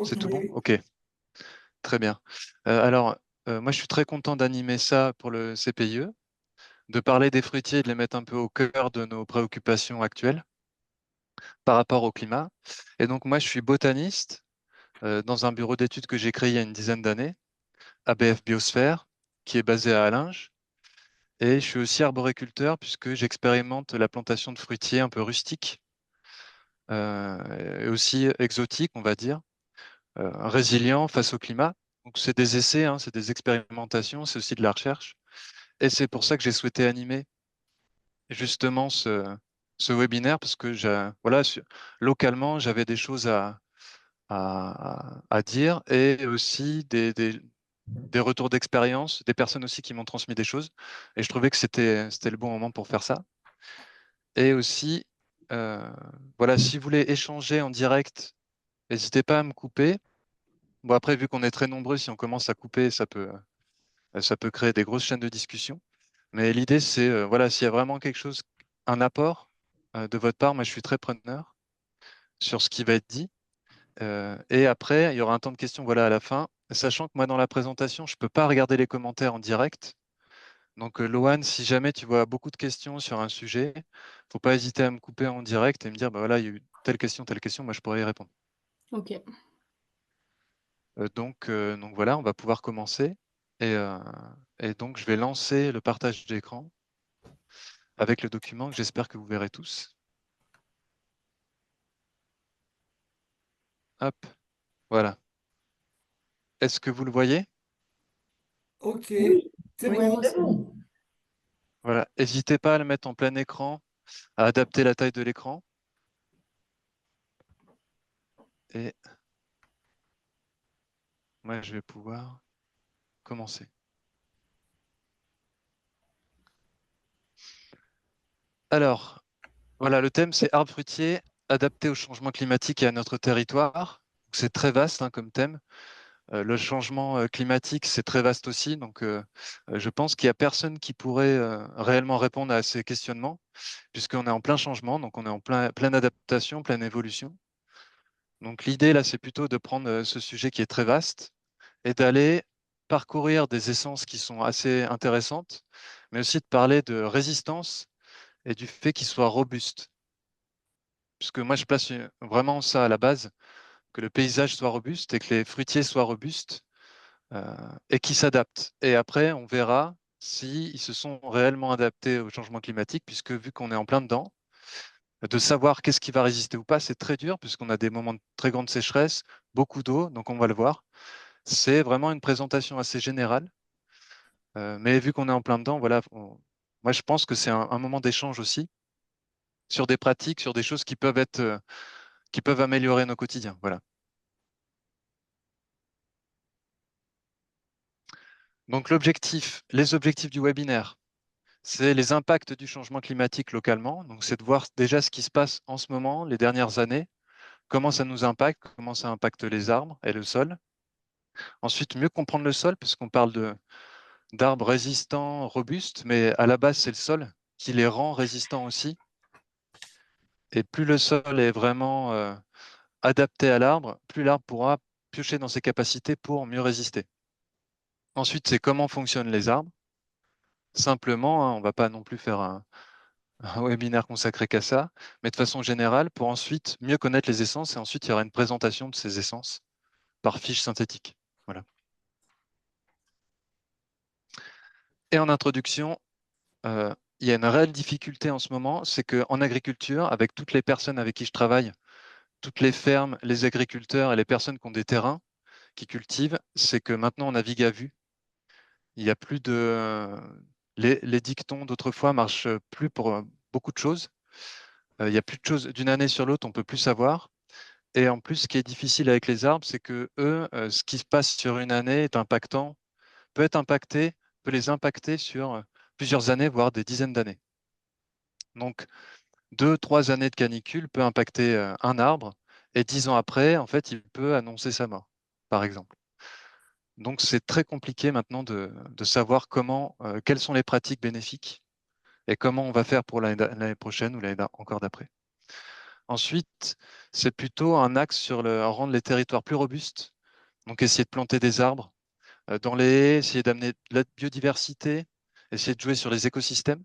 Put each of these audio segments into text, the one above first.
C'est tout bon? Ok. Ok, très bien. Moi, je suis très content d'animer ça pour le CPIE, de parler des fruitiers et de les mettre un peu au cœur de nos préoccupations actuelles par rapport au climat. Et donc, moi, je suis botaniste dans un bureau d'études que j'ai créé il y a une dizaine d'années, ABF Biosphère, qui est basé à Allinges. Et je suis aussi arboriculteur puisque j'expérimente la plantation de fruitiers un peu rustiques et aussi exotiques, on va dire, résilients face au climat. Donc, c'est des essais, hein, c'est des expérimentations, c'est aussi de la recherche. Et c'est pour ça que j'ai souhaité animer justement ce webinaire parce que voilà, localement, j'avais des choses à dire et aussi des retours d'expérience, des personnes aussi qui m'ont transmis des choses. Et je trouvais que c'était le bon moment pour faire ça. Et aussi, euh, voilà, si vous voulez échanger en direct, n'hésitez pas à me couper. Bon, après, vu qu'on est très nombreux, si on commence à couper, ça peut créer des grosses chaînes de discussion. Mais l'idée, c'est, voilà, s'il y a vraiment quelque chose, un apport de votre part, moi, je suis très preneur sur ce qui va être dit. Et après, il y aura un temps de questions, voilà, à la fin. Sachant que moi, dans la présentation, je ne peux pas regarder les commentaires en direct. Donc, Loan, si jamais tu vois beaucoup de questions sur un sujet, faut pas hésiter à me couper en direct et me dire, bah voilà, il y a eu telle question, moi, je pourrais y répondre. Ok. Donc voilà, on va pouvoir commencer. Et, euh, et donc, je vais lancer le partage d'écran avec le document que j'espère que vous verrez tous. Hop, voilà. Est-ce que vous le voyez? Ok. Oui, C'est oui, bon. moi aussi. Voilà. N'hésitez pas à le mettre en plein écran, à adapter la taille de l'écran. Et moi, je vais pouvoir commencer. Alors, voilà, le thème, c'est arbres fruitiers adaptés au changement climatique et à notre territoire. C'est très vaste hein, comme thème. Le changement climatique, c'est très vaste aussi. Donc, je pense qu'il n'y a personne qui pourrait réellement répondre à ces questionnements, puisqu'on est en plein changement, donc on est en pleine adaptation, pleine évolution. Donc, l'idée, là, c'est plutôt de prendre ce sujet qui est très vaste et d'aller parcourir des essences qui sont assez intéressantes, mais aussi de parler de résistance et du fait qu'ils soient robustes. Puisque moi, je place vraiment ça à la base, que le paysage soit robuste et que les fruitiers soient robustes et qui s'adaptent. Et après, on verra s'ils se sont réellement adaptés au changement climatique, puisque vu qu'on est en plein dedans, de savoir qu'est-ce qui va résister ou pas, c'est très dur, puisqu'on a des moments de très grande sécheresse, beaucoup d'eau, donc on va le voir. C'est vraiment une présentation assez générale, mais vu qu'on est en plein dedans, voilà, moi je pense que c'est un moment d'échange aussi sur des pratiques, sur des choses qui peuvent être, qui peuvent améliorer nos quotidiens. Voilà. Donc l'objectif, les objectifs du webinaire, c'est les impacts du changement climatique localement. Donc, c'est de voir déjà ce qui se passe en ce moment, les dernières années, comment ça nous impacte, comment ça impacte les arbres et le sol. Ensuite, mieux comprendre le sol, puisqu'on parle d'arbres résistants, robustes, mais à la base, c'est le sol qui les rend résistants aussi. Et plus le sol est vraiment adapté à l'arbre, plus l'arbre pourra piocher dans ses capacités pour mieux résister. Ensuite, c'est comment fonctionnent les arbres. Simplement, hein, on ne va pas non plus faire un webinaire consacré qu'à ça, mais de façon générale, pour ensuite mieux connaître les essences, et ensuite il y aura une présentation de ces essences par fiche synthétique. Voilà. Et en introduction, il y a une réelle difficulté en ce moment, c'est qu'en agriculture, avec toutes les personnes avec qui je travaille, toutes les fermes, les agriculteurs et les personnes qui ont des terrains, qui cultivent, c'est que maintenant on navigue à vue. Il n'y a plus de... les dictons d'autrefois marchent plus pour beaucoup de choses. Il n'y a plus de choses d'une année sur l'autre, on peut plus savoir. Et en plus, ce qui est difficile avec les arbres, c'est que eux, ce qui se passe sur une année est impactant, peut être impacté, peut les impacter sur plusieurs années, voire des dizaines d'années. Donc, 2, 3 années de canicule peut impacter un arbre, et 10 ans après, en fait, il peut annoncer sa mort, par exemple. Donc, c'est très compliqué maintenant de savoir comment, quelles sont les pratiques bénéfiques et comment on va faire pour l'année prochaine ou l'année encore d'après. Ensuite, c'est plutôt un axe sur rendre les territoires plus robustes. Donc, essayer de planter des arbres dans les haies, essayer d'amener de la biodiversité, essayer de jouer sur les écosystèmes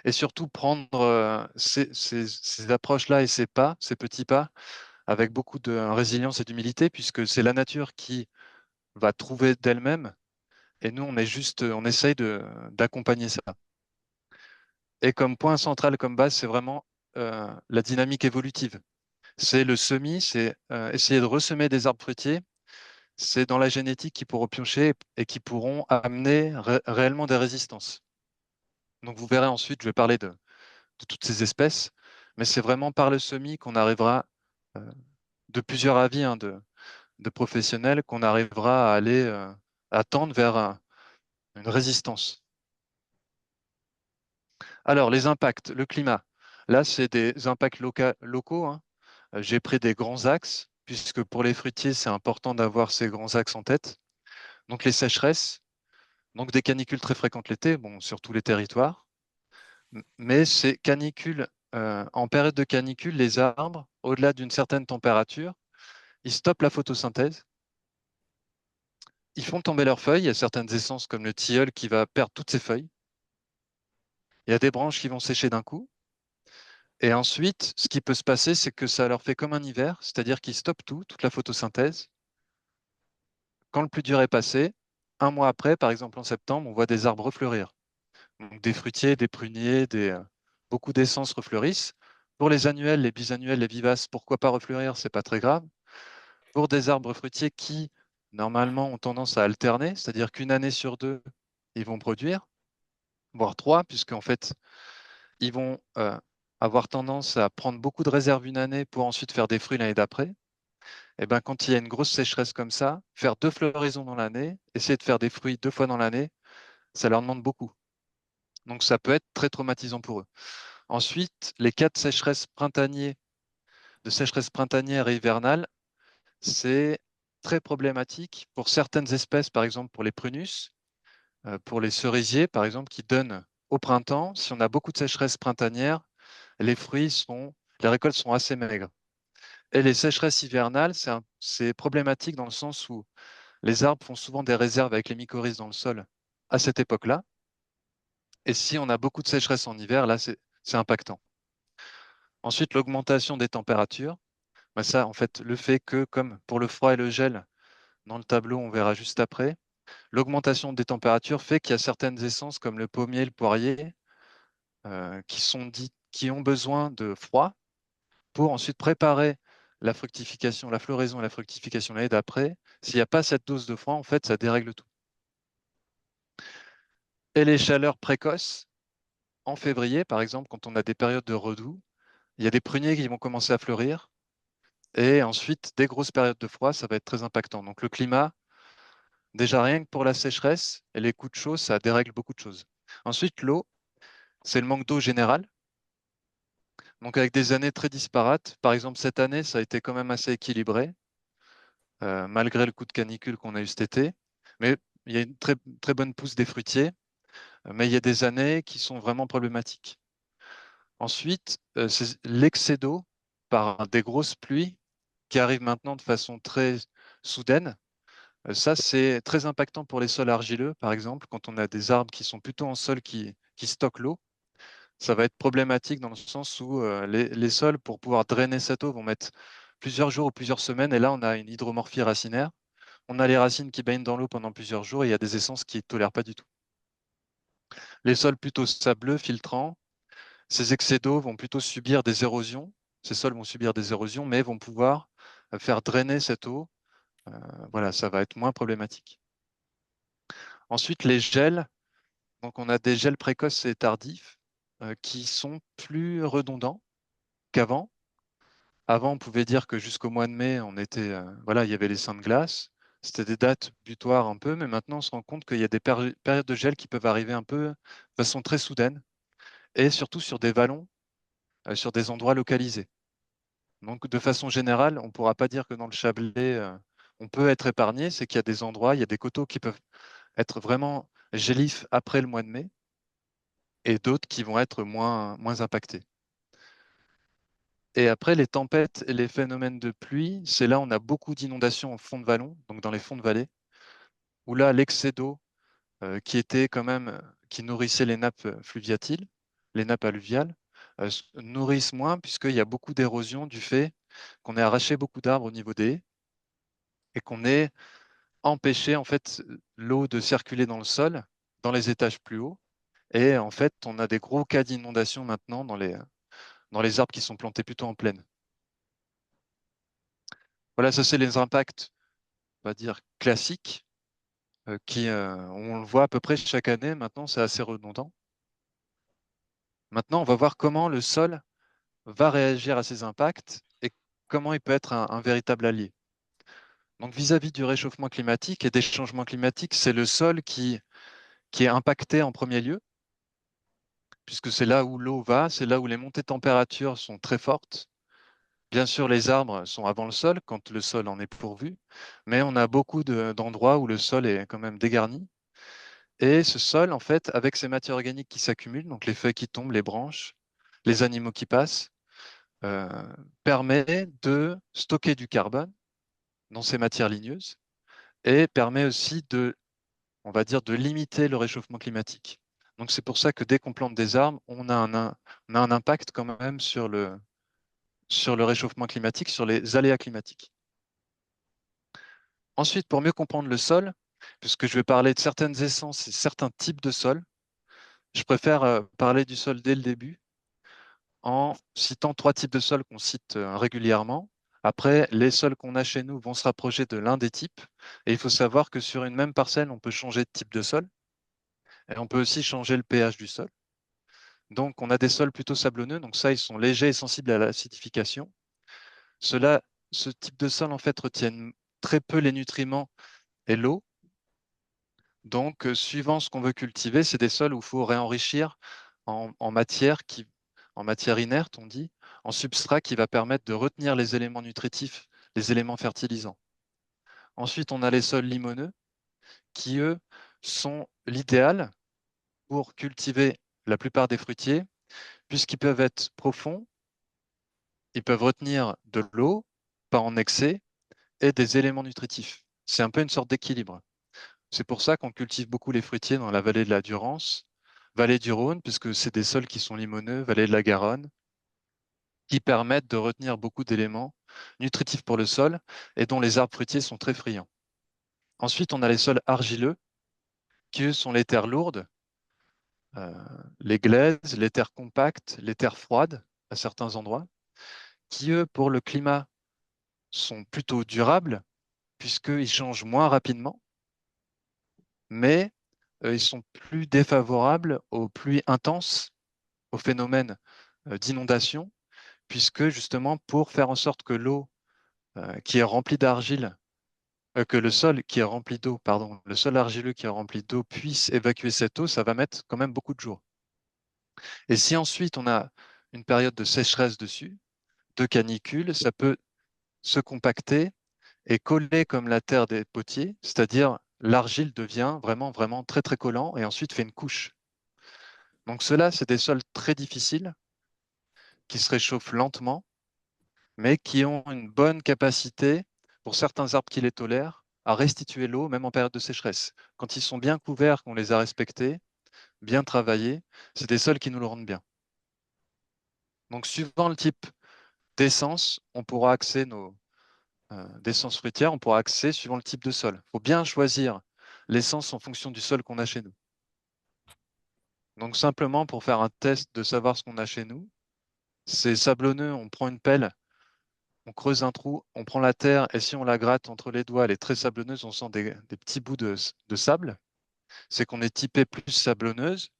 et surtout prendre ces approches-là et ces pas, ces petits pas, avec beaucoup de résilience et d'humilité, puisque c'est la nature qui va trouver d'elle-même et nous, on essaye d'accompagner ça. Et comme point central, comme base, c'est vraiment la dynamique évolutive. C'est le semis, c'est essayer de ressemer des arbres fruitiers. C'est dans la génétique qu'ils pourront piocher et qui pourront amener réellement des résistances. Donc vous verrez ensuite, je vais parler de toutes ces espèces, mais c'est vraiment par le semis qu'on arrivera, euh, de plusieurs avis hein, de professionnels, qu'on arrivera à aller à tendre vers une résistance. Alors les impacts, le climat. Là, c'est des impacts locaux, hein. J'ai pris des grands axes, puisque pour les fruitiers, c'est important d'avoir ces grands axes en tête. Donc les sécheresses, donc des canicules très fréquentes l'été, bon, sur tous les territoires. Mais ces canicules, en période de canicule, les arbres, au-delà d'une certaine température, ils stoppent la photosynthèse, ils font tomber leurs feuilles. Il y a certaines essences comme le tilleul qui va perdre toutes ses feuilles. Il y a des branches qui vont sécher d'un coup. Et ensuite, ce qui peut se passer, c'est que ça leur fait comme un hiver, c'est-à-dire qu'ils stoppent toute la photosynthèse. Quand le plus dur est passé, un mois après, par exemple en septembre, on voit des arbres refleurir. Donc des fruitiers, des pruniers, beaucoup d'essences refleurissent. Pour les annuels, les bisannuels, les vivaces, pourquoi pas refleurir, c'est pas très grave. Pour des arbres fruitiers qui, normalement, ont tendance à alterner, c'est-à-dire qu'une année sur deux, ils vont produire, voire trois, puisqu'en fait, ils vont avoir tendance à prendre beaucoup de réserves une année pour ensuite faire des fruits l'année d'après. Et ben, quand il y a une grosse sécheresse comme ça, faire deux floraisons dans l'année, essayer de faire des fruits deux fois dans l'année, ça leur demande beaucoup. Donc ça peut être très traumatisant pour eux. Ensuite, les cas de sécheresse printanière et hivernale, c'est très problématique pour certaines espèces, par exemple pour les prunus, pour les cerisiers, par exemple, qui donnent au printemps. Si on a beaucoup de sécheresse printanière, les récoltes sont assez maigres. Et les sécheresses hivernales, c'est problématique dans le sens où les arbres font souvent des réserves avec les mycorhizes dans le sol à cette époque-là. Et si on a beaucoup de sécheresse en hiver, là, c'est impactant. Ensuite, l'augmentation des températures. Ben ça, en fait, le fait que, comme pour le froid et le gel, dans le tableau, on verra juste après, l'augmentation des températures fait qu'il y a certaines essences comme le pommier, le poirier, qui ont besoin de froid pour ensuite préparer la fructification, la floraison et la fructification l'année d'après. S'il n'y a pas cette dose de froid, en fait, ça dérègle tout. Et les chaleurs précoces, en février, par exemple, quand on a des périodes de redoux, il y a des pruniers qui vont commencer à fleurir. Et ensuite, des grosses périodes de froid, ça va être très impactant. Donc le climat, déjà rien que pour la sécheresse et les coups de chaud, ça dérègle beaucoup de choses. Ensuite, l'eau, c'est le manque d'eau général. Donc avec des années très disparates. Par exemple, cette année, ça a été quand même assez équilibré, malgré le coup de canicule qu'on a eu cet été. Mais il y a une très, très bonne pousse des fruitiers. Mais il y a des années qui sont vraiment problématiques. Ensuite, c'est l'excès d'eau par des grosses pluies qui arrivent maintenant de façon très soudaine. Ça, c'est très impactant pour les sols argileux, par exemple, quand on a des arbres qui sont plutôt en sol qui stockent l'eau. Ça va être problématique dans le sens où les sols, pour pouvoir drainer cette eau, vont mettre plusieurs jours ou plusieurs semaines. Et là, on a une hydromorphie racinaire. On a les racines qui baignent dans l'eau pendant plusieurs jours et il y a des essences qui ne tolèrent pas du tout. Les sols plutôt sableux, filtrants, ces excès d'eau vont plutôt subir des érosions. Ces sols vont subir des érosions, mais vont pouvoir faire drainer cette eau. Voilà, ça va être moins problématique. Ensuite, les gels. Donc, on a des gels précoces et tardifs qui sont plus redondants qu'avant. Avant, on pouvait dire que jusqu'au mois de mai, voilà, il y avait les seins de glace. C'était des dates butoirs un peu, mais maintenant, on se rend compte qu'il y a des périodes de gel qui peuvent arriver un peu de façon très soudaine et surtout sur des vallons, sur des endroits localisés. Donc, de façon générale, on ne pourra pas dire que dans le Chablais, on peut être épargné. C'est qu'il y a des endroits, il y a des coteaux qui peuvent être vraiment gélifs après le mois de mai et d'autres qui vont être moins impactés. Et après, les tempêtes et les phénomènes de pluie, c'est là où on a beaucoup d'inondations en fond de vallon, donc dans les fonds de vallée, où là, l'excès d'eau qui était quand même, qui nourrissait les nappes fluviatiles, les nappes alluviales, nourrissent moins puisqu'il y a beaucoup d'érosion du fait qu'on ait arraché beaucoup d'arbres au niveau des haies et qu'on ait empêché en fait l'eau de circuler dans le sol, dans les étages plus hauts. Et en fait, on a des gros cas d'inondation maintenant dans les arbres qui sont plantés plutôt en plaine. Voilà, ça c'est les impacts, on va dire, classiques, on le voit à peu près chaque année. Maintenant, c'est assez redondant. Maintenant, on va voir comment le sol va réagir à ces impacts et comment il peut être un véritable allié. Donc, vis-à-vis du réchauffement climatique et des changements climatiques, c'est le sol qui est impacté en premier lieu, puisque c'est là où l'eau va, c'est là où les montées de température sont très fortes. Bien sûr, les arbres sont avant le sol, quand le sol en est pourvu, mais on a beaucoup d'endroits où le sol est quand même dégarni. Et ce sol, en fait, avec ces matières organiques qui s'accumulent, donc les feuilles qui tombent, les branches, les animaux qui passent, euh, permet de stocker du carbone dans ces matières ligneuses et permet aussi de, on va dire, de limiter le réchauffement climatique. Donc c'est pour ça que dès qu'on plante des arbres, on a un impact quand même sur le réchauffement climatique, sur les aléas climatiques. Ensuite, pour mieux comprendre le sol, puisque je vais parler de certaines essences et certains types de sols, je préfère parler du sol dès le début en citant trois types de sols qu'on cite régulièrement. Après, les sols qu'on a chez nous vont se rapprocher de l'un des types. Et il faut savoir que sur une même parcelle, on peut changer de type de sol et on peut aussi changer le pH du sol. Donc, on a des sols plutôt sablonneux. Donc, ça, ils sont légers et sensibles à l'acidification. Cela, ce type de sol, en fait, retiennent très peu les nutriments et l'eau. Donc, suivant ce qu'on veut cultiver, c'est des sols où il faut réenrichir en matière en matière inerte, on dit, en substrat qui va permettre de retenir les éléments nutritifs, les éléments fertilisants. Ensuite, on a les sols limoneux qui, eux, sont l'idéal pour cultiver la plupart des fruitiers, puisqu'ils peuvent être profonds, ils peuvent retenir de l'eau, pas en excès, et des éléments nutritifs. C'est un peu une sorte d'équilibre. C'est pour ça qu'on cultive beaucoup les fruitiers dans la vallée de la Durance, vallée du Rhône, puisque c'est des sols qui sont limoneux, vallée de la Garonne, qui permettent de retenir beaucoup d'éléments nutritifs pour le sol et dont les arbres fruitiers sont très friands. Ensuite, on a les sols argileux, qui eux sont les terres lourdes, euh, les glaises, les terres compactes, les terres froides à certains endroits, qui eux, pour le climat, sont plutôt durables, puisqu'ils changent moins rapidement, mais ils sont plus défavorables aux pluies intenses, aux phénomènes d'inondation, puisque justement, pour faire en sorte que l'eau qui est remplie d'argile, que le sol qui est rempli d'eau, pardon, le sol argileux qui est rempli d'eau puisse évacuer cette eau, ça va mettre quand même beaucoup de jours. Et si ensuite on a une période de sécheresse dessus, de canicule, ça peut se compacter et coller comme la terre des potiers, c'est-à-dire l'argile devient vraiment, vraiment très, très collant et ensuite fait une couche. Donc cela, c'est des sols très difficiles qui se réchauffent lentement, mais qui ont une bonne capacité, pour certains arbres qui les tolèrent, à restituer l'eau, même en période de sécheresse. Quand ils sont bien couverts, qu'on les a respectés, bien travaillés, c'est des sols qui nous le rendent bien. Donc, suivant le type d'essence, on pourra axer d'essence fruitière, on pourra axer suivant le type de sol. Il faut bien choisir l'essence en fonction du sol qu'on a chez nous. Donc, simplement pour faire un test de savoir ce qu'on a chez nous, c'est sablonneux, on prend une pelle, on creuse un trou, on prend la terre et si on la gratte entre les doigts, elle est très sablonneuse, on sent des petits bouts de sable. C'est qu'on est typé plus sablonneuse.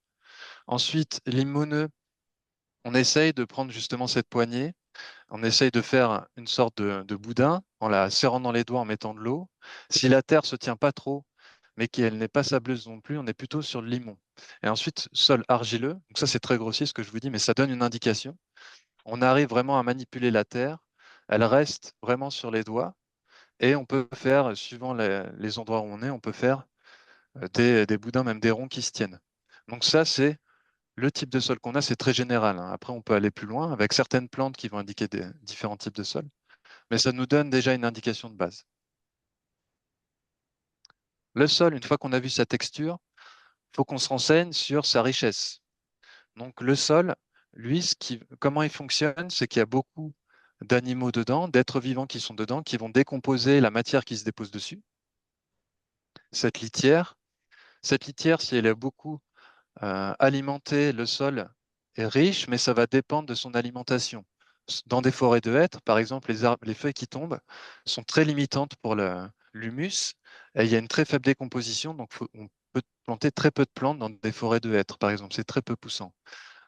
Ensuite, limoneux, on essaye de prendre justement cette poignée, on essaye de faire une sorte de boudin en la serrant dans les doigts en mettant de l'eau. Si la terre se tient pas trop, mais qu'elle n'est pas sableuse non plus, on est plutôt sur le limon. Et ensuite, sol argileux, donc ça c'est très grossier ce que je vous dis, mais ça donne une indication. On arrive vraiment à manipuler la terre, elle reste vraiment sur les doigts. Et on peut faire, suivant les endroits où on est, on peut faire des boudins, même des ronds qui se tiennent. Donc ça, c'est le type de sol qu'on a, c'est très général, hein. Après, on peut aller plus loin avec certaines plantes qui vont indiquer des différents types de sols, mais ça nous donne déjà une indication de base. Le sol, une fois qu'on a vu sa texture, il faut qu'on se renseigne sur sa richesse. Donc le sol, lui, comment il fonctionne, c'est qu'il y a beaucoup d'animaux dedans, d'êtres vivants qui sont dedans, qui vont décomposer la matière qui se dépose dessus. Cette litière, si elle est beaucoup alimentée, le sol est riche, mais ça va dépendre de son alimentation. Dans des forêts de hêtres, par exemple, les feuilles qui tombent sont très limitantes pour l'humus, et il y a une très faible décomposition, donc on peut planter très peu de plantes dans des forêts de hêtres, par exemple, c'est très peu poussant.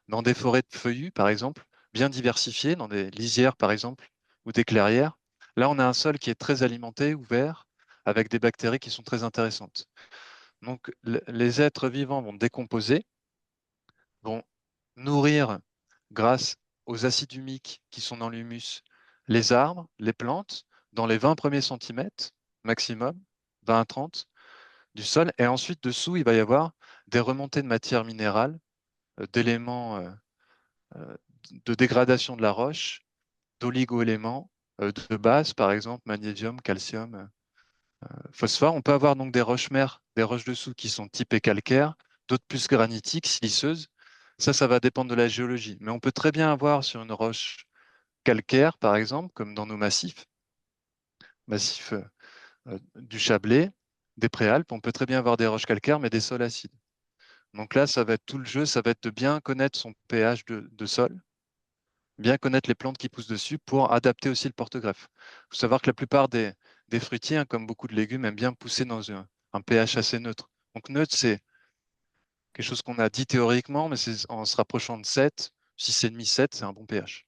Dans des forêts de feuillus, par exemple, bien diversifiées, dans des lisières, par exemple, ou des clairières, là, on a un sol qui est très alimenté, ouvert, avec des bactéries qui sont très intéressantes. Donc, les êtres vivants vont décomposer, vont nourrir, grâce aux acides humiques qui sont dans l'humus, les arbres, les plantes, dans les 20 premiers centimètres maximum, 20 à 30 du sol. Et ensuite, dessous, il va y avoir des remontées de matière minérale, d'éléments euh, de dégradation de la roche, d'oligo-éléments, de base, par exemple, magnésium, calcium, phosphore. On peut avoir donc des roches mères, des roches dessous qui sont typées calcaires, d'autres plus granitiques, siliceuses. Ça va dépendre de la géologie. Mais on peut très bien avoir sur une roche calcaire, par exemple, comme dans nos massifs du Chablais, des Préalpes, on peut très bien avoir des roches calcaires, mais des sols acides. Donc là, ça va être tout le jeu, ça va être de bien connaître son pH de sol, bien connaître les plantes qui poussent dessus pour adapter aussi le porte-greffe. Il faut savoir que la plupart des fruitiers, hein, comme beaucoup de légumes, aiment bien pousser dans un pH assez neutre. Donc neutre, c'est quelque chose qu'on a dit théoriquement, mais c'est en se rapprochant de 7, 6,5, 7, c'est un bon pH.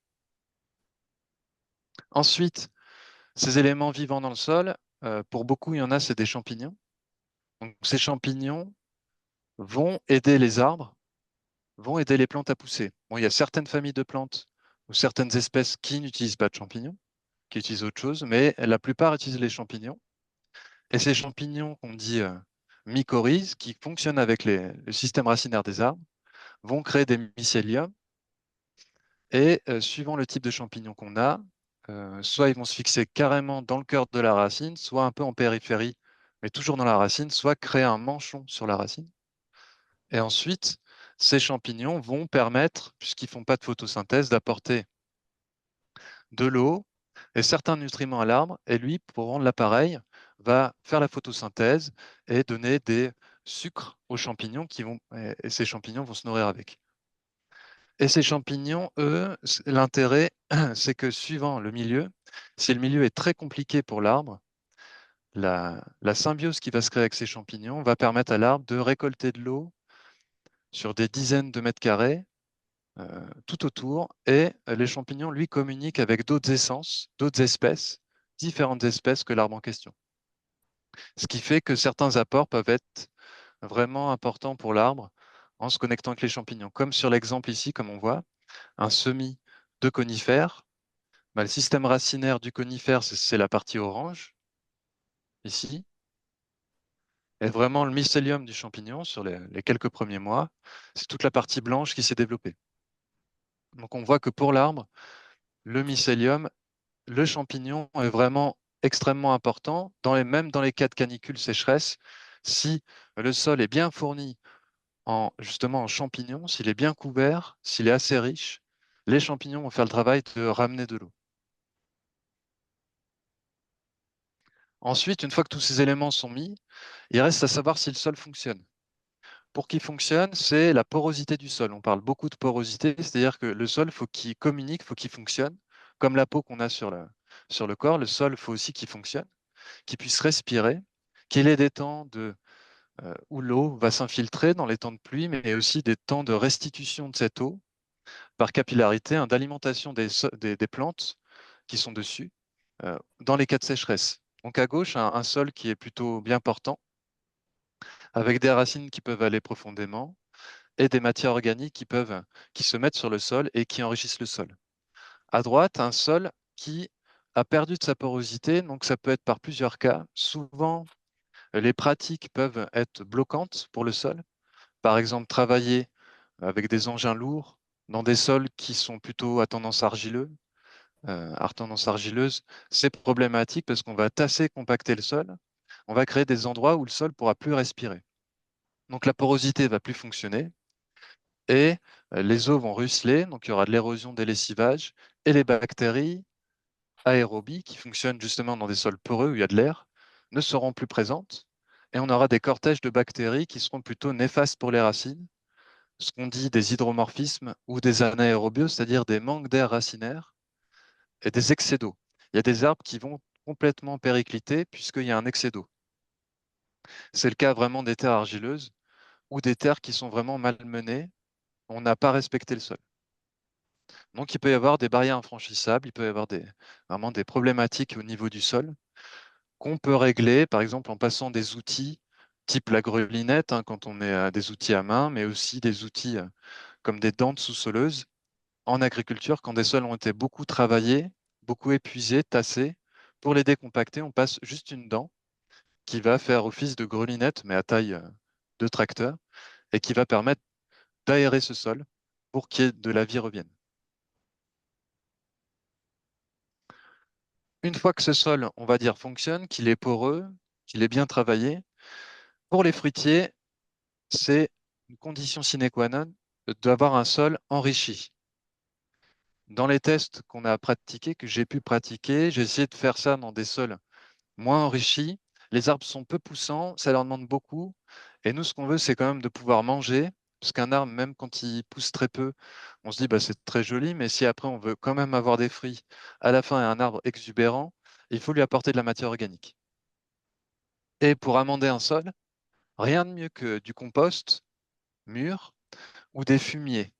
Ensuite, ces éléments vivants dans le sol, pour beaucoup, il y en a, c'est des champignons. Donc ces champignons vont aider les arbres, vont aider les plantes à pousser. Bon, il y a certaines familles de plantes ou certaines espèces qui n'utilisent pas de champignons, qui utilisent autre chose, mais la plupart utilisent les champignons. Et ces champignons qu'on dit mycorhizes, qui fonctionnent avec le système racinaire des arbres, vont créer des mycéliums. Et suivant le type de champignon qu'on a, soit ils vont se fixer carrément dans le cœur de la racine, soit un peu en périphérie, mais toujours dans la racine, soit créer un manchon sur la racine. Et ensuite, ces champignons vont permettre, puisqu'ils ne font pas de photosynthèse, d'apporter de l'eau et certains nutriments à l'arbre. Et lui, pour rendre l'appareil, va faire la photosynthèse et donner des sucres aux champignons et ces champignons vont se nourrir avec. Et ces champignons, eux, l'intérêt, c'est que suivant le milieu, si le milieu est très compliqué pour l'arbre, la symbiose qui va se créer avec ces champignons va permettre à l'arbre de récolter de l'eau sur des dizaines de mètres carrés tout autour. Et les champignons, lui, communiquent avec d'autres essences, d'autres espèces, différentes espèces que l'arbre en question. Ce qui fait que certains apports peuvent être vraiment importants pour l'arbre en se connectant avec les champignons. Comme sur l'exemple ici, comme on voit, un semis de conifères. Le système racinaire du conifère, c'est la partie orange, ici. Et vraiment, le mycélium du champignon, sur les quelques premiers mois, c'est toute la partie blanche qui s'est développée. Donc on voit que pour l'arbre, le mycélium, le champignon est vraiment extrêmement important, même dans les cas de canicule sécheresse. Si le sol est bien fourni justement en champignons, s'il est bien couvert, s'il est assez riche, les champignons vont faire le travail de ramener de l'eau. Ensuite, une fois que tous ces éléments sont mis, il reste à savoir si le sol fonctionne. Pour qu'il fonctionne, c'est la porosité du sol. On parle beaucoup de porosité, c'est-à-dire que le sol, faut qu'il communique, faut qu'il fonctionne. Comme la peau qu'on a sur le corps, le sol, faut aussi qu'il fonctionne, qu'il puisse respirer, qu'il ait des temps où l'eau va s'infiltrer dans les temps de pluie, mais aussi des temps de restitution de cette eau par capillarité, hein, d'alimentation des plantes qui sont dessus dans les cas de sécheresse. Donc à gauche, un sol qui est plutôt bien portant, avec des racines qui peuvent aller profondément et des matières organiques qui se mettent sur le sol et qui enrichissent le sol. À droite, un sol qui a perdu de sa porosité, donc ça peut être par plusieurs cas. Souvent, les pratiques peuvent être bloquantes pour le sol. Par exemple, travailler avec des engins lourds, dans des sols qui sont plutôt à tendance argileuse, c'est problématique parce qu'on va tasser, compacter le sol. On va créer des endroits où le sol pourra plus respirer. Donc la porosité va plus fonctionner et les eaux vont ruisseler, donc il y aura de l'érosion des lessivages et les bactéries aérobies qui fonctionnent justement dans des sols poreux où il y a de l'air ne seront plus présentes et on aura des cortèges de bactéries qui seront plutôt néfastes pour les racines, ce qu'on dit des hydromorphismes ou des anaérobioses, c'est-à-dire des manques d'air racinaire et des excès d'eau. Il y a des arbres qui vont complètement péricliter puisqu'il y a un excès d'eau. C'est le cas vraiment des terres argileuses ou des terres qui sont vraiment malmenées. On n'a pas respecté le sol. Donc, il peut y avoir des barrières infranchissables, il peut y avoir vraiment des problématiques au niveau du sol qu'on peut régler, par exemple, en passant des outils type la grelinette, hein, quand on met des outils à main, mais aussi des outils comme des dents sous-soleuses en agriculture, quand des sols ont été beaucoup travaillés, beaucoup épuisés, tassés. Pour les décompacter, on passe juste une dent qui va faire office de grelinette, mais à taille de tracteur, et qui va permettre d'aérer ce sol pour qu'il y ait de la vie revienne. Une fois que ce sol, on va dire, fonctionne, qu'il est poreux, qu'il est bien travaillé, pour les fruitiers, c'est une condition sine qua non d'avoir un sol enrichi. Dans les tests qu'on a pratiqués, que j'ai pu pratiquer, j'ai essayé de faire ça dans des sols moins enrichis. Les arbres sont peu poussants, ça leur demande beaucoup. Et nous, ce qu'on veut, c'est quand même de pouvoir manger, parce qu'un arbre, même quand il pousse très peu, on se dit, bah, c'est très joli, mais si après on veut quand même avoir des fruits à la fin et un arbre exubérant, il faut lui apporter de la matière organique. Et pour amender un sol, rien de mieux que du compost mûr ou des fumiers.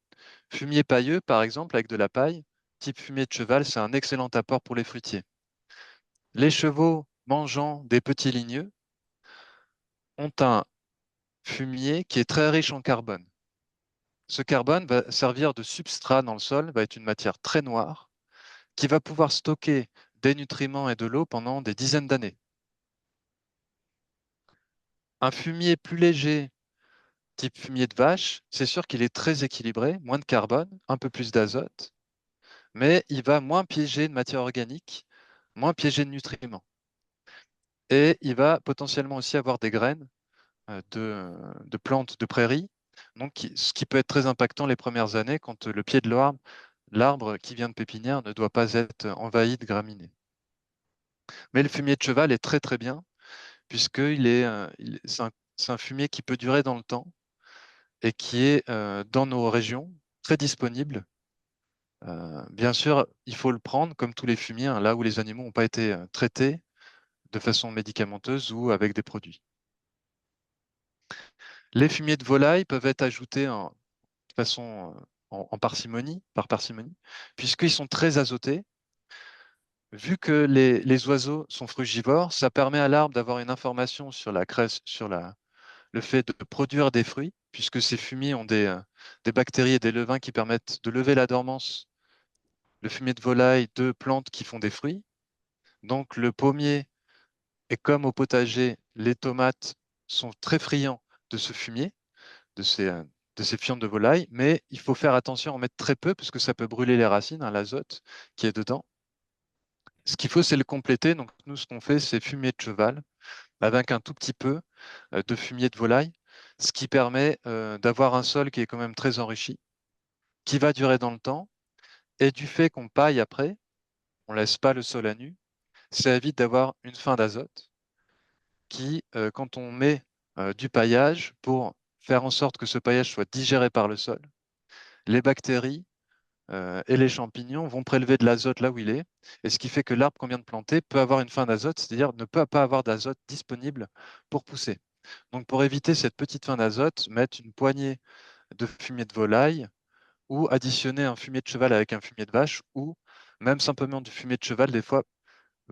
Fumier pailleux, par exemple, avec de la paille, type fumier de cheval, c'est un excellent apport pour les fruitiers. Les chevaux mangeant des petits ligneux ont un fumier qui est très riche en carbone. Ce carbone va servir de substrat dans le sol, va être une matière très noire, qui va pouvoir stocker des nutriments et de l'eau pendant des dizaines d'années. Un fumier plus léger, type fumier de vache, c'est sûr qu'il est très équilibré, moins de carbone, un peu plus d'azote, mais il va moins piéger de matière organique, moins piéger de nutriments. Et il va potentiellement aussi avoir des graines de plantes de prairie, donc ce qui peut être très impactant les premières années quand le pied de l'arbre qui vient de pépinière ne doit pas être envahi de graminées. Mais le fumier de cheval est très très bien, puisqu'c'est un fumier qui peut durer dans le temps et qui est dans nos régions très disponible. Bien sûr, il faut le prendre comme tous les fumiers, hein, là où les animaux n'ont pas été traités de façon médicamenteuse ou avec des produits. Les fumiers de volaille peuvent être ajoutés de façon en parcimonie, par parcimonie, puisqu'ils sont très azotés. Vu que les oiseaux sont frugivores, ça permet à l'arbre d'avoir une information sur le fait de produire des fruits, puisque ces fumiers ont des bactéries et des levains qui permettent de lever la dormance, le fumier de volaille, de plantes qui font des fruits. Donc le pommier, et comme au potager, les tomates sont très friands de ce fumier, de ces, euh, de ces fientes de volaille, mais il faut faire attention à en mettre très peu, parce que ça peut brûler les racines, hein, l'azote qui est dedans. Ce qu'il faut, c'est le compléter. Donc, nous, ce qu'on fait, c'est fumier de cheval avec un tout petit peu de fumier de volaille, ce qui permet d'avoir un sol qui est quand même très enrichi, qui va durer dans le temps. Et du fait qu'on paille après, on laisse pas le sol à nu, ça évite d'avoir une fin d'azote qui, quand on met du paillage pour faire en sorte que ce paillage soit digéré par le sol, les bactéries et les champignons vont prélever de l'azote là où il est, et ce qui fait que l'arbre qu'on vient de planter peut avoir une fin d'azote, c'est-à-dire ne peut pas avoir d'azote disponible pour pousser. Donc pour éviter cette petite fin d'azote, mettre une poignée de fumier de volaille ou additionner un fumier de cheval avec un fumier de vache ou même simplement du fumier de cheval, des fois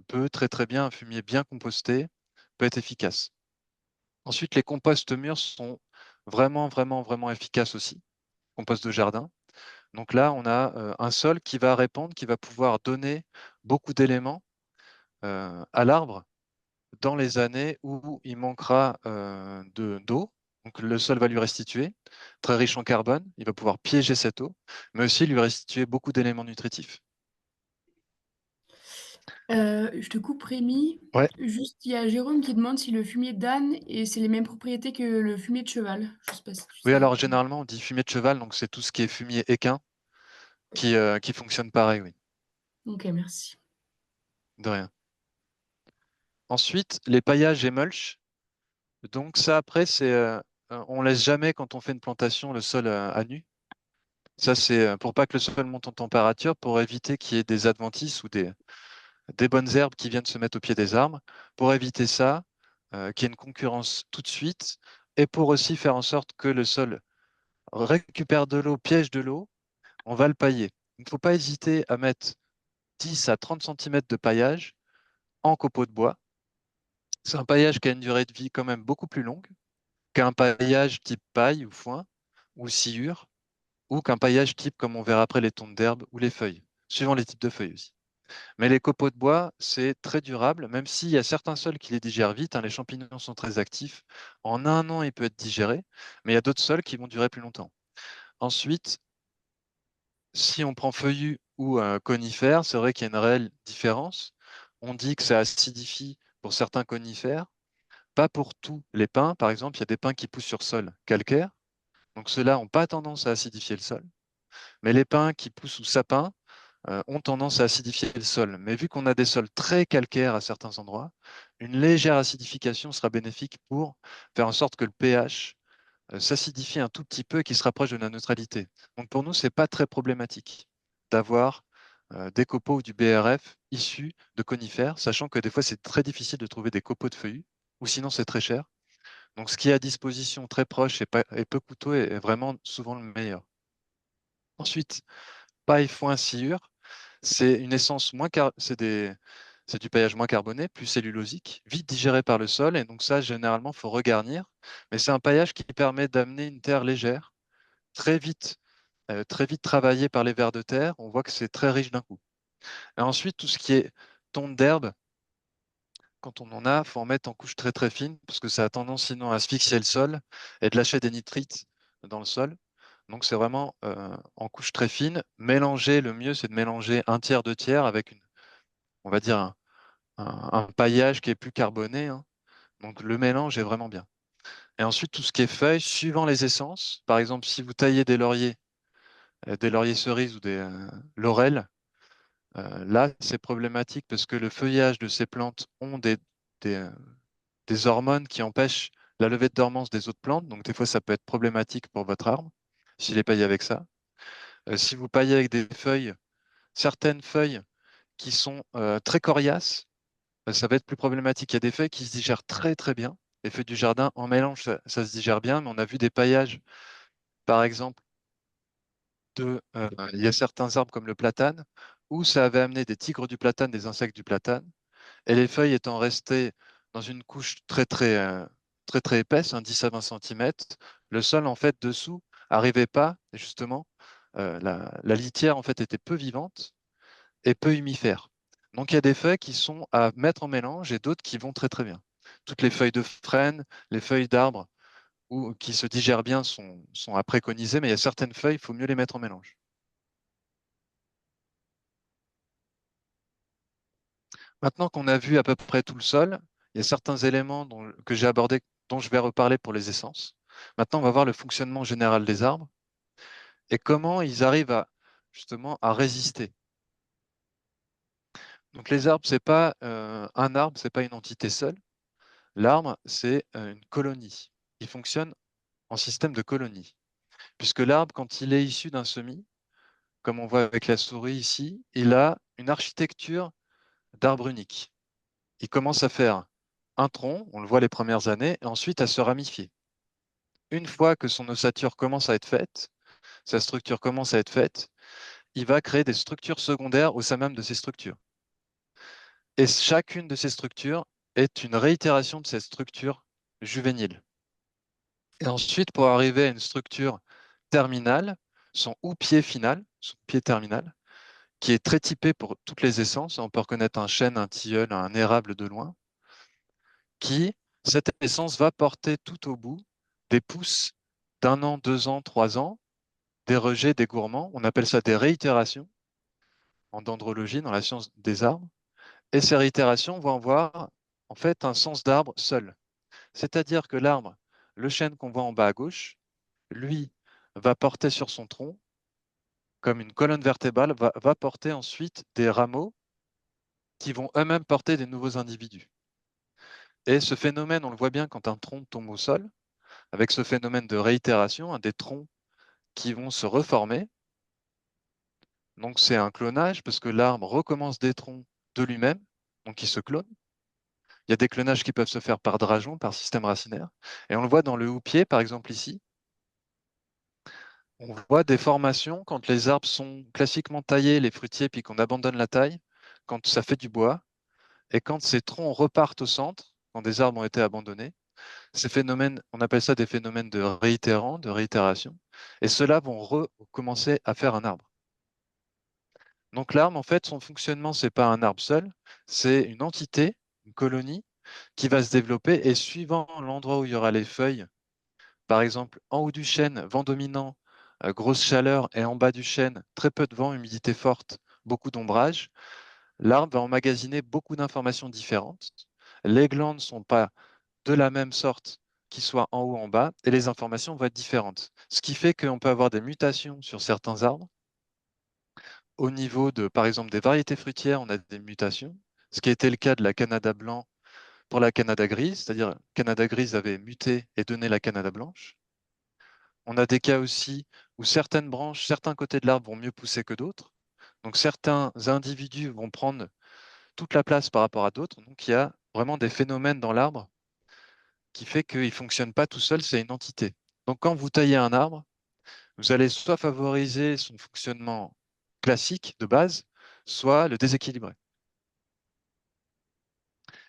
peut très très bien, un fumier bien composté peut être efficace. Ensuite, les composts mûrs sont vraiment vraiment vraiment efficaces aussi, compost de jardin. Donc là, on a un sol qui va répondre, qui va pouvoir donner beaucoup d'éléments à l'arbre dans les années où il manquera d'eau Donc le sol va lui restituer, très riche en carbone, il va pouvoir piéger cette eau, mais aussi lui restituer beaucoup d'éléments nutritifs. Je te coupe Rémi. Ouais. Juste, il y a Jérôme qui demande si le fumier d'âne et c'est les mêmes propriétés que le fumier de cheval. Je sais pas si tu Oui, sais. alors généralement on dit fumier de cheval, donc c'est tout ce qui est fumier équin qui fonctionne pareil, oui, Ok, merci. de rien. Ensuite, les paillages et mulch. Donc ça après, on laisse jamais quand on fait une plantation le sol à nu. Ça c'est pour pas que le sol monte en température, pour éviter qu'il y ait des adventices ou des bonnes herbes qui viennent se mettre au pied des arbres. Pour éviter ça, qu'il y ait une concurrence tout de suite, et pour aussi faire en sorte que le sol récupère de l'eau, piège de l'eau, on va le pailler. Il ne faut pas hésiter à mettre 10 à 30 cm de paillage en copeaux de bois. C'est un paillage qui a une durée de vie quand même beaucoup plus longue qu'un paillage type paille ou foin ou sciure, ou qu'un paillage type comme on verra après les tontes d'herbe ou les feuilles, suivant les types de feuilles aussi. Mais les copeaux de bois, c'est très durable, même s'il y a certains sols qui les digèrent vite, hein, les champignons sont très actifs. En un an, il peut être digéré, mais il y a d'autres sols qui vont durer plus longtemps. Ensuite, si on prend feuillu ou conifère, c'est vrai qu'il y a une réelle différence. On dit que ça acidifie pour certains conifères, pas pour tous les pins. Par exemple, il y a des pins qui poussent sur sol calcaire, donc ceux-là n'ont pas tendance à acidifier le sol. Mais les pins qui poussent sous sapin ont tendance à acidifier le sol. Mais vu qu'on a des sols très calcaires à certains endroits, une légère acidification sera bénéfique pour faire en sorte que le pH s'acidifie un tout petit peu et qu'il se rapproche de la neutralité. Donc pour nous, ce n'est pas très problématique d'avoir des copeaux ou du BRF issus de conifères, sachant que des fois, c'est très difficile de trouver des copeaux de feuillus, ou sinon c'est très cher. Donc ce qui est à disposition très proche et peu coûteux est vraiment souvent le meilleur. Ensuite, paille, foin, sciure, c'est une essence c'est du paillage moins carboné, plus cellulosique, vite digéré par le sol. Et donc ça, généralement, il faut regarnir. Mais c'est un paillage qui permet d'amener une terre légère, très vite, très vite travaillée par les vers de terre. On voit que c'est très riche d'un coup. Et ensuite, tout ce qui est tonte d'herbe, quand on en a, il faut en mettre en couche très très fine, parce que ça a tendance sinon à asphyxier le sol et de lâcher des nitrites dans le sol. Donc c'est vraiment en couche très fine. Mélanger, le mieux, c'est de mélanger un tiers, deux tiers avec on va dire un paillage qui est plus carboné, hein. Donc le mélange est vraiment bien. Et ensuite, tout ce qui est feuilles, suivant les essences, par exemple, si vous taillez des lauriers cerises ou des laurels, là, c'est problématique parce que le feuillage de ces plantes ont des, euh, des hormones qui empêchent la levée de dormance des autres plantes. Donc des fois, ça peut être problématique pour votre arbre s'il est paillé avec ça. Si vous paillez avec des feuilles, certaines feuilles qui sont très coriaces, ça va être plus problématique. Il y a des feuilles qui se digèrent très très bien. Les feuilles du jardin en mélange, ça se digère bien, mais on a vu des paillages, par exemple, il y a certains arbres comme le platane, où ça avait amené des tigres du platane, des insectes du platane, et les feuilles étant restées dans une couche très très épaisse, 10 à 20 cm, le sol en fait dessous arrivait pas, justement, la litière en fait était peu vivante et peu humifère. Donc il y a des feuilles qui sont à mettre en mélange et d'autres qui vont très très bien. Toutes les feuilles de frêne, les feuilles d'arbres ou qui se digèrent bien sont à préconiser, mais il y a certaines feuilles, il faut mieux les mettre en mélange. Maintenant qu'on a vu à peu près tout le sol, il y a certains éléments que j'ai abordés, dont je vais reparler pour les essences. Maintenant, on va voir le fonctionnement général des arbres et comment ils arrivent justement à résister. Donc les arbres, c'est pas un arbre, c'est pas une entité seule. L'arbre, c'est une colonie. Il fonctionne en système de colonie. Puisque l'arbre, quand il est issu d'un semis, comme on voit avec la souris ici, il a une architecture d'arbre unique. Il commence à faire un tronc, on le voit les premières années, et ensuite à se ramifier. Une fois que son ossature commence à être faite, sa structure commence à être faite, il va créer des structures secondaires au sein même de ces structures. Et chacune de ces structures est une réitération de cette structure juvénile. Et ensuite, pour arriver à une structure terminale, son ou-pied final, son pied terminal, qui est très typé pour toutes les essences. On peut reconnaître un chêne, un tilleul, un érable de loin, qui, cette essence va porter tout au bout des pousses d'1 an, 2 ans, 3 ans, des rejets, des gourmands. On appelle ça des réitérations en dendrologie, dans la science des arbres. Et ces réitérations vont avoir en fait un sens d'arbre seul. C'est-à-dire que l'arbre, le chêne qu'on voit en bas à gauche, lui, va porter sur son tronc, comme une colonne vertébrale, va porter ensuite des rameaux qui vont eux-mêmes porter des nouveaux individus. Et ce phénomène, on le voit bien quand un tronc tombe au sol, avec ce phénomène de réitération, des troncs qui vont se reformer. Donc c'est un clonage parce que l'arbre recommence des troncs de lui-même, donc il se clone. Il y a des clonages qui peuvent se faire par drageon, par système racinaire. Et on le voit dans le houppier, par exemple ici. On voit des formations quand les arbres sont classiquement taillés, les fruitiers, puis qu'on abandonne la taille, quand ça fait du bois, et quand ces troncs repartent au centre, quand des arbres ont été abandonnés. Ces phénomènes, on appelle ça des phénomènes de réitérant, de réitération, et ceux-là vont recommencer à faire un arbre. Donc l'arbre, en fait, son fonctionnement, c'est pas un arbre seul, c'est une entité, une colonie, qui va se développer, et suivant l'endroit où il y aura les feuilles, par exemple, en haut du chêne, vent dominant, grosse chaleur, et en bas du chêne, très peu de vent, humidité forte, beaucoup d'ombrage, l'arbre va emmagasiner beaucoup d'informations différentes. Les glandes ne sont pas de la même sorte qu'ils soient en haut ou en bas, et les informations vont être différentes. Ce qui fait qu'on peut avoir des mutations sur certains arbres. Au niveau de, par exemple, des variétés fruitières, on a des mutations, ce qui a été le cas de la Canada blanc pour la Canada grise, c'est-à-dire Canada grise avait muté et donné la Canada blanche. On a des cas aussi où certaines branches, certains côtés de l'arbre vont mieux pousser que d'autres. Donc certains individus vont prendre toute la place par rapport à d'autres. Donc il y a vraiment des phénomènes dans l'arbre qui fait qu'il ne fonctionne pas tout seul, c'est une entité. Donc quand vous taillez un arbre, vous allez soit favoriser son fonctionnement classique de base, soit le déséquilibrer.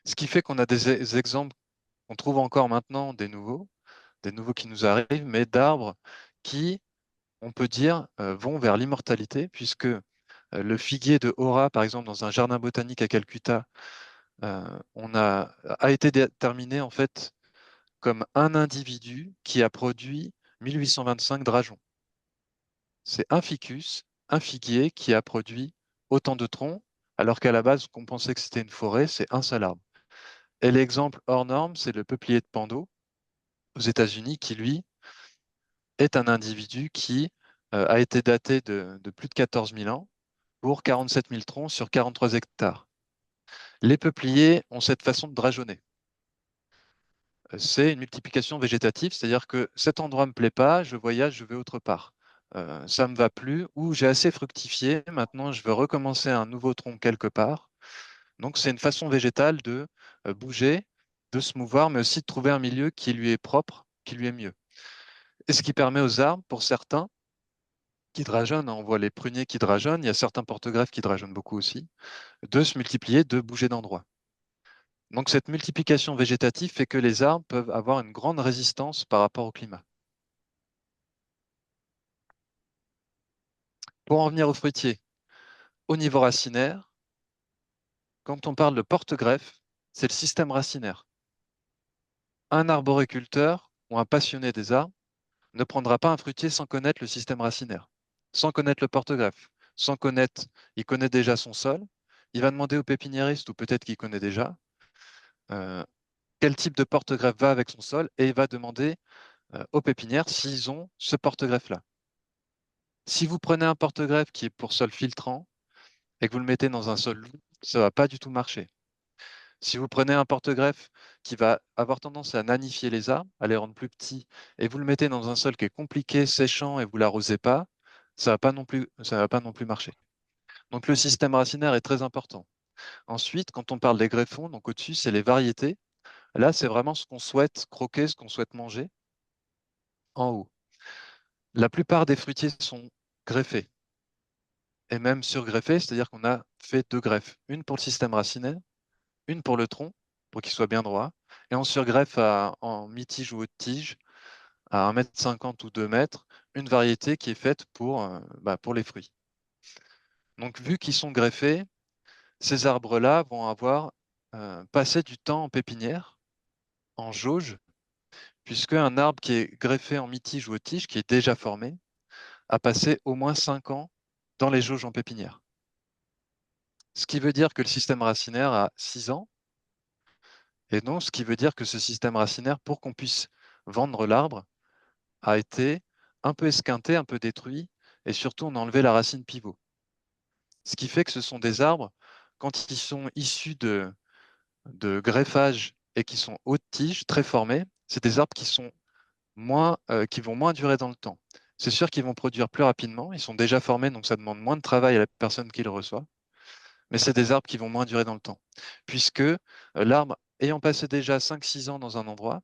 Ce qui fait qu'on a des exemples qu'on trouve encore maintenant, des nouveaux qui nous arrivent, mais d'arbres qui, on peut dire, vont vers l'immortalité, puisque le figuier de Hora, par exemple, dans un jardin botanique à Calcutta, a été déterminé en fait comme un individu qui a produit 1825 drageons. C'est un ficus, un figuier qui a produit autant de troncs, alors qu'à la base, qu'on pensait que c'était une forêt, c'est un seul arbre. Et l'exemple hors norme, c'est le peuplier de Pando aux États-Unis, qui lui est un individu qui a été daté de plus de 14 000 ans pour 47 000 troncs sur 43 hectares. Les peupliers ont cette façon de drageonner. C'est une multiplication végétative, c'est-à-dire que cet endroit ne me plaît pas, je voyage, je vais autre part. Ça ne me va plus, ou j'ai assez fructifié, maintenant je veux recommencer un nouveau tronc quelque part. Donc c'est une façon végétale de bouger, de se mouvoir, mais aussi de trouver un milieu qui lui est propre, qui lui est mieux. Et ce qui permet aux arbres, pour certains, qui drageonnent, hein, on voit les pruniers qui drageonnent, il y a certains porte-greffes qui drageonnent beaucoup aussi, de se multiplier, de bouger d'endroit. Donc cette multiplication végétative fait que les arbres peuvent avoir une grande résistance par rapport au climat. Pour en venir aux fruitiers, au niveau racinaire, quand on parle de porte-greffe, c'est le système racinaire. Un arboriculteur ou un passionné des arbres ne prendra pas un fruitier sans connaître le système racinaire, sans connaître le porte-greffe, sans connaître, il connaît déjà son sol, il va demander au pépiniériste, ou peut-être qu'il connaît déjà, euh, quel type de porte-greffe va avec son sol, et il va demander aux pépinières s'ils ont ce porte-greffe-là. Si vous prenez un porte-greffe qui est pour sol filtrant et que vous le mettez dans un sol lourd, ça ne va pas du tout marcher. Si vous prenez un porte-greffe qui va avoir tendance à nanifier les arbres, à les rendre plus petits, et vous le mettez dans un sol qui est compliqué, séchant, et vous l'arrosez pas, ça va pas non plus marcher. Donc le système racinaire est très important. Ensuite, quand on parle des greffons, donc au-dessus, c'est les variétés. Là, c'est vraiment ce qu'on souhaite croquer, ce qu'on souhaite manger en haut. La plupart des fruitiers sont greffés et même surgreffés, c'est-à-dire qu'on a fait deux greffes, une pour le système racinaire, une pour le tronc, pour qu'il soit bien droit, et on surgreffe en mi-tige ou haute tige, à 1,50 m ou 2 mètres, une variété qui est faite pour les fruits. Donc, vu qu'ils sont greffés, ces arbres-là vont avoir passé du temps en pépinière, en jauge, puisque un arbre qui est greffé en mi-tige ou aux tiges, qui est déjà formé, a passé au moins 5 ans dans les jauges en pépinière. Ce qui veut dire que le système racinaire a 6 ans, et donc ce qui veut dire que ce système racinaire, pour qu'on puisse vendre l'arbre, a été un peu esquinté, un peu détruit, et surtout on a enlevé la racine pivot. Ce qui fait que ce sont des arbres, quand ils sont issus de greffage et qui sont hautes tiges, très formés, c'est des arbres qui sont qui vont moins durer dans le temps. C'est sûr qu'ils vont produire plus rapidement, ils sont déjà formés, donc ça demande moins de travail à la personne qui le reçoit, mais c'est des arbres qui vont moins durer dans le temps, puisque l'arbre, ayant passé déjà 5-6 ans dans un endroit,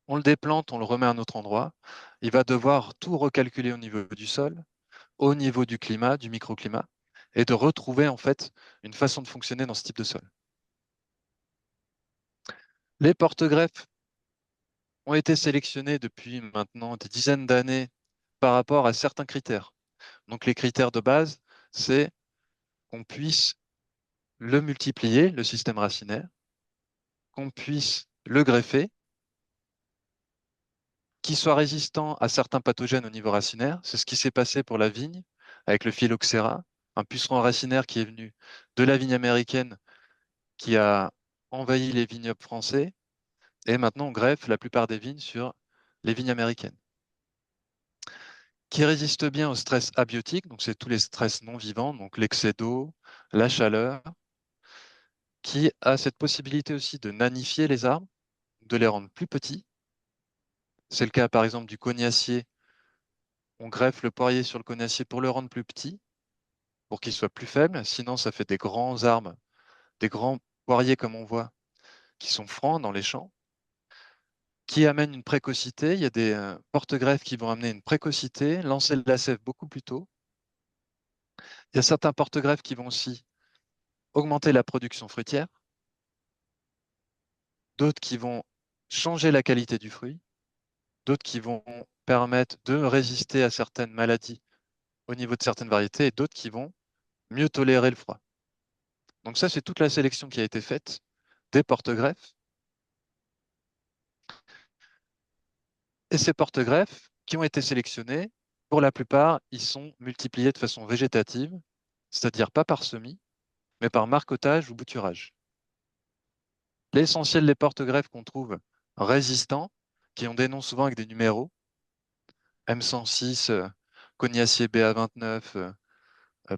on le déplante, on le remet à un autre endroit, il va devoir tout recalculer au niveau du sol, au niveau du climat, du microclimat, et de retrouver en fait une façon de fonctionner dans ce type de sol. Les porte-greffes ont été sélectionnés depuis maintenant des dizaines d'années par rapport à certains critères. Donc les critères de base, c'est qu'on puisse le multiplier, le système racinaire, qu'on puisse le greffer, qu'il soit résistant à certains pathogènes au niveau racinaire. C'est ce qui s'est passé pour la vigne avec le phylloxéra, un puceron racinaire qui est venu de la vigne américaine qui a envahi les vignobles français. Et maintenant, on greffe la plupart des vignes sur les vignes américaines. Qui résiste bien au stress abiotique, donc c'est tous les stress non vivants, donc l'excès d'eau, la chaleur, qui a cette possibilité aussi de nanifier les arbres, de les rendre plus petits. C'est le cas par exemple du cognacier. On greffe le poirier sur le cognacier pour le rendre plus petit, pour qu'il soit plus faible. Sinon, ça fait des grands arbres, des grands poiriers comme on voit, qui sont francs dans les champs, qui amènent une précocité. Il y a des porte-greffes qui vont amener une précocité, lancer la sève beaucoup plus tôt. Il y a certains porte-greffes qui vont aussi augmenter la production fruitière, d'autres qui vont changer la qualité du fruit, d'autres qui vont permettre de résister à certaines maladies au niveau de certaines variétés, et d'autres qui vont mieux tolérer le froid. Donc ça, c'est toute la sélection qui a été faite des porte-greffes. Et ces porte-greffes qui ont été sélectionnés, pour la plupart, ils sont multipliés de façon végétative, c'est-à-dire pas par semis, mais par marcottage ou bouturage. L'essentiel des porte-greffes qu'on trouve résistants, qui ont des noms souvent avec des numéros, M106, Cognacier BA29,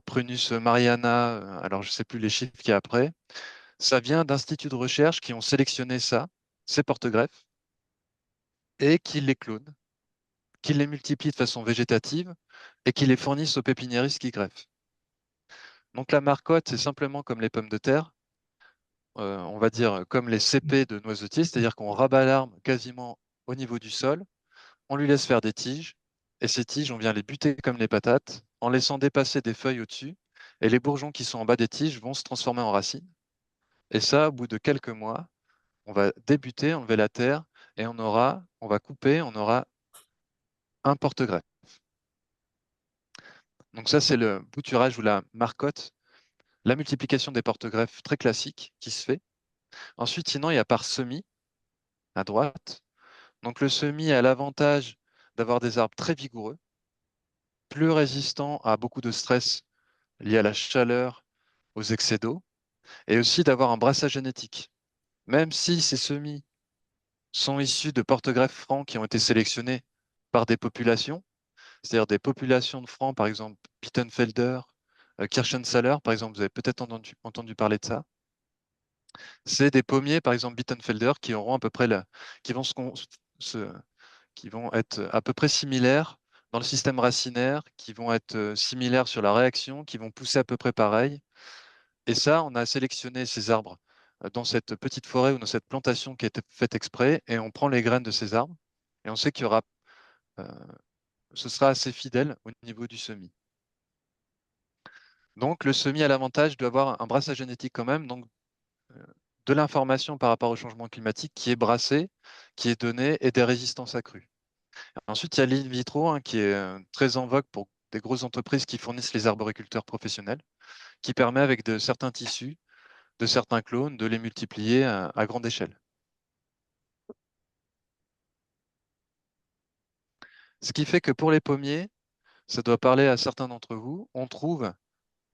Prunus Mariana, alors je ne sais plus les chiffres qu'il y a après, ça vient d'instituts de recherche qui ont sélectionné ça, ces porte-greffes, et qui les clonent, qui les multiplient de façon végétative et qui les fournissent aux pépiniéristes qui greffent. Donc la marcotte, c'est simplement comme les pommes de terre, on va dire comme les CP de noisetier, c'est-à-dire qu'on rabat l'arbre quasiment au niveau du sol, on lui laisse faire des tiges, et ces tiges, on vient les buter comme les patates, en laissant dépasser des feuilles au-dessus, et les bourgeons qui sont en bas des tiges vont se transformer en racines. Et ça, au bout de quelques mois, on va débuter, enlever la terre, et on va couper, on aura un porte-greffe. Donc ça, c'est le bouturage ou la marcotte, la multiplication des porte-greffes très classique qui se fait. Ensuite, sinon, il y a par semis, à droite. Donc le semis a l'avantage d'avoir des arbres très vigoureux, plus résistants à beaucoup de stress liés à la chaleur, aux excès d'eau, et aussi d'avoir un brassage génétique. Même si ces semis sont issus de porte-greffes francs qui ont été sélectionnés par des populations, c'est-à-dire des populations de francs, par exemple Bittenfelder, Kirschenthaler, par exemple, vous avez peut-être entendu parler de ça. C'est des pommiers, par exemple Bittenfelder, qui auront à peu près qui vont se- qui vont être à peu près similaires dans le système racinaire, qui vont être similaires sur la réaction, qui vont pousser à peu près pareil. Et ça, on a sélectionné ces arbres dans cette petite forêt ou dans cette plantation qui a été faite exprès, et on prend les graines de ces arbres, et on sait qu'il y aura, euh, ce sera assez fidèle au niveau du semis. Donc le semis a l'avantage d'avoir un brassage génétique quand même, donc euh, de l'information par rapport au changement climatique qui est brassée, qui est donnée, et des résistances accrues. Ensuite, il y a l'in vitro hein, qui est très en vogue pour des grosses entreprises qui fournissent les arboriculteurs professionnels, qui permet avec de certains tissus, de certains clones, de les multiplier à grande échelle. Ce qui fait que pour les pommiers, ça doit parler à certains d'entre vous, on trouve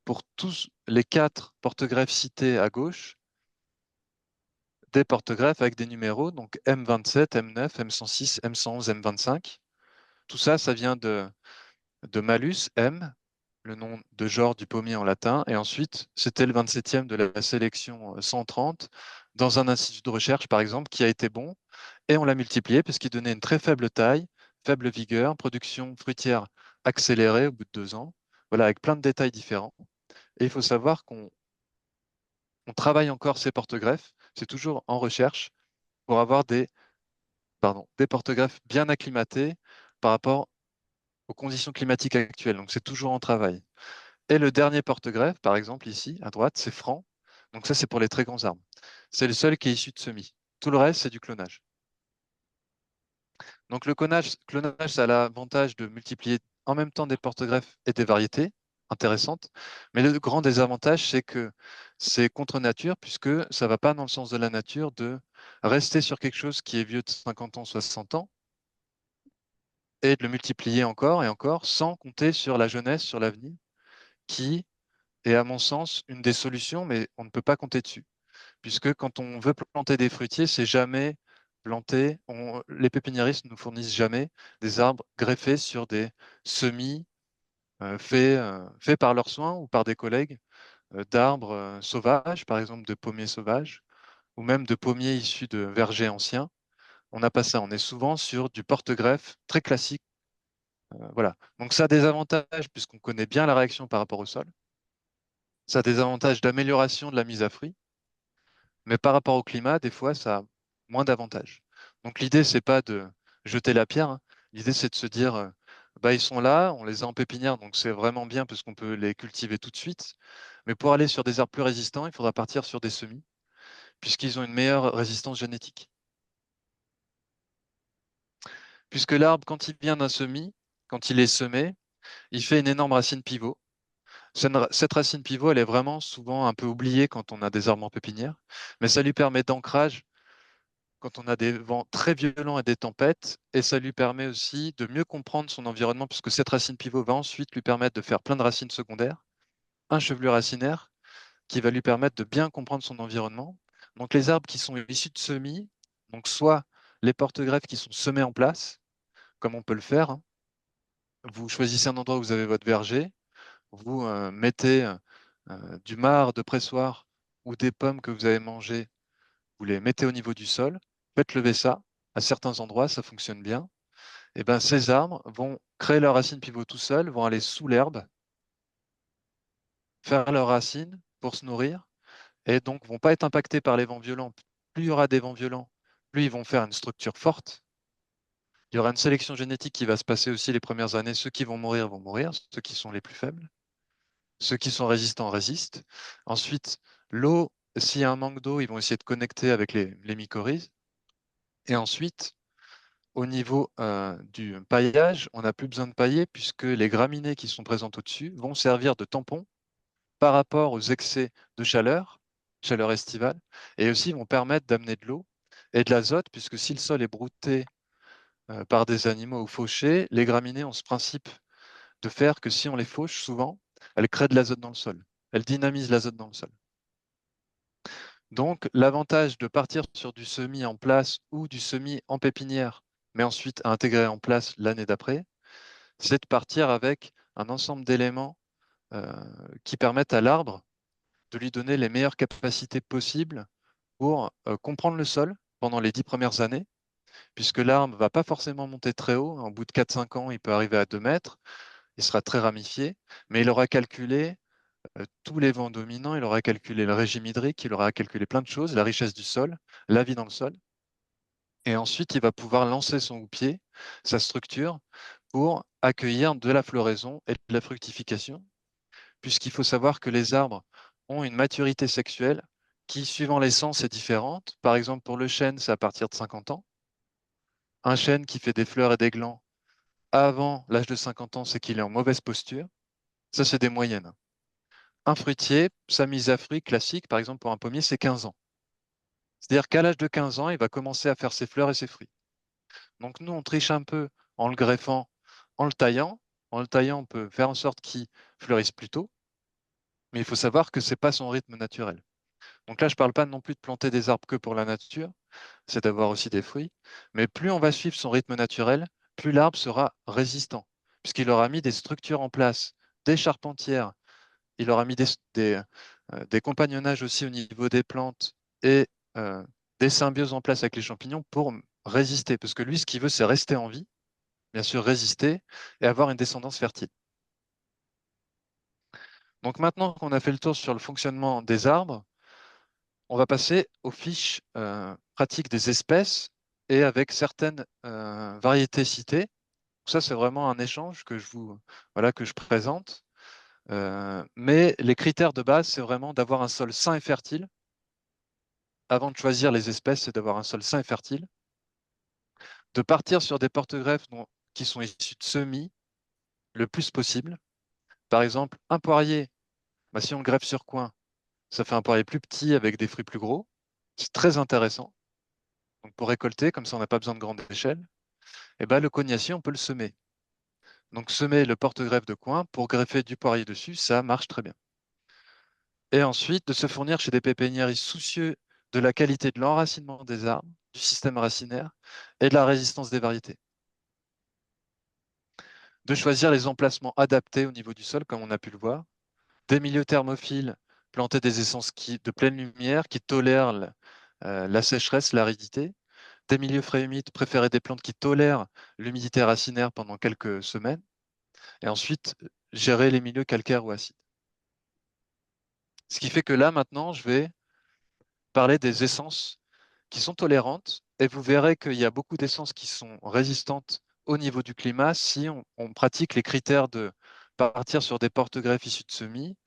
pour tous les 4 porte-greffes cités à gauche, des porte-greffes avec des numéros, donc M27, M9, M106, M111, M25. Tout ça, ça vient de Malus, M, le nom de genre du pommier en latin, et ensuite, c'était le 27e de la sélection 130 dans un institut de recherche, par exemple, qui a été bon, et on l'a multiplié parce qu'il donnait une très faible taille, faible vigueur, production fruitière accélérée au bout de 2 ans, voilà, avec plein de détails différents. Et il faut savoir qu'on travaille encore ces porte-greffes, c'est toujours en recherche, pour avoir des porte-greffes bien acclimatés par rapport aux conditions climatiques actuelles. Donc, c'est toujours en travail. Et le dernier porte-greffe, par exemple, ici, à droite, c'est franc. Donc, ça, c'est pour les très grands arbres. C'est le seul qui est issu de semis. Tout le reste, c'est du clonage. Donc, le clonage, ça a l'avantage de multiplier en même temps des porte-greffes et des variétés intéressantes. Mais le grand désavantage, c'est que c'est contre nature, puisque ça ne va pas dans le sens de la nature de rester sur quelque chose qui est vieux de 50 ans, 60 ans, et de le multiplier encore et encore, sans compter sur la jeunesse, sur l'avenir, qui est, à mon sens, une des solutions, mais on ne peut pas compter dessus. Puisque quand on veut planter des fruitiers, c'est jamais planter, les pépiniéristes ne nous fournissent jamais des arbres greffés sur des semis faits par leurs soins ou par des collègues d'arbres sauvages, par exemple de pommiers sauvages, ou même de pommiers issus de vergers anciens. On n'a pas ça, on est souvent sur du porte-greffe très classique. Voilà. Donc ça a des avantages puisqu'on connaît bien la réaction par rapport au sol. Ça a des avantages d'amélioration de la mise à fruit, mais par rapport au climat, des fois, ça a moins d'avantages. Donc l'idée, c'est pas de jeter la pierre, hein. L'idée, c'est de se dire, bah, ils sont là, on les a en pépinière, donc c'est vraiment bien parce qu'on peut les cultiver tout de suite. Mais pour aller sur des arbres plus résistants, il faudra partir sur des semis, puisqu'ils ont une meilleure résistance génétique. Puisque l'arbre, quand il vient d'un semis, quand il est semé, il fait une énorme racine pivot. Cette racine pivot, elle est vraiment souvent un peu oubliée quand on a des arbres en pépinière, mais ça lui permet d'ancrage quand on a des vents très violents et des tempêtes, et ça lui permet aussi de mieux comprendre son environnement, puisque cette racine pivot va ensuite lui permettre de faire plein de racines secondaires, un chevelu racinaire qui va lui permettre de bien comprendre son environnement. Donc les arbres qui sont issus de semis, donc soit les porte-greffes qui sont semés en place, comme on peut le faire, hein. Vous choisissez un endroit où vous avez votre verger, vous mettez du marc de pressoir ou des pommes que vous avez mangées, vous les mettez au niveau du sol, faites lever ça. À certains endroits, ça fonctionne bien. Et ben, ces arbres vont créer leurs racines pivot tout seuls, vont aller sous l'herbe, faire leurs racines pour se nourrir, et donc vont pas être impactés par les vents violents. Plus il y aura des vents violents, plus ils vont faire une structure forte. Il y aura une sélection génétique qui va se passer aussi les premières années. Ceux qui vont mourir, ceux qui sont les plus faibles. Ceux qui sont résistants résistent. Ensuite, l'eau, s'il y a un manque d'eau, ils vont essayer de connecter avec les mycorhizes. Et ensuite, au niveau du paillage, on n'a plus besoin de pailler puisque les graminées qui sont présentes au-dessus vont servir de tampon par rapport aux excès de chaleur estivale, et aussi vont permettre d'amener de l'eau et de l'azote, puisque si le sol est brouté par des animaux ou fauché, les graminées ont ce principe de faire que si on les fauche, souvent, elles créent de l'azote dans le sol. Elles dynamisent l'azote dans le sol. Donc, l'avantage de partir sur du semis en place ou du semis en pépinière, mais ensuite à intégrer en place l'année d'après, c'est de partir avec un ensemble d'éléments euh, qui permettent à l'arbre de lui donner les meilleures capacités possibles pour comprendre le sol pendant les 10 premières années, puisque l'arbre ne va pas forcément monter très haut. Au bout de 4-5 ans, il peut arriver à 2 mètres, il sera très ramifié, mais il aura calculé tous les vents dominants, il aura calculé le régime hydrique, il aura calculé plein de choses, la richesse du sol, la vie dans le sol. Et ensuite, il va pouvoir lancer son houppier, sa structure, pour accueillir de la floraison et de la fructification, puisqu'il faut savoir que les arbres ont une maturité sexuelle qui, suivant l'essence, est différente. Par exemple, pour le chêne, c'est à partir de 50 ans. Un chêne qui fait des fleurs et des glands avant l'âge de 50 ans, c'est qu'il est en mauvaise posture. Ça, c'est des moyennes. Un fruitier, sa mise à fruit classique, par exemple pour un pommier, c'est 15 ans. C'est-à-dire qu'à l'âge de 15 ans, il va commencer à faire ses fleurs et ses fruits. Donc nous, on triche un peu en le greffant en le taillant. En le taillant, on peut faire en sorte qu'il fleurisse plus tôt, mais il faut savoir que ce n'est pas son rythme naturel. Donc là, je ne parle pas non plus de planter des arbres que pour la nature, c'est d'avoir aussi des fruits, mais plus on va suivre son rythme naturel, plus l'arbre sera résistant, puisqu'il aura mis des structures en place, des charpentières, il aura mis des compagnonnages aussi au niveau des plantes et des symbioses en place avec les champignons pour résister, parce que lui, ce qu'il veut, c'est rester en vie, bien sûr résister et avoir une descendance fertile. Donc maintenant qu'on a fait le tour sur le fonctionnement des arbres, on va passer aux fiches pratiques des espèces et avec certaines variétés citées. Ça, c'est vraiment un échange que que je présente. Mais les critères de base, c'est vraiment d'avoir un sol sain et fertile. Avant de choisir les espèces, c'est d'avoir un sol sain et fertile. De partir sur des porte-greffes qui sont issus de semis le plus possible. Par exemple, un poirier, bah, si on le greffe sur coin, ça fait un poirier plus petit avec des fruits plus gros. C'est très intéressant. Donc pour récolter, comme ça on n'a pas besoin de grande échelle. Et ben, le cognacier, on peut le semer. Donc semer le porte-greffe de coin pour greffer du poirier dessus, ça marche très bien. Et ensuite, de se fournir chez des pépiniéristes soucieux de la qualité de l'enracinement des arbres, du système racinaire et de la résistance des variétés. De choisir les emplacements adaptés au niveau du sol, comme on a pu le voir. Des milieux thermophiles, planter des essences de pleine lumière qui tolèrent la sécheresse, l'aridité. Des milieux frais et humides, préférer des plantes qui tolèrent l'humidité racinaire pendant quelques semaines. Et ensuite, gérer les milieux calcaires ou acides. Ce qui fait que là, maintenant, je vais parler des essences qui sont tolérantes et vous verrez qu'il y a beaucoup d'essences qui sont résistantes au niveau du climat si on pratique les critères de partir sur des porte-greffes issus de semis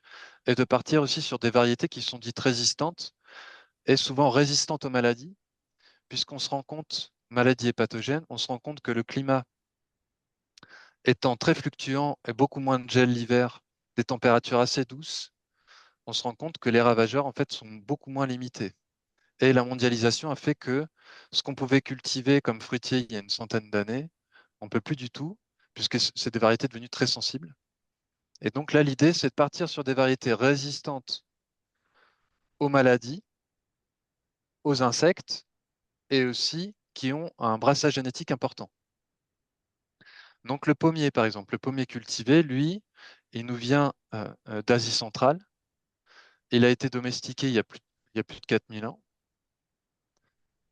et de partir aussi sur des variétés qui sont dites résistantes et souvent résistantes aux maladies, puisqu'on se rend compte, maladies et pathogènes, on se rend compte que le climat étant très fluctuant et beaucoup moins de gel l'hiver, des températures assez douces, on se rend compte que les ravageurs en fait sont beaucoup moins limités. Et la mondialisation a fait que ce qu'on pouvait cultiver comme fruitier il y a une centaine d'années, on ne peut plus du tout, puisque c'est des variétés devenues très sensibles. Et donc là, l'idée, c'est de partir sur des variétés résistantes aux maladies, aux insectes, et aussi qui ont un brassage génétique important. Donc le pommier, par exemple, le pommier cultivé, lui, il nous vient d'Asie centrale. Il a été domestiqué il y a plus de 4000 ans.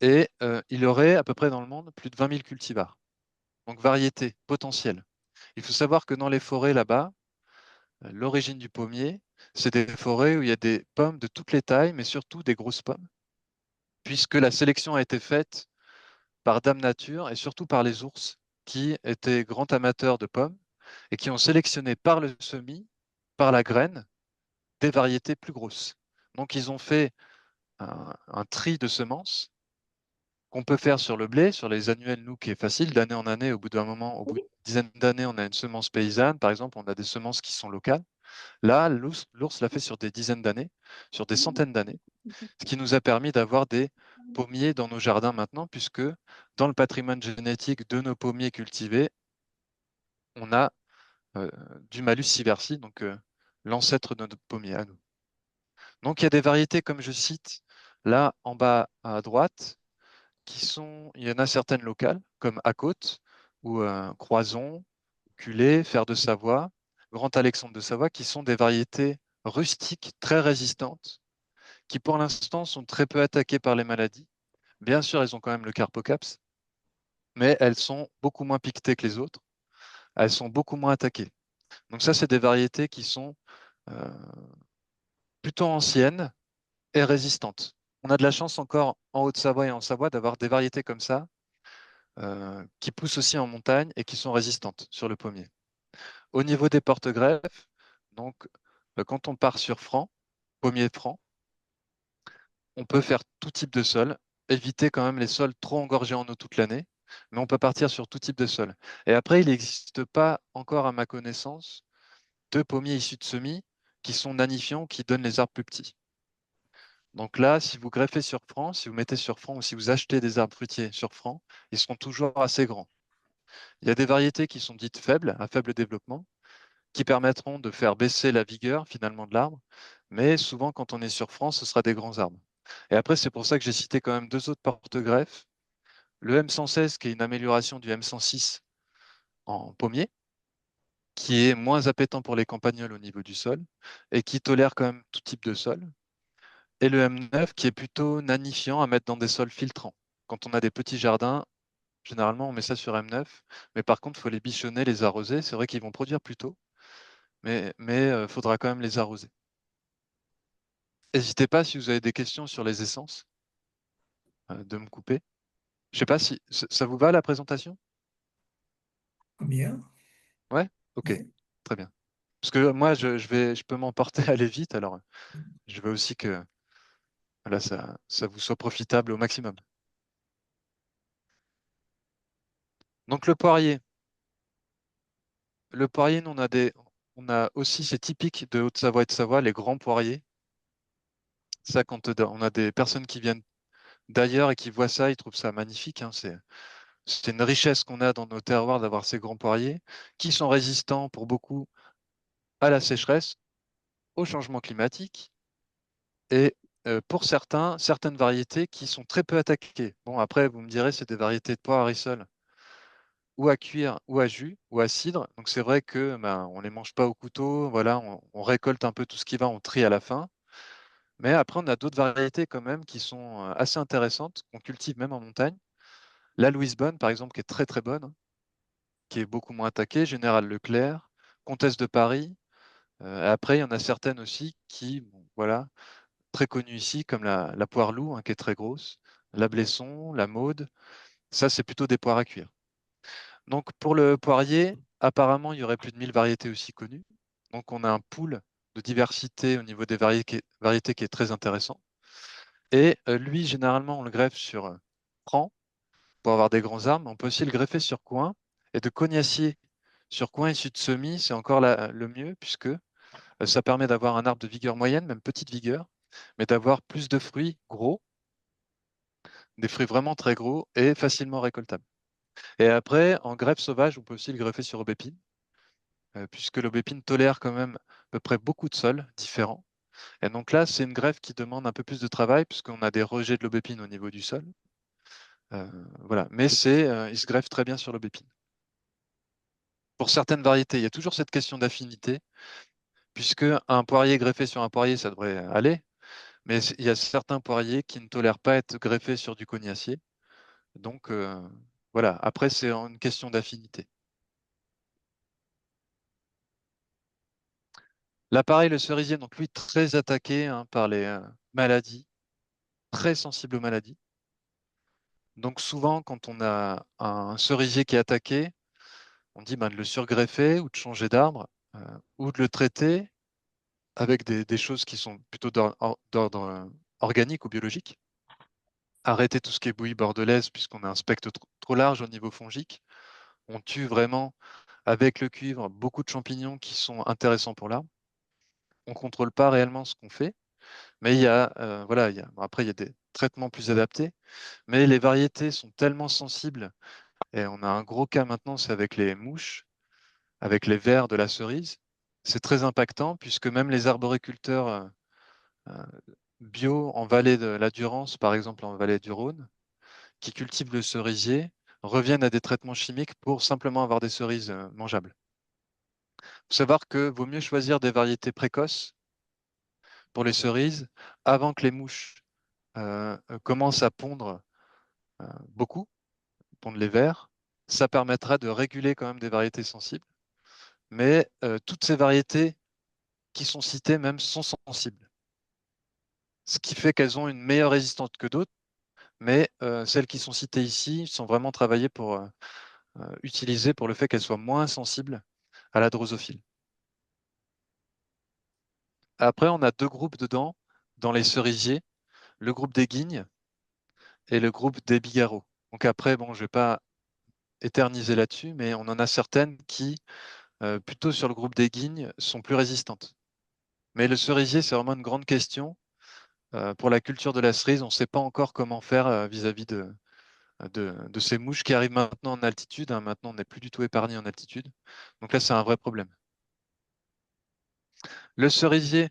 Et il aurait à peu près dans le monde plus de 20 000 cultivars. Donc variété potentielle. Il faut savoir que dans les forêts là-bas, l'origine du pommier, c'est des forêts où il y a des pommes de toutes les tailles, mais surtout des grosses pommes, puisque la sélection a été faite par Dame Nature et surtout par les ours, qui étaient grands amateurs de pommes et qui ont sélectionné par le semis, par la graine, des variétés plus grosses. Donc ils ont fait un tri de semences qu'on peut faire sur le blé, sur les annuels, nous, qui est facile d'année en année. Au bout d'un moment, au bout d'une dizaine d'années, on a une semence paysanne. Par exemple, on a des semences qui sont locales. Là, l'ours l'a fait sur des dizaines d'années, sur des centaines d'années, ce qui nous a permis d'avoir des pommiers dans nos jardins maintenant, puisque dans le patrimoine génétique de nos pommiers cultivés, on a du Malus sieversii, donc l'ancêtre de notre pommier à nous. Donc il y a des variétés, comme je cite là en bas à droite, il y en a certaines locales, comme Côte ou Croison, Culé, Fer de Savoie, Grand Alexandre de Savoie, qui sont des variétés rustiques très résistantes, qui pour l'instant sont très peu attaquées par les maladies. Bien sûr, elles ont quand même le carpocaps, mais elles sont beaucoup moins piquetées que les autres. Elles sont beaucoup moins attaquées. Donc ça, c'est des variétés qui sont euh, plutôt anciennes et résistantes. On a de la chance encore en Haute-Savoie et en Savoie d'avoir des variétés comme ça qui poussent aussi en montagne et qui sont résistantes sur le pommier. Au niveau des porte-greffes, donc quand on part sur franc, pommier franc, on peut faire tout type de sol, éviter quand même les sols trop engorgés en eau toute l'année, mais on peut partir sur tout type de sol. Et après, il n'existe pas encore, à ma connaissance, de pommiers issus de semis qui sont nanifiants, qui donnent les arbres plus petits. Donc là, si vous greffez sur franc, si vous mettez sur franc ou si vous achetez des arbres fruitiers sur franc, ils seront toujours assez grands. Il y a des variétés qui sont dites faibles, à faible développement, qui permettront de faire baisser la vigueur finalement de l'arbre. Mais souvent, quand on est sur France, ce sera des grands arbres. Et après, c'est pour ça que j'ai cité quand même deux autres porte-greffes. Le M116, qui est une amélioration du M106 en pommier, qui est moins appétant pour les campagnols au niveau du sol et qui tolère quand même tout type de sol. Et le M9, qui est plutôt nanifiant à mettre dans des sols filtrants. Quand on a des petits jardins, généralement, on met ça sur M9. Mais par contre, il faut les bichonner, les arroser. C'est vrai qu'ils vont produire plus tôt, mais faudra quand même les arroser. N'hésitez pas si vous avez des questions sur les essences de me couper. Je sais pas si ça vous va la présentation? Bien, Ouais? Ok, oui. très bien. Parce que moi, je peux m'emporter à aller vite, alors je veux aussi que voilà, ça vous soit profitable au maximum. Donc le poirier. Le poirier, nous, on a aussi, c'est typique de Haute-Savoie et de Savoie, les grands poiriers. Ça, quand on a des personnes qui viennent d'ailleurs et qui voient ça, ils trouvent ça magnifique, hein. C'est une richesse qu'on a dans nos terroirs d'avoir ces grands poiriers qui sont résistants pour beaucoup à la sécheresse, au changement climatique et pour certaines variétés qui sont très peu attaquées. Bon, après, vous me direz, c'est des variétés de pois à rissol ou à cuire ou à jus ou à cidre. Donc c'est vrai que ben, on les mange pas au couteau. Voilà, on récolte un peu tout ce qui va, on trie à la fin. Mais après, on a d'autres variétés quand même qui sont assez intéressantes, qu'on cultive même en montagne. La Louise Bonne, par exemple, qui est très très bonne, hein, qui est beaucoup moins attaquée. Général Leclerc, Comtesse de Paris. Après, il y en a certaines aussi qui, bon, voilà, très connues ici, comme la poire loup, hein, qui est très grosse, la Blesson, la Maude. Ça, c'est plutôt des poires à cuire. Donc pour le poirier, apparemment, il y aurait plus de 1000 variétés aussi connues. Donc on a un pool de diversité au niveau des variétés qui est très intéressant. Et lui, généralement, on le greffe sur cran pour avoir des grands arbres. On peut aussi le greffer sur coin. Et de cognacier sur coin issu de semis, c'est encore le mieux, puisque ça permet d'avoir un arbre de vigueur moyenne, même petite vigueur, mais d'avoir plus de fruits gros, des fruits vraiment très gros et facilement récoltables. Et après, en greffe sauvage, on peut aussi le greffer sur aubépine, puisque l'aubépine tolère quand même à peu près beaucoup de sols différents. Et donc là, c'est une greffe qui demande un peu plus de travail, puisqu'on a des rejets de l'aubépine au niveau du sol. Voilà. Mais il se greffe très bien sur l'aubépine. Pour certaines variétés, il y a toujours cette question d'affinité, puisque un poirier greffé sur un poirier, ça devrait aller, mais il y a certains poiriers qui ne tolèrent pas être greffés sur du cognacier. Donc voilà, après, c'est une question d'affinité. L'appareil, le cerisier, donc lui, très attaqué hein, par les maladies, très sensible aux maladies. Donc souvent, quand on a un cerisier qui est attaqué, on dit ben, de le surgreffer ou de changer d'arbre, ou de le traiter avec des choses qui sont plutôt d'ordre organique ou biologique. Arrêter tout ce qui est bouillie bordelaise, puisqu'on a un spectre trop large au niveau fongique. On tue vraiment, avec le cuivre, beaucoup de champignons qui sont intéressants pour l'arbre. On ne contrôle pas réellement ce qu'on fait, mais voilà, après, il y a des traitements plus adaptés, mais les variétés sont tellement sensibles, et on a un gros cas maintenant, c'est avec les mouches, avec les vers de la cerise. C'est très impactant, puisque même les arboriculteurs euh, bio en vallée de la Durance, par exemple en vallée du Rhône, qui cultivent le cerisier, reviennent à des traitements chimiques pour simplement avoir des cerises mangeables. Il faut savoir que vaut mieux choisir des variétés précoces pour les cerises avant que les mouches commencent à pondre beaucoup, pondre les vers. Ça permettra de réguler quand même des variétés sensibles. Mais toutes ces variétés qui sont citées même sont sensibles. Ce qui fait qu'elles ont une meilleure résistance que d'autres, mais celles qui sont citées ici sont vraiment travaillées pour utiliser pour le fait qu'elles soient moins sensibles à la drosophile. Après, on a deux groupes dedans, dans les cerisiers, le groupe des guignes et le groupe des bigarreaux. Donc après, bon, je ne vais pas éterniser là-dessus, mais on en a certaines qui, plutôt sur le groupe des guignes, sont plus résistantes. Mais le cerisier, c'est vraiment une grande question. Pour la culture de la cerise, on ne sait pas encore comment faire vis-à-vis de ces mouches qui arrivent maintenant en altitude, hein. Maintenant, on n'est plus du tout épargné en altitude. Donc là, c'est un vrai problème. Le cerisier,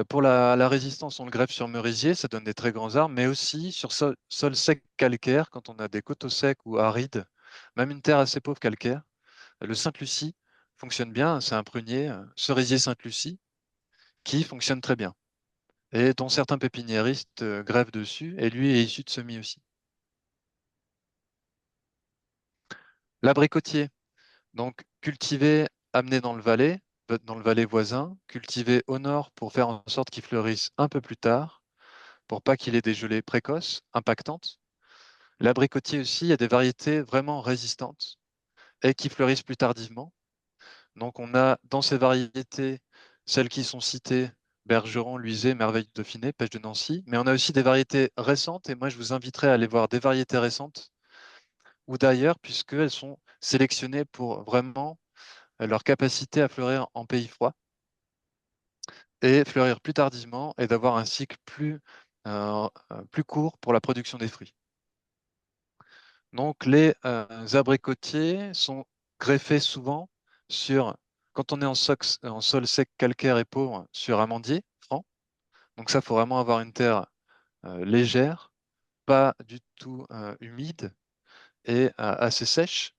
pour la résistance, on le greffe sur merisier, ça donne des très grands arbres, mais aussi sur sol sec calcaire, quand on a des coteaux secs ou arides, même une terre assez pauvre calcaire. Le Sainte-Lucie fonctionne bien, c'est un prunier, cerisier Sainte-Lucie, qui fonctionne très bien et dont certains pépiniéristes greffent dessus, et lui est issu de semis aussi. L'abricotier, donc cultivé, amené dans le Valais voisin, cultivé au nord pour faire en sorte qu'il fleurisse un peu plus tard, pour pas qu'il ait des gelées précoces, impactantes. L'abricotier aussi, il y a des variétés vraiment résistantes et qui fleurissent plus tardivement. Donc on a dans ces variétés, celles qui sont citées, Bergeron, Luizet, Merveille de Dauphiné, Pêche de Nancy, mais on a aussi des variétés récentes, et moi je vous inviterai à aller voir des variétés récentes ou d'ailleurs, puisqu'elles sont sélectionnées pour vraiment leur capacité à fleurir en pays froid et fleurir plus tardivement et d'avoir un cycle plus court pour la production des fruits. Donc les abricotiers sont greffés souvent quand on est en sol sec, calcaire et pauvre, sur amandier franc. Donc ça, il faut vraiment avoir une terre légère, pas du tout humide et assez sèche,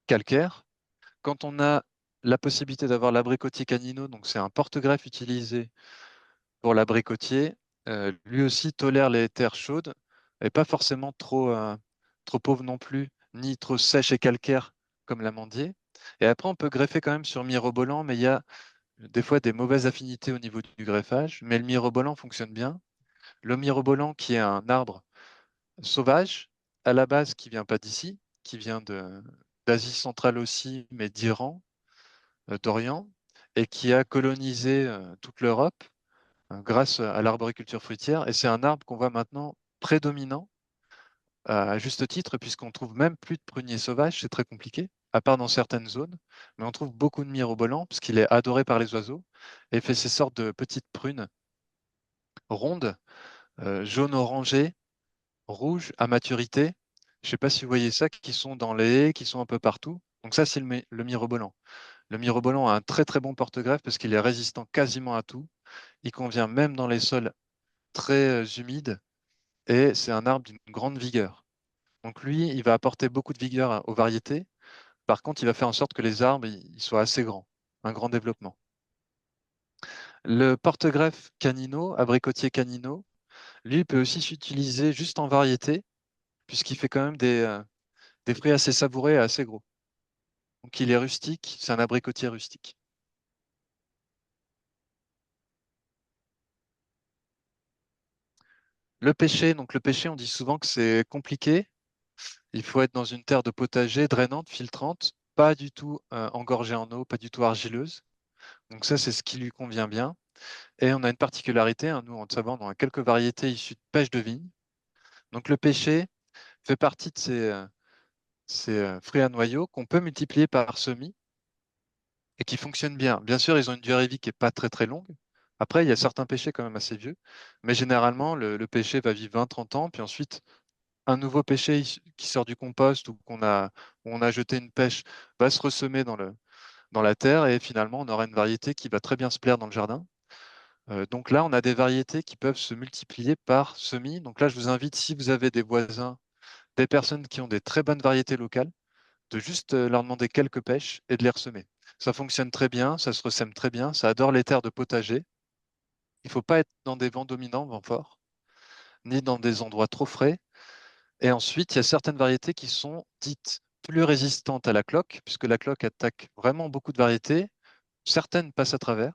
calcaire. Quand on a la possibilité d'avoir l'abricotier canino, donc c'est un porte-greffe utilisé pour l'abricotier, lui aussi tolère les terres chaudes et pas forcément trop pauvre non plus, ni trop sèche et calcaire comme l'amandier. Et après, on peut greffer quand même sur mirobolant, mais il y a des fois des mauvaises affinités au niveau du greffage. Mais le mirobolant fonctionne bien. Le mirobolant, qui est un arbre sauvage, à la base, qui vient pas d'ici, qui vient d'Asie centrale aussi, mais d'Iran, d'Orient, et qui a colonisé toute l'Europe grâce à l'arboriculture fruitière. Et c'est un arbre qu'on voit maintenant prédominant, à juste titre, puisqu'on trouve même plus de pruniers sauvages, c'est très compliqué, à part dans certaines zones, mais on trouve beaucoup de mirobolant, puisqu'il est adoré par les oiseaux, et fait ces sortes de petites prunes rondes, jaune-orangé, rouges à maturité. Je ne sais pas si vous voyez ça, qui sont dans les haies, qui sont un peu partout. Donc ça, c'est le mirobolant. Le mirobolant a un très très bon porte-greffe parce qu'il est résistant quasiment à tout. Il convient même dans les sols très humides et c'est un arbre d'une grande vigueur. Donc lui, il va apporter beaucoup de vigueur aux variétés. Par contre, il va faire en sorte que les arbres ils soient assez grands, un grand développement. Le porte-greffe canino, abricotier canino, lui peut aussi s'utiliser juste en variété, puisqu'il fait quand même des fruits assez savoureux et assez gros. Donc il est rustique, c'est un abricotier rustique. Le pêcher, on dit souvent que c'est compliqué. Il faut être dans une terre de potager drainante, filtrante, pas du tout engorgée en eau, pas du tout argileuse. Donc ça, c'est ce qui lui convient bien. Et on a une particularité, hein, nous, en Savoie, on a quelques variétés issues de pêche de vigne. Donc le pêcher fait partie de ces fruits à noyaux qu'on peut multiplier par semis et qui fonctionnent bien. Bien sûr, ils ont une durée de vie qui n'est pas très très longue. Après, il y a certains pêchers quand même assez vieux, mais généralement, le pêcher va vivre 20-30 ans, puis ensuite, un nouveau pêcher qui sort du compost ou où on a jeté une pêche va se ressemer dans la terre et finalement, on aura une variété qui va très bien se plaire dans le jardin. Donc là, on a des variétés qui peuvent se multiplier par semis. Donc là, je vous invite, si vous avez des voisins, des personnes qui ont des très bonnes variétés locales, de juste leur demander quelques pêches et de les ressemer. Ça fonctionne très bien, ça se ressème très bien, ça adore les terres de potager. Il ne faut pas être dans des vents dominants, vents forts, ni dans des endroits trop frais. Et ensuite, il y a certaines variétés qui sont dites plus résistantes à la cloque, puisque la cloque attaque vraiment beaucoup de variétés. Certaines passent à travers.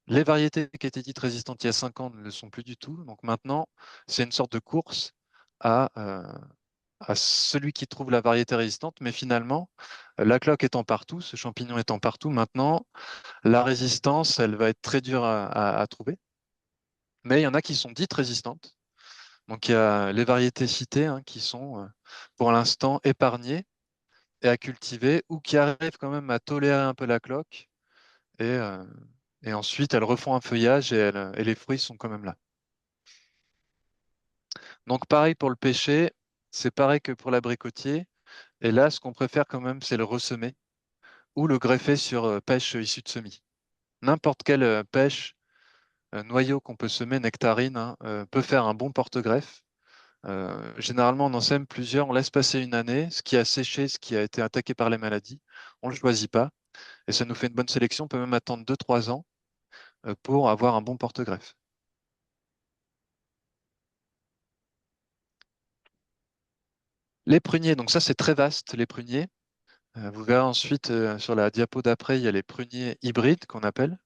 Les variétés qui étaient dites résistantes il y a 5 ans ne le sont plus du tout. Donc maintenant, c'est une sorte de course à celui qui trouve la variété résistante. Mais finalement, la cloque étant partout, ce champignon étant partout, maintenant, la résistance, elle va être très dure à trouver. Mais il y en a qui sont dites résistantes. Donc il y a les variétés citées hein, qui sont pour l'instant épargnées et à cultiver ou qui arrivent quand même à tolérer un peu la cloque. Et, euh, et ensuite, elles refont un feuillage et les fruits sont quand même là. Donc pareil pour le pêcher, c'est pareil que pour l'abricotier. Et là, ce qu'on préfère quand même, c'est le ressemer ou le greffer sur pêche issue de semis. N'importe quelle pêche, noyau qu'on peut semer, nectarine, hein, peut faire un bon porte-greffe. Généralement, on en sème plusieurs, on laisse passer une année, ce qui a séché, ce qui a été attaqué par les maladies, on ne le choisit pas, et ça nous fait une bonne sélection. On peut même attendre 2-3 ans pour avoir un bon porte-greffe. Les pruniers, donc ça c'est très vaste, les pruniers. Vous verrez ensuite sur la diapo d'après, il y a les pruniers hybrides qu'on appelle,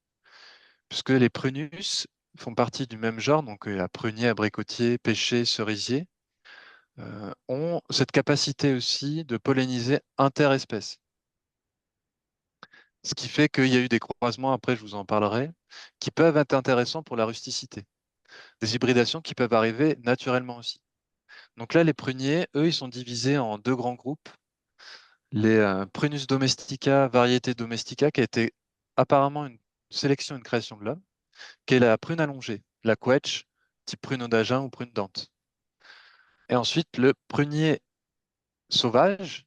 puisque les prunus font partie du même genre, donc il y a prunier, abricotier, pêcher, cerisier, ont cette capacité aussi de polliniser interespèces. Ce qui fait qu'il y a eu des croisements, après je vous en parlerai, qui peuvent être intéressants pour la rusticité. Des hybridations qui peuvent arriver naturellement aussi. Donc là, les pruniers, eux, ils sont divisés en deux grands groupes. Les Prunus domestica, variété domestica, qui a été apparemment une sélection, une création de l'homme, qui est la prune allongée, la quetch, type prune d'Agen ou prune dente. Et ensuite, le prunier sauvage,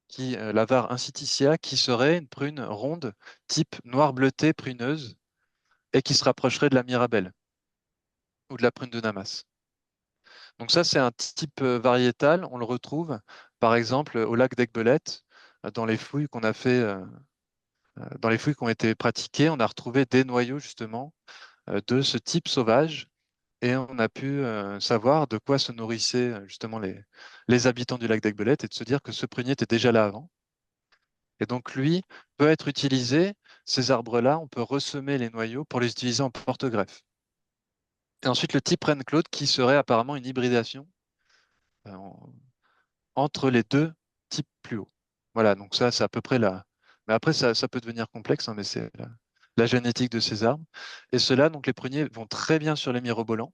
qui, l'Avar incititia, qui serait une prune ronde, type noir bleuté pruneuse, et qui se rapprocherait de la mirabelle ou de la prune de Damas. Donc ça, c'est un type variétal. On le retrouve, par exemple, au lac d'Aiguebelette, dans les fouilles qu'on a fait, dans les fouilles qui ont été pratiquées, on a retrouvé des noyaux justement de ce type sauvage, et on a pu savoir de quoi se nourrissaient justement les habitants du lac d'Aiguebelette et de se dire que ce prunier était déjà là avant. Et donc lui peut être utilisé, ces arbres-là, on peut ressemer les noyaux pour les utiliser en porte-greffe. Et ensuite le type Reine-Claude qui serait apparemment une hybridation euh, en- entre les deux types plus hauts. Voilà, donc ça c'est à peu près là. Mais après ça peut devenir complexe, hein, mais c'est la génétique de ces arbres. Et ceux-là, donc les pruniers vont très bien sur les mirobolants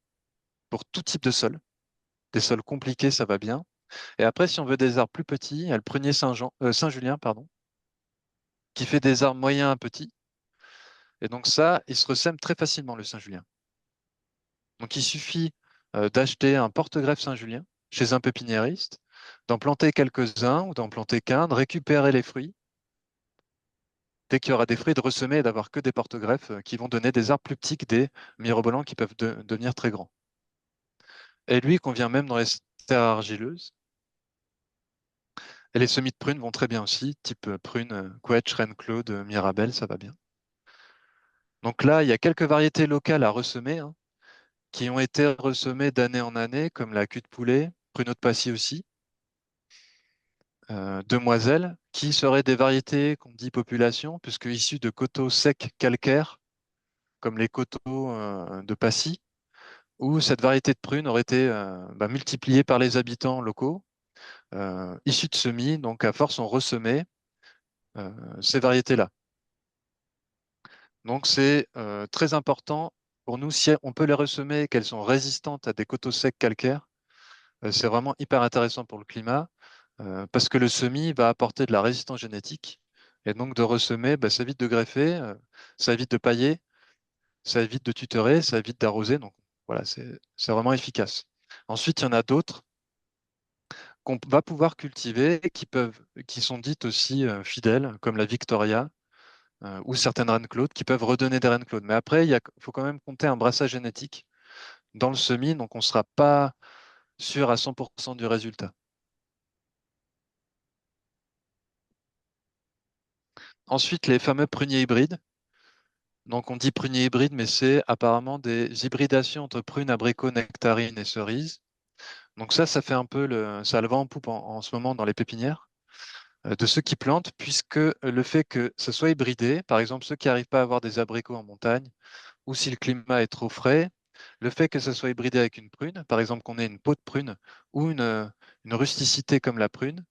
pour tout type de sol. Des sols compliqués, ça va bien. Et après, si on veut des arbres plus petits, il y a le prunier Saint-Julien, pardon, qui fait des arbres moyens à petits. Et donc ça, il se ressème très facilement, le Saint-Julien. Donc il suffit d'acheter un porte-greffe Saint-Julien chez un pépiniériste, d'en planter quelques-uns ou d'en planter qu'un, de récupérer les fruits. Dès qu'il y aura des fruits, de ressemer et d'avoir que des porte-greffes qui vont donner des arbres plus petits que des mirobolants qui peuvent devenir très grands. Et lui, il convient même dans les terres argileuses. Et les semis de prunes vont très bien aussi, type prune, Quetch, Reine-Claude, Mirabelle, ça va bien. Donc là, il y a quelques variétés locales à ressemer, hein, qui ont été ressemées d'année en année, comme la queue de poulet, pruneau de Passy aussi, demoiselle, qui seraient des variétés qu'on dit population, puisque issues de coteaux secs calcaires, comme les coteaux de Passy, où cette variété de prune aurait été multipliée par les habitants locaux, issus de semis, donc à force on ressemait euh, ces variétés-là. Donc c'est très important pour nous, si on peut les ressemer, qu'elles sont résistantes à des coteaux secs calcaires, c'est vraiment hyper intéressant pour le climat, parce que le semis va apporter de la résistance génétique, et donc de ressemer, ça évite de greffer, ça évite de pailler, ça évite de tutorer, ça évite d'arroser, donc voilà, c'est vraiment efficace. Ensuite, il y en a d'autres qu'on va pouvoir cultiver, qui sont dites aussi fidèles, comme la Victoria, ou certaines reines Claude qui peuvent redonner des reines Claude. Mais après, il faut quand même compter un brassage génétique dans le semis, donc on ne sera pas sûr à 100% du résultat. Ensuite, les fameux pruniers hybrides. Donc on dit prunier hybride, mais c'est apparemment des hybridations entre prunes, abricots, nectarines et cerises. Donc ça fait un peu ça a le vent en poupe en ce moment dans les pépinières de ceux qui plantent, puisque le fait que ce soit hybridé, par exemple ceux qui n'arrivent pas à avoir des abricots en montagne, ou si le climat est trop frais, le fait que ce soit hybridé avec une prune, par exemple qu'on ait une peau de prune ou une rusticité comme la prune,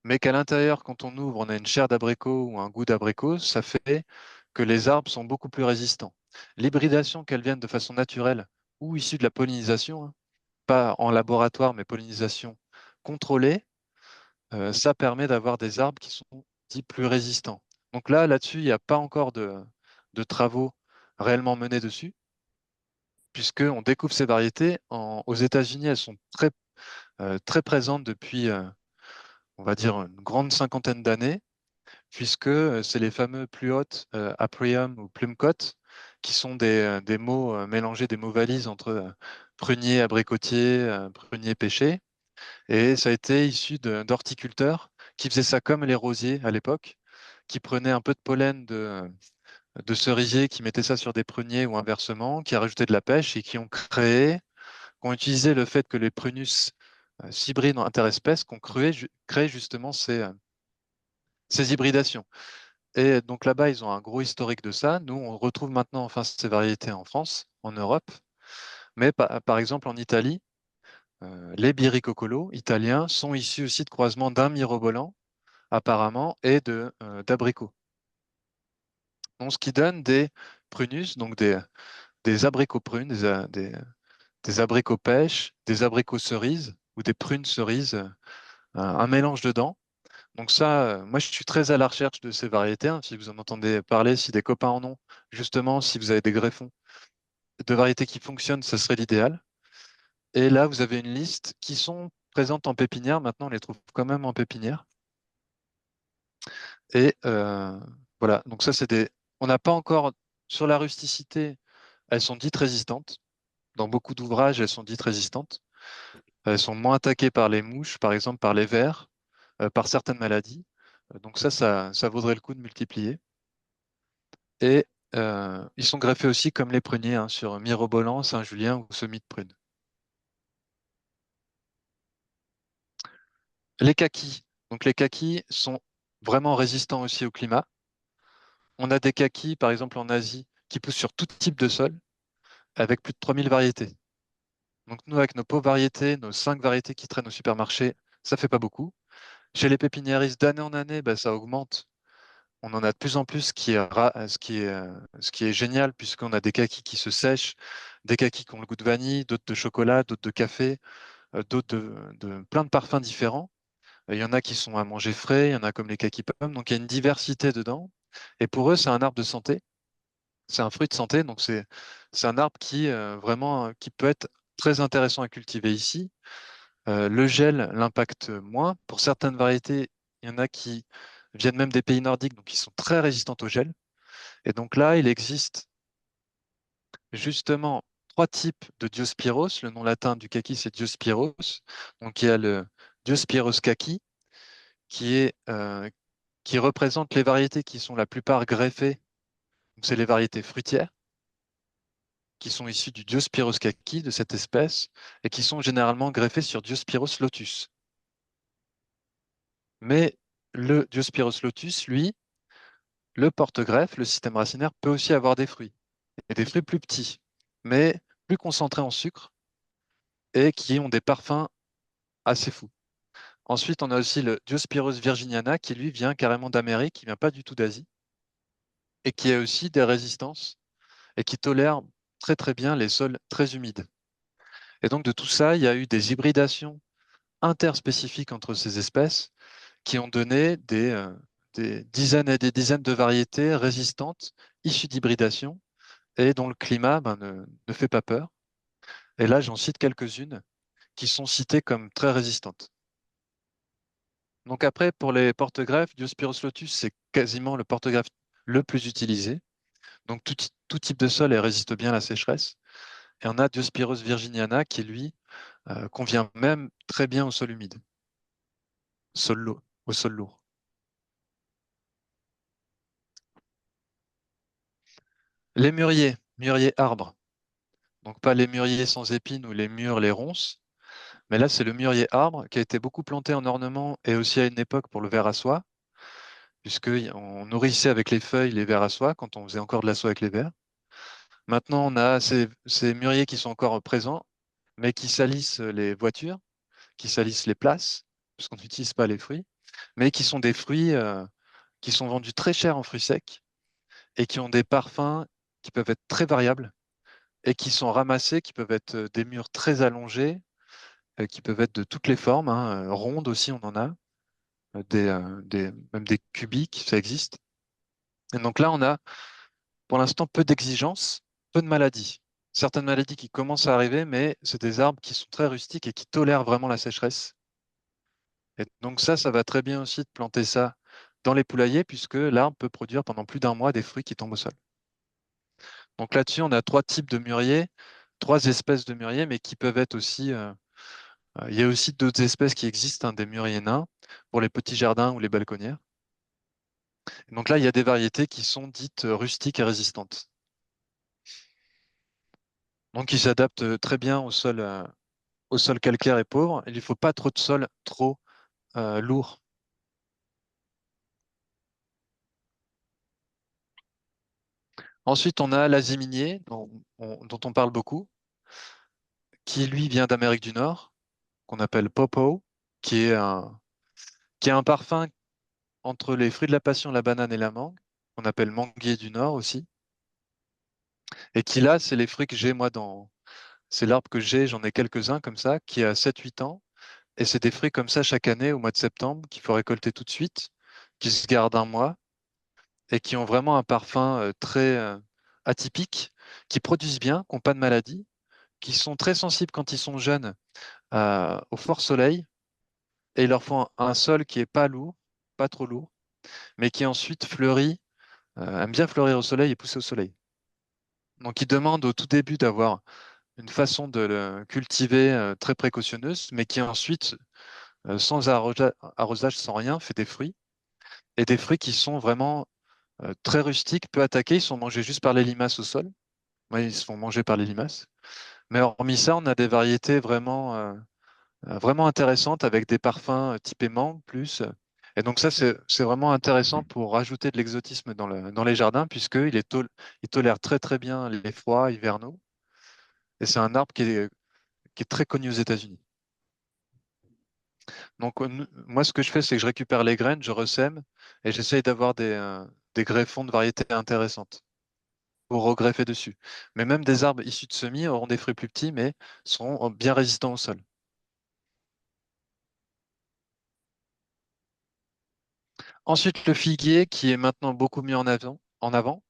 mais qu'à l'intérieur, quand on ouvre, on a une chair d'abricot ou un goût d'abricot, ça fait que les arbres sont beaucoup plus résistants. L'hybridation, qu'elle vienne de façon naturelle ou issue de la pollinisation, hein, pas en laboratoire, mais pollinisation contrôlée, ça permet d'avoir des arbres qui sont dits plus résistants. Donc là-dessus, il n'y a pas encore de travaux réellement menés dessus, puisqu'on découvre ces variétés. Aux États-Unis, elles sont très très présente depuis, on va dire, une grande cinquantaine d'années, puisque c'est les fameux plus hautes, Aprium ou Plumcott, qui sont des mots mélangés, des mots valises entre prunier, abricotier, prunier, pêcher. Et ça a été issu d'horticulteurs qui faisaient ça comme les rosiers à l'époque, qui prenaient un peu de pollen de cerisier, qui mettaient ça sur des pruniers ou inversement, qui rajoutaient de la pêche et qui ont utilisé le fait que les prunus s'hybrident interespèces, qu'on créé justement ces hybridations. Et donc là-bas, ils ont un gros historique de ça. Nous, on retrouve maintenant enfin ces variétés en France, en Europe, mais par exemple en Italie, les biricoccolos italiens sont issus aussi de croisements d'un mirobolan, apparemment, et d'abricots. Donc, ce qui donne des prunus, donc des abricots prunes, des abricots pêches, des abricots cerises ou des prunes cerises, un mélange dedans. Donc ça, moi, je suis très à la recherche de ces variétés, hein. Si vous en entendez parler, si des copains en ont, justement, si vous avez des greffons de variétés qui fonctionnent, ce serait l'idéal. Et là, vous avez une liste qui sont présentes en pépinière. Maintenant, on les trouve quand même en pépinière. Et voilà, donc ça, On n'a pas encore, sur la rusticité, elles sont dites résistantes. Dans beaucoup d'ouvrages, elles sont dites résistantes. Elles sont moins attaquées par les mouches, par exemple par les vers, par certaines maladies. Donc ça vaudrait le coup de multiplier. Et ils sont greffés aussi comme les pruniers, hein, sur mirobolan, Saint-Julien ou semis de prune. Les kakis. Donc les kakis sont vraiment résistants aussi au climat. On a des kakis, par exemple en Asie, qui poussent sur tout type de sol, avec plus de 3000 variétés. Donc nous, avec nos pauvres variétés, nos 5 variétés qui traînent au supermarché, ça fait pas beaucoup. Chez les pépiniéristes, d'année en année, bah, ça augmente. On en a de plus en plus, ce qui est génial, puisqu'on a des kakis qui se sèchent, des kakis qui ont le goût de vanille, d'autres de chocolat, d'autres de café, d'autres de plein de parfums différents. Il y en a qui sont à manger frais, il y en a comme les kakis pommes, donc il y a une diversité dedans. Et pour eux, c'est un arbre de santé, c'est un fruit de santé, donc c'est un arbre qui vraiment qui peut être très intéressant à cultiver ici. Le gel l'impacte moins. Pour certaines variétés, il y en a qui viennent même des pays nordiques, donc qui sont très résistantes au gel. Et donc là, il existe justement 3 types de Diospyros. Le nom latin du kaki, c'est Diospyros. Donc il y a le Diospyros kaki, qui qui représente les variétés qui sont la plupart greffées. Donc c'est les variétés fruitières, qui sont issues du Diospyros kaki, de cette espèce, et qui sont généralement greffées sur Diospyros lotus. Mais le Diospyros lotus, lui, le porte-greffe, le système racinaire, peut aussi avoir des fruits, et des fruits plus petits, mais plus concentrés en sucre, et qui ont des parfums assez fous. Ensuite, on a aussi le Diospyros virginiana, qui lui vient carrément d'Amérique, qui vient pas du tout d'Asie, et qui a aussi des résistances, et qui tolère très très bien les sols très humides. Et donc de tout ça, il y a eu des hybridations interspécifiques entre ces espèces qui ont donné des dizaines et des dizaines de variétés résistantes issues d'hybridation et dont le climat ne fait pas peur. Et là, j'en cite quelques-unes qui sont citées comme très résistantes. Donc après, pour les porte-greffes, Diospyros lotus, c'est quasiment le porte-greffe le plus utilisé. Donc tout type de sol et résiste bien à la sécheresse. Et on a Diospyros virginiana qui, lui, convient même très bien au sol humide, au sol lourd. Les mûriers arbres. Donc pas les mûriers sans épines ou les mûres, les ronces, mais là c'est le mûrier arbre qui a été beaucoup planté en ornement et aussi à une époque pour le ver à soie, puisqu'on nourrissait avec les feuilles les vers à soie quand on faisait encore de la soie avec les vers. Maintenant on a ces mûriers qui sont encore présents, mais qui salissent les voitures, qui salissent les places, puisqu'on n'utilise pas les fruits, mais qui sont des fruits qui sont vendus très cher en fruits secs et qui ont des parfums qui peuvent être très variables et qui sont ramassés, qui peuvent être des mûres très allongées, qui peuvent être de toutes les formes, hein, rondes aussi, on en a, même des cubiques, ça existe. Et donc là, on a pour l'instant peu d'exigences, peu de maladies. certaines maladies qui commencent à arriver, mais c'est des arbres qui sont très rustiques et qui tolèrent vraiment la sécheresse. Et donc ça va très bien aussi de planter ça dans les poulaillers, puisque l'arbre peut produire pendant plus d'un mois des fruits qui tombent au sol. Donc là-dessus, on a 3 types de mûriers, 3 espèces de mûriers, mais qui peuvent être aussi... il y a aussi d'autres espèces qui existent, hein, des mûriers nains, pour les petits jardins ou les balconnières. Et donc là, il y a des variétés qui sont dites rustiques et résistantes. Donc ils s'adaptent très bien au sol calcaire et pauvre. Il ne faut pas trop de sol trop lourd. Ensuite, on a l'aziminier, dont on parle beaucoup, qui lui vient d'Amérique du Nord, qu'on appelle Popo, qui est qui a un parfum entre les fruits de la passion, la banane et la mangue, qu'on appelle manguier du Nord aussi, et qui là, c'est les fruits que j'ai moi c'est l'arbre que j'ai, j'en ai quelques-uns comme ça, qui a 7-8 ans, et c'est des fruits comme ça chaque année au mois de septembre qu'il faut récolter tout de suite, qui se gardent un mois, et qui ont vraiment un parfum très atypique, qui produisent bien, qui n'ont pas de maladie, qui sont très sensibles quand ils sont jeunes au fort soleil, et il leur faut un sol qui est pas lourd, pas trop lourd, mais qui ensuite fleurit, aime bien fleurir au soleil et pousser au soleil. Donc, il demande au tout début d'avoir une façon de le cultiver très précautionneuse, mais qui ensuite, sans arrosage, sans rien, fait des fruits. Et des fruits qui sont vraiment très rustiques, peu attaqués. Ils sont mangés juste par les limaces au sol. Oui, ils se font manger par les limaces. Mais hormis ça, on a des variétés vraiment intéressantes avec des parfums typés menthe plus. Et donc ça, c'est vraiment intéressant pour rajouter de l'exotisme dans les jardins, puisqu'il il tolère très très bien les froids hivernaux. Et c'est un arbre qui est très connu aux États-Unis. Donc moi, ce que je fais, c'est que je récupère les graines, je ressème et j'essaye d'avoir des greffons de variétés intéressantes pour regreffer dessus. Mais même des arbres issus de semis auront des fruits plus petits, mais seront bien résistants au sol. Ensuite, le figuier, qui est maintenant beaucoup mis en avant.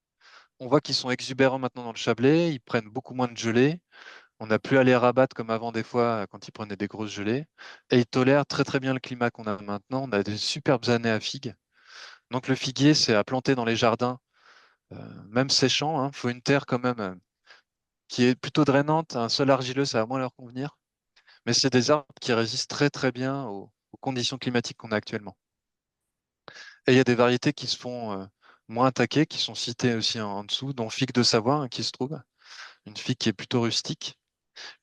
On voit qu'ils sont exubérants maintenant dans le Chablais, ils prennent beaucoup moins de gelée. On n'a plus à les rabattre comme avant des fois quand ils prenaient des grosses gelées. Et ils tolèrent très très bien le climat qu'on a maintenant. On a des superbes années à figues. Donc le figuier, c'est à planter dans les jardins, même séchants. Il faut une terre quand même qui est plutôt drainante. Un sol argileux, ça va moins leur convenir. Mais c'est des arbres qui résistent très très bien aux conditions climatiques qu'on a actuellement. Et il y a des variétés qui se font moins attaquer, qui sont citées aussi en dessous, dont figue de Savoie, hein, qui se trouve, une figue qui est plutôt rustique.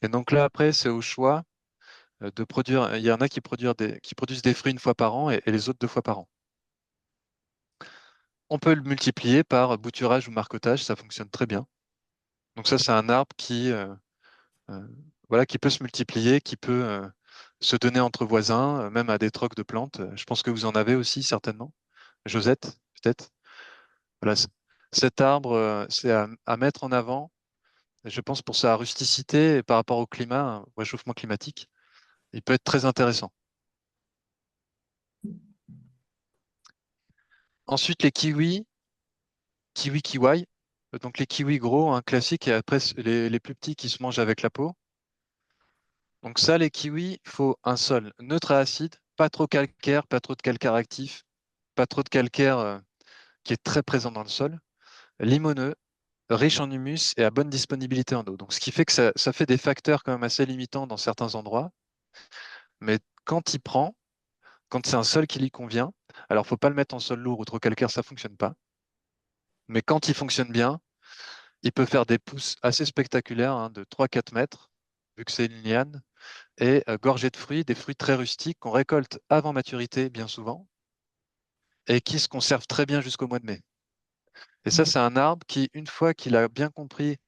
Et donc là, après, c'est au choix de produire. Il y en a qui produisent des fruits une fois par an et les autres 2 fois par an. On peut le multiplier par bouturage ou marcottage, ça fonctionne très bien. Donc ça, c'est un arbre euh, voilà, qui peut se multiplier, qui peut se donner entre voisins, même à des trocs de plantes. Je pense que vous en avez aussi certainement. Josette, peut-être. Voilà, cet arbre, c'est à mettre en avant, je pense, pour sa rusticité et par rapport au climat, au réchauffement climatique. Il peut être très intéressant. Ensuite, les kiwis, kiwi. Donc les kiwis gros, un classique, et après les plus petits qui se mangent avec la peau. Donc ça, les kiwis, il faut un sol neutre à acide, pas trop calcaire, pas trop de calcaire actif, pas trop de calcaire qui est très présent dans le sol, limoneux, riche en humus et à bonne disponibilité en eau. Donc ce qui fait que ça fait des facteurs quand même assez limitants dans certains endroits. Mais quand il prend, quand c'est un sol qui lui convient, alors faut pas le mettre en sol lourd ou trop calcaire, ça fonctionne pas. Mais quand il fonctionne bien, il peut faire des pousses assez spectaculaires, hein, de 3-4 mètres, vu que c'est une liane, et gorgé de fruits, des fruits très rustiques qu'on récolte avant maturité bien souvent, et qui se conservent très bien jusqu'au mois de mai. Et ça, c'est un arbre qui, une fois qu'il a bien compris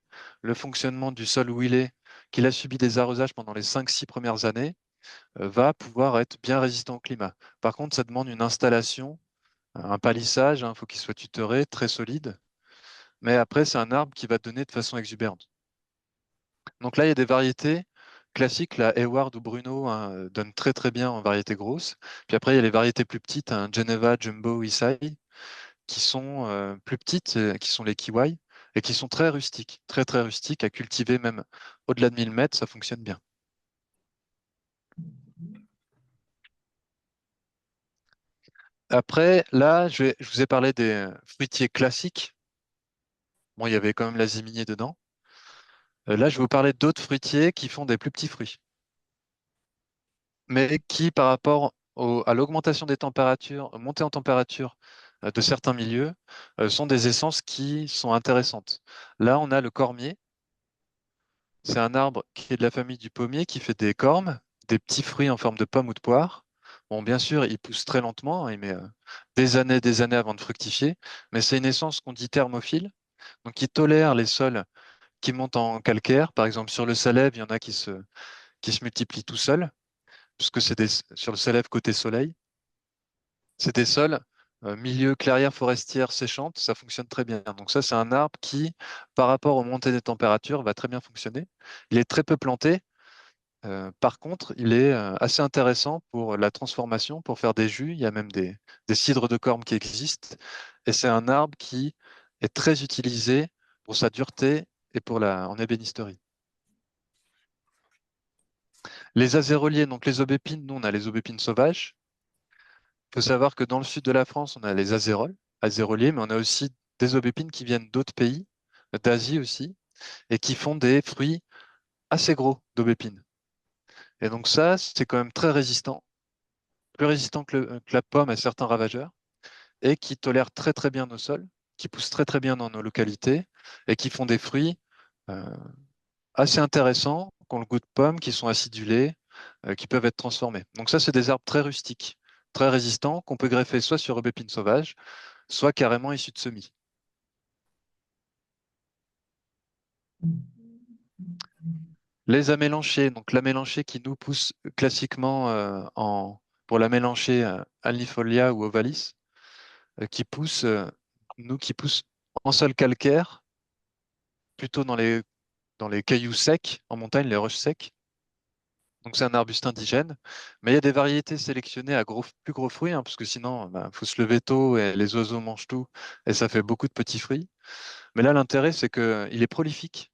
le fonctionnement du sol où il est, qu'il a subi des arrosages pendant les 5-6 premières années, va pouvoir être bien résistant au climat. Par contre, ça demande une installation, un palissage, il faut qu'il soit tutoré, très solide. Mais après, c'est un arbre qui va donner de façon exubérante. Donc là, il y a des variétés classiques, la Hayward ou Bruno, hein, donnent très très bien en variété grosse. Puis après, il y a les variétés plus petites, hein, Geneva, Jumbo, Isai, qui sont plus petites, qui sont les kiwai, et qui sont très rustiques, très très rustiques, à cultiver même au-delà de 1000 mètres, ça fonctionne bien. Après, là, je vous ai parlé des fruitiers classiques. Bon, il y avait quand même l'aziminier dedans. Là, je vais vous parler d'autres fruitiers qui font des plus petits fruits, mais qui, par rapport à l'augmentation des températures, montée en température de certains milieux, sont des essences qui sont intéressantes. Là, on a le cormier. C'est un arbre qui est de la famille du pommier, qui fait des cormes, des petits fruits en forme de pomme ou de poire. Bon, bien sûr, il pousse très lentement, hein, il met des années avant de fructifier, mais c'est une essence qu'on dit thermophile, donc qui tolère les sols qui montent en calcaire. Par exemple, sur le Salève, il y en a qui se multiplient tout seuls, puisque sur le Salève côté soleil. C'est des sols, milieu clairière forestière séchante, ça fonctionne très bien. Donc ça, c'est un arbre qui, par rapport aux montées des températures, va très bien fonctionner. Il est très peu planté. Par contre, il est assez intéressant pour la transformation, pour faire des jus. Il y a même des cidres de corme qui existent. Et c'est un arbre qui est très utilisé pour sa dureté et en ébénisterie. Les azéroliers, donc les aubépines, nous on a les aubépines sauvages. Il faut savoir que dans le sud de la France, on a les azéroliers, mais on a aussi des aubépines qui viennent d'autres pays, d'Asie aussi, et qui font des fruits assez gros d'aubépines. Et donc ça, c'est quand même très résistant, plus résistant que la pomme à certains ravageurs, et qui tolèrent très très bien nos sols, qui poussent très très bien dans nos localités, et qui font des fruits euh, assez intéressants, qui ont le goût de pomme, qui sont acidulés, qui peuvent être transformés. Donc ça, c'est des arbres très rustiques, très résistants, qu'on peut greffer soit sur aubépine sauvage, soit carrément issus de semis. Les amélanchés, donc l'amélanché qui nous pousse classiquement pour l'amélanché alnifolia ou ovalis, qui pousse, qui pousse en sol calcaire, plutôt dans les cailloux secs, en montagne, les roches secs. Donc c'est un arbuste indigène, mais il y a des variétés sélectionnées à plus gros fruits, hein, parce que sinon, il faut se lever tôt et les oiseaux mangent tout, et ça fait beaucoup de petits fruits. Mais là, l'intérêt, c'est qu'il est prolifique.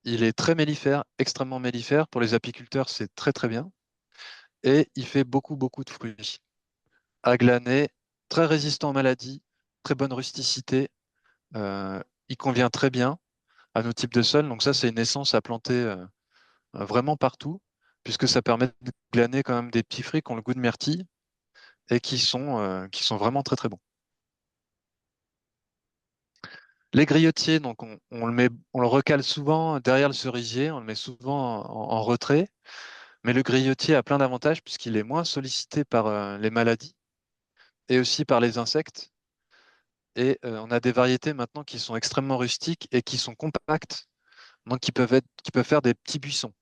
Il est très mellifère, extrêmement mellifère. Pour les apiculteurs, c'est très très bien. Et il fait beaucoup beaucoup de fruits. Aglané, très résistant aux maladies, très bonne rusticité. Euh, il convient très bien à nos types de sols. Donc ça, c'est une essence à planter vraiment partout, puisque ça permet de glaner quand même des petits fruits qui ont le goût de myrtille et qui sont vraiment très très bons. Les griotiers, donc on le recale souvent derrière le cerisier, on le met souvent en retrait. Mais le griotier a plein d'avantages puisqu'il est moins sollicité par les maladies et aussi par les insectes. Et on a des variétés maintenant qui sont extrêmement rustiques et qui sont compactes, donc qui peuvent faire des buissons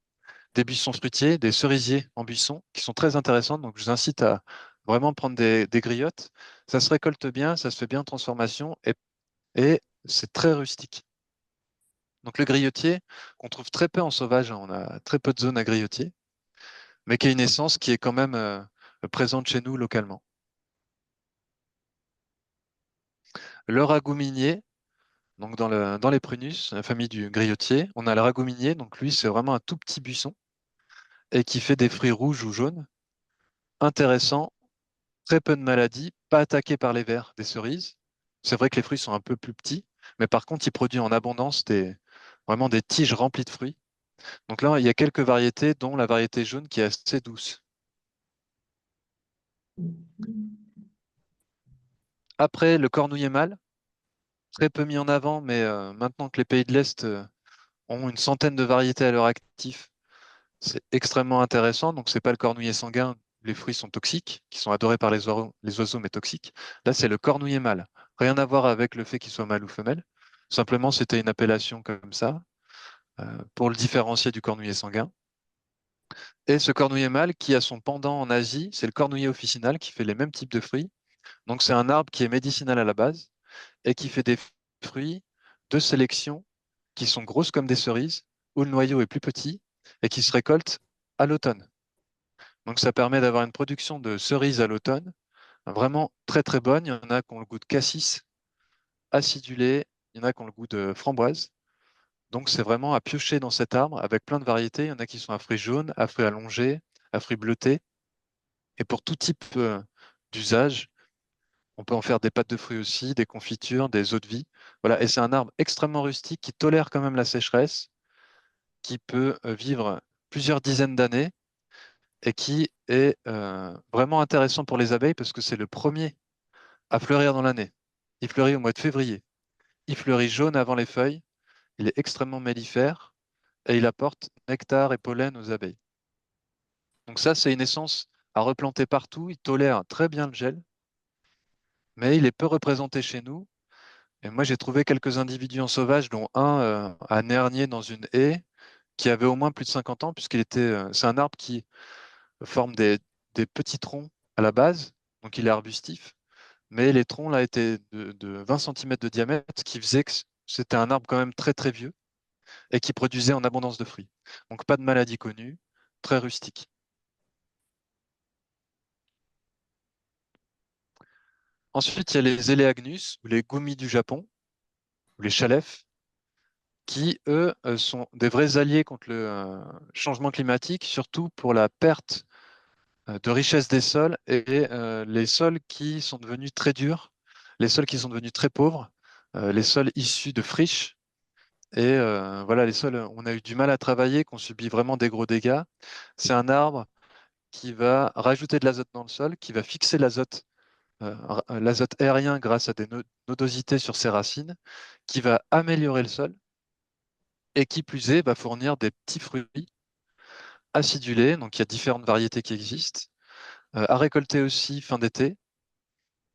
fruitiers, des cerisiers en buisson, qui sont très intéressants. Donc je vous incite à vraiment prendre des griottes. Ça se récolte bien, ça se fait bien en transformation et c'est très rustique. Donc le griotier, qu'on trouve très peu en sauvage, hein, on a très peu de zones à griotier, mais qui est une essence qui est quand même présente chez nous localement. Le ragouminier, donc dans les prunus, la famille du griotier, on a le ragouminier, donc lui c'est vraiment un tout petit buisson et qui fait des fruits rouges ou jaunes, intéressant, très peu de maladies, pas attaqué par les vers des cerises. C'est vrai que les fruits sont un peu plus petits, mais par contre il produit en abondance vraiment des tiges remplies de fruits. Donc là il y a quelques variétés, dont la variété jaune qui est assez douce. Après le cornouiller mâle, très peu mis en avant, mais maintenant que les pays de l'Est ont une centaine de variétés à leur actif. C'est extrêmement intéressant. Donc, c'est pas le cornouiller sanguin, les fruits sont toxiques, qui sont adorés par les oiseaux, mais toxiques. Là, c'est le cornouiller mâle. Rien à voir avec le fait qu'il soit mâle ou femelle. Simplement, c'était une appellation comme ça, pour le différencier du cornouiller sanguin. Et ce cornouiller mâle, qui a son pendant en Asie, c'est le cornouiller officinal, qui fait les mêmes types de fruits. Donc, c'est un arbre qui est médicinal à la base et qui fait des fruits de sélection qui sont grosses comme des cerises, où le noyau est plus petit et qui se récoltent à l'automne. Donc ça permet d'avoir une production de cerises à l'automne vraiment très très bonne. Il y en a qui ont le goût de cassis, acidulé, il y en a qui ont le goût de framboise. Donc, c'est vraiment à piocher dans cet arbre avec plein de variétés. Il y en a qui sont à fruits jaunes, à fruits allongés, à fruits bleutés. Et pour tout type d'usage, on peut en faire des pâtes de fruits aussi, des confitures, des eaux de vie. Voilà. Et c'est un arbre extrêmement rustique qui tolère quand même la sécheresse, qui peut vivre plusieurs dizaines d'années et qui est vraiment intéressant pour les abeilles parce que c'est le premier à fleurir dans l'année. Il fleurit au mois de février. Il fleurit jaune avant les feuilles. Il est extrêmement mellifère et il apporte nectar et pollen aux abeilles. Donc ça, c'est une essence à replanter partout. Il tolère très bien le gel, mais il est peu représenté chez nous. Et moi, j'ai trouvé quelques individus en sauvage, dont un à Nernier dans une haie, qui avait au moins plus de 50 ans, c'est un arbre qui forme des petits troncs à la base, donc il est arbustif, mais les troncs là étaient de 20 cm de diamètre, ce qui faisait que c'était un arbre quand même très très vieux et qui produisait en abondance de fruits. Donc pas de maladie connue, très rustique. Ensuite, il y a les Eleagnus, ou les goumis du Japon, ou les chalefs, qui, eux, sont des vrais alliés contre le changement climatique, surtout pour la perte de richesse des sols et les sols qui sont devenus très durs, les sols qui sont devenus très pauvres, les sols issus de friches. Et voilà, les sols, on a eu du mal à travailler, qu'on subit vraiment des gros dégâts. C'est un arbre qui va rajouter de l'azote dans le sol, qui va fixer l'azote aérien grâce à des nodosités sur ses racines, qui va améliorer le sol et qui plus est va fournir des petits fruits acidulés. Donc il y a différentes variétés qui existent, à récolter aussi fin d'été.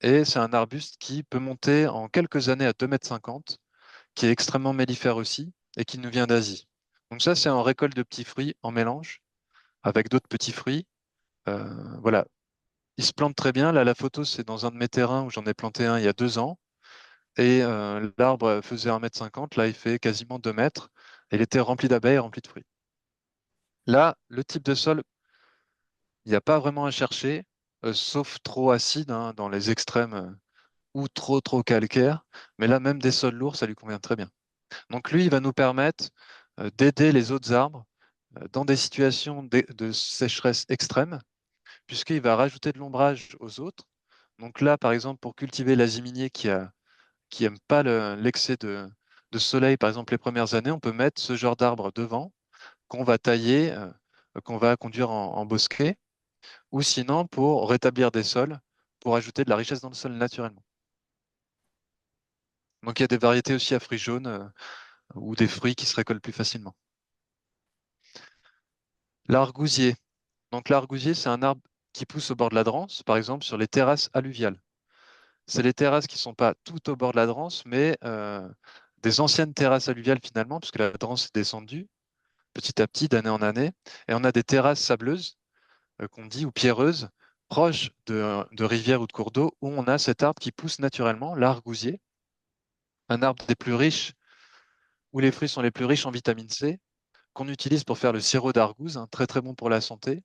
Et c'est un arbuste qui peut monter en quelques années à 2,50 m, qui est extrêmement mellifère aussi et qui nous vient d'Asie. Donc ça, c'est en récolte de petits fruits en mélange avec d'autres petits fruits. Voilà, il se plante très bien. Là, la photo, c'est dans un de mes terrains où j'en ai planté un il y a 2 ans. Et l'arbre faisait 1,50 m. Là, il fait quasiment 2 mètres. Et il était rempli d'abeilles, rempli de fruits. Là, le type de sol, il n'y a pas vraiment à chercher, sauf trop acide hein, dans les extrêmes ou trop calcaire. Mais là, même des sols lourds, ça lui convient très bien. Donc lui, il va nous permettre d'aider les autres arbres dans des situations de sécheresse extrême, puisqu'il va rajouter de l'ombrage aux autres. Donc là, par exemple, pour cultiver l'aziminier qui aime pas l'excès de soleil, par exemple, les premières années, on peut mettre ce genre d'arbre devant, qu'on va tailler, qu'on va conduire en bosquet, ou sinon pour rétablir des sols, pour ajouter de la richesse dans le sol naturellement. Donc il y a des variétés aussi à fruits jaunes ou des fruits qui se récoltent plus facilement. L'argousier. Donc l'argousier, c'est un arbre qui pousse au bord de la Drance, par exemple sur les terrasses alluviales. C'est les terrasses qui ne sont pas tout au bord de la Drance, mais des anciennes terrasses alluviales finalement, puisque la Drance est descendue petit à petit, d'année en année. Et on a des terrasses sableuses, qu'on dit, ou pierreuses, proches de rivières ou de cours d'eau, où on a cet arbre qui pousse naturellement, l'argousier, un arbre des plus riches, où les fruits sont les plus riches en vitamine C, qu'on utilise pour faire le sirop d'argouze, hein, très très bon pour la santé.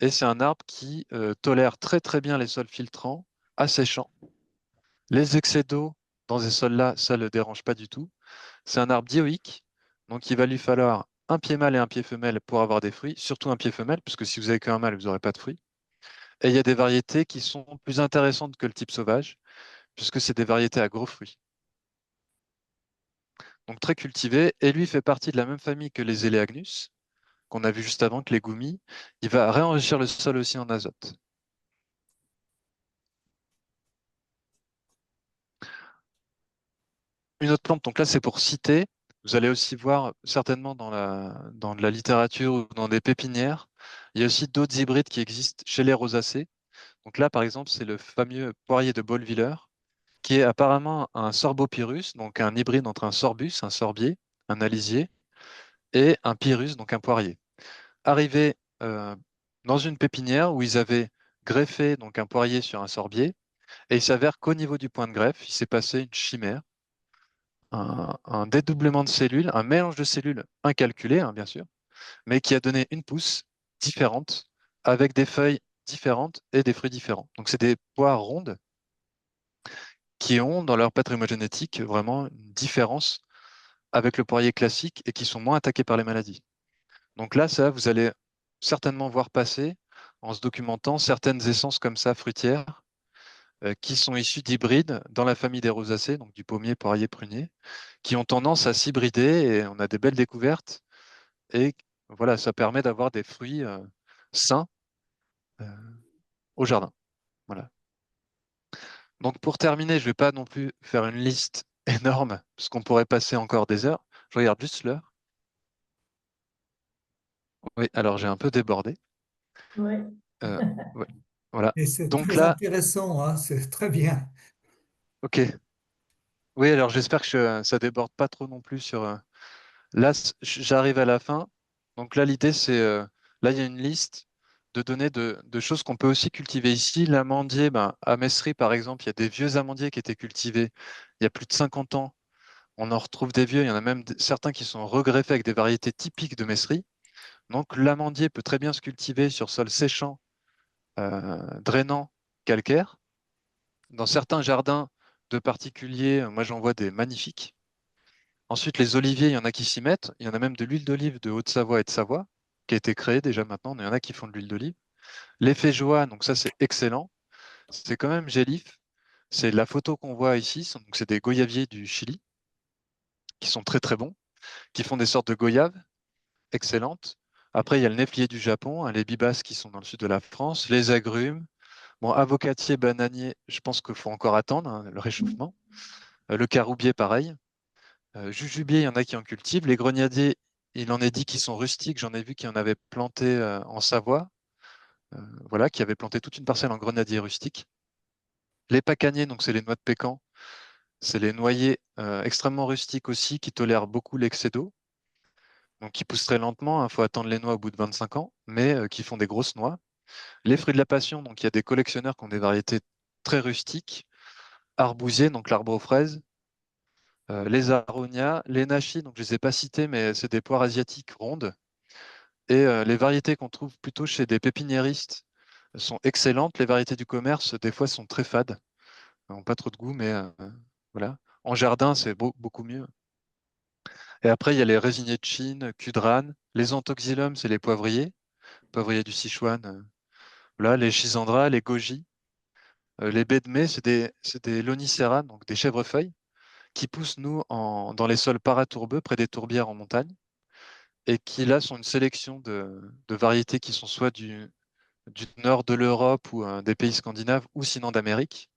Et c'est un arbre qui tolère très très bien les sols filtrants, asséchants. Les excès d'eau dans ces sols-là, ça ne le dérange pas du tout. C'est un arbre dioïque, donc il va lui falloir un pied mâle et un pied femelle pour avoir des fruits, surtout un pied femelle, puisque si vous avez qu'un mâle, vous n'aurez pas de fruits. Et il y a des variétés qui sont plus intéressantes que le type sauvage, puisque c'est des variétés à gros fruits. Donc très cultivé, et lui fait partie de la même famille que les Eleagnus, qu'on a vu juste avant, que les goumis. Il va réenrichir le sol aussi en azote. Une autre plante, donc là c'est pour citer, vous allez aussi voir certainement dans de la littérature ou dans des pépinières, il y a aussi d'autres hybrides qui existent chez les rosacées. Donc là par exemple c'est le fameux poirier de Bolwiller, qui est apparemment un sorbopyrrhus, donc un hybride entre un sorbus, un sorbier, un alisier, et un pyrrhus, donc un poirier. Arrivé dans une pépinière où ils avaient greffé donc un poirier sur un sorbier, et il s'avère qu'au niveau du point de greffe, il s'est passé une chimère, un dédoublement de cellules, un mélange de cellules incalculé, hein, bien sûr, mais qui a donné une pousse différente, avec des feuilles différentes et des fruits différents. Donc c'est des poires rondes qui ont dans leur patrimoine génétique vraiment une différence avec le poirier classique et qui sont moins attaqués par les maladies. Donc là, ça, vous allez certainement voir passer, en se documentant, certaines essences comme ça, fruitières, qui sont issues d'hybrides dans la famille des rosacées, donc du pommier, poirier, prunier, qui ont tendance à s'hybrider et on a des belles découvertes. Et voilà, ça permet d'avoir des fruits sains euh, au jardin. Voilà. Donc pour terminer, je ne vais pas non plus faire une liste énorme, parce qu'on pourrait passer encore des heures. Je regarde juste l'heure. Oui, alors j'ai un peu débordé. Ouais. Euh, ouais, voilà. Et c'est Donc très là, intéressant, hein, c'est très bien. ok. Oui, alors j'espère que ça déborde pas trop non plus sur. Là, j'arrive à la fin. Donc là, l'idée, c'est là, il y a une liste de données de choses qu'on peut aussi cultiver ici. L'amandier, ben, à Messery, par exemple, il y a des vieux amandiers qui étaient cultivés il y a plus de 50 ans. On en retrouve des vieux. Il y en a même certains qui sont regreffés avec des variétés typiques de Messery. Donc l'amandier peut très bien se cultiver sur sol séchant, drainant, calcaire. Dans certains jardins de particuliers, moi j'en vois des magnifiques. Ensuite, les oliviers, il y en a qui s'y mettent. Il y en a même de l'huile d'olive de Haute-Savoie et de Savoie, qui a été créée déjà maintenant. Il y en a qui font de l'huile d'olive. Les feijoas, donc ça c'est excellent. C'est quand même gélif. C'est la photo qu'on voit ici. Donc c'est des goyaviers du Chili, qui sont très très bons, qui font des sortes de goyaves excellentes. Après, il y a le néflier du Japon, hein, les bibasses qui sont dans le sud de la France, les agrumes. Bon, avocatier, bananier, je pense qu'il faut encore attendre hein, le réchauffement. Le caroubier, pareil. Jujubier, il y en a qui en cultivent. Les grenadiers, il en est dit qu'ils sont rustiques. J'en ai vu qui en avaient planté en Savoie. Voilà, qui avaient planté toute une parcelle en grenadier rustique. Les pacaniers, donc c'est les noix de pécan. C'est les noyers extrêmement rustiques aussi, qui tolèrent beaucoup l'excès d'eau. Donc qui poussent très lentement. Il faut attendre les noix au bout de 25 ans, mais qui font des grosses noix. Les fruits de la passion, donc il y a des collectionneurs qui ont des variétés très rustiques. Arbousier, donc l'arbre aux fraises. Les aronias, les nachis, donc je ne les ai pas cités, mais c'est des poires asiatiques rondes. Et les variétés qu'on trouve plutôt chez des pépiniéristes sont excellentes. Les variétés du commerce, des fois, sont très fades. Elles n'ont pas trop de goût, mais voilà. En jardin, c'est beaucoup mieux. Et après, il y a les résinés de Chine, Cudran. Les anthoxylum, c'est les poivriers. Poivriers du Sichuan. Voilà, les schisandras, les goji. Les baies de mai, c'est des lonicera, donc des chèvrefeuilles, qui poussent, nous, dans les sols paratourbeux, près des tourbières en montagne, et qui, là, sont une sélection de variétés qui sont soit du nord de l'Europe ou des pays scandinaves ou sinon d'Amérique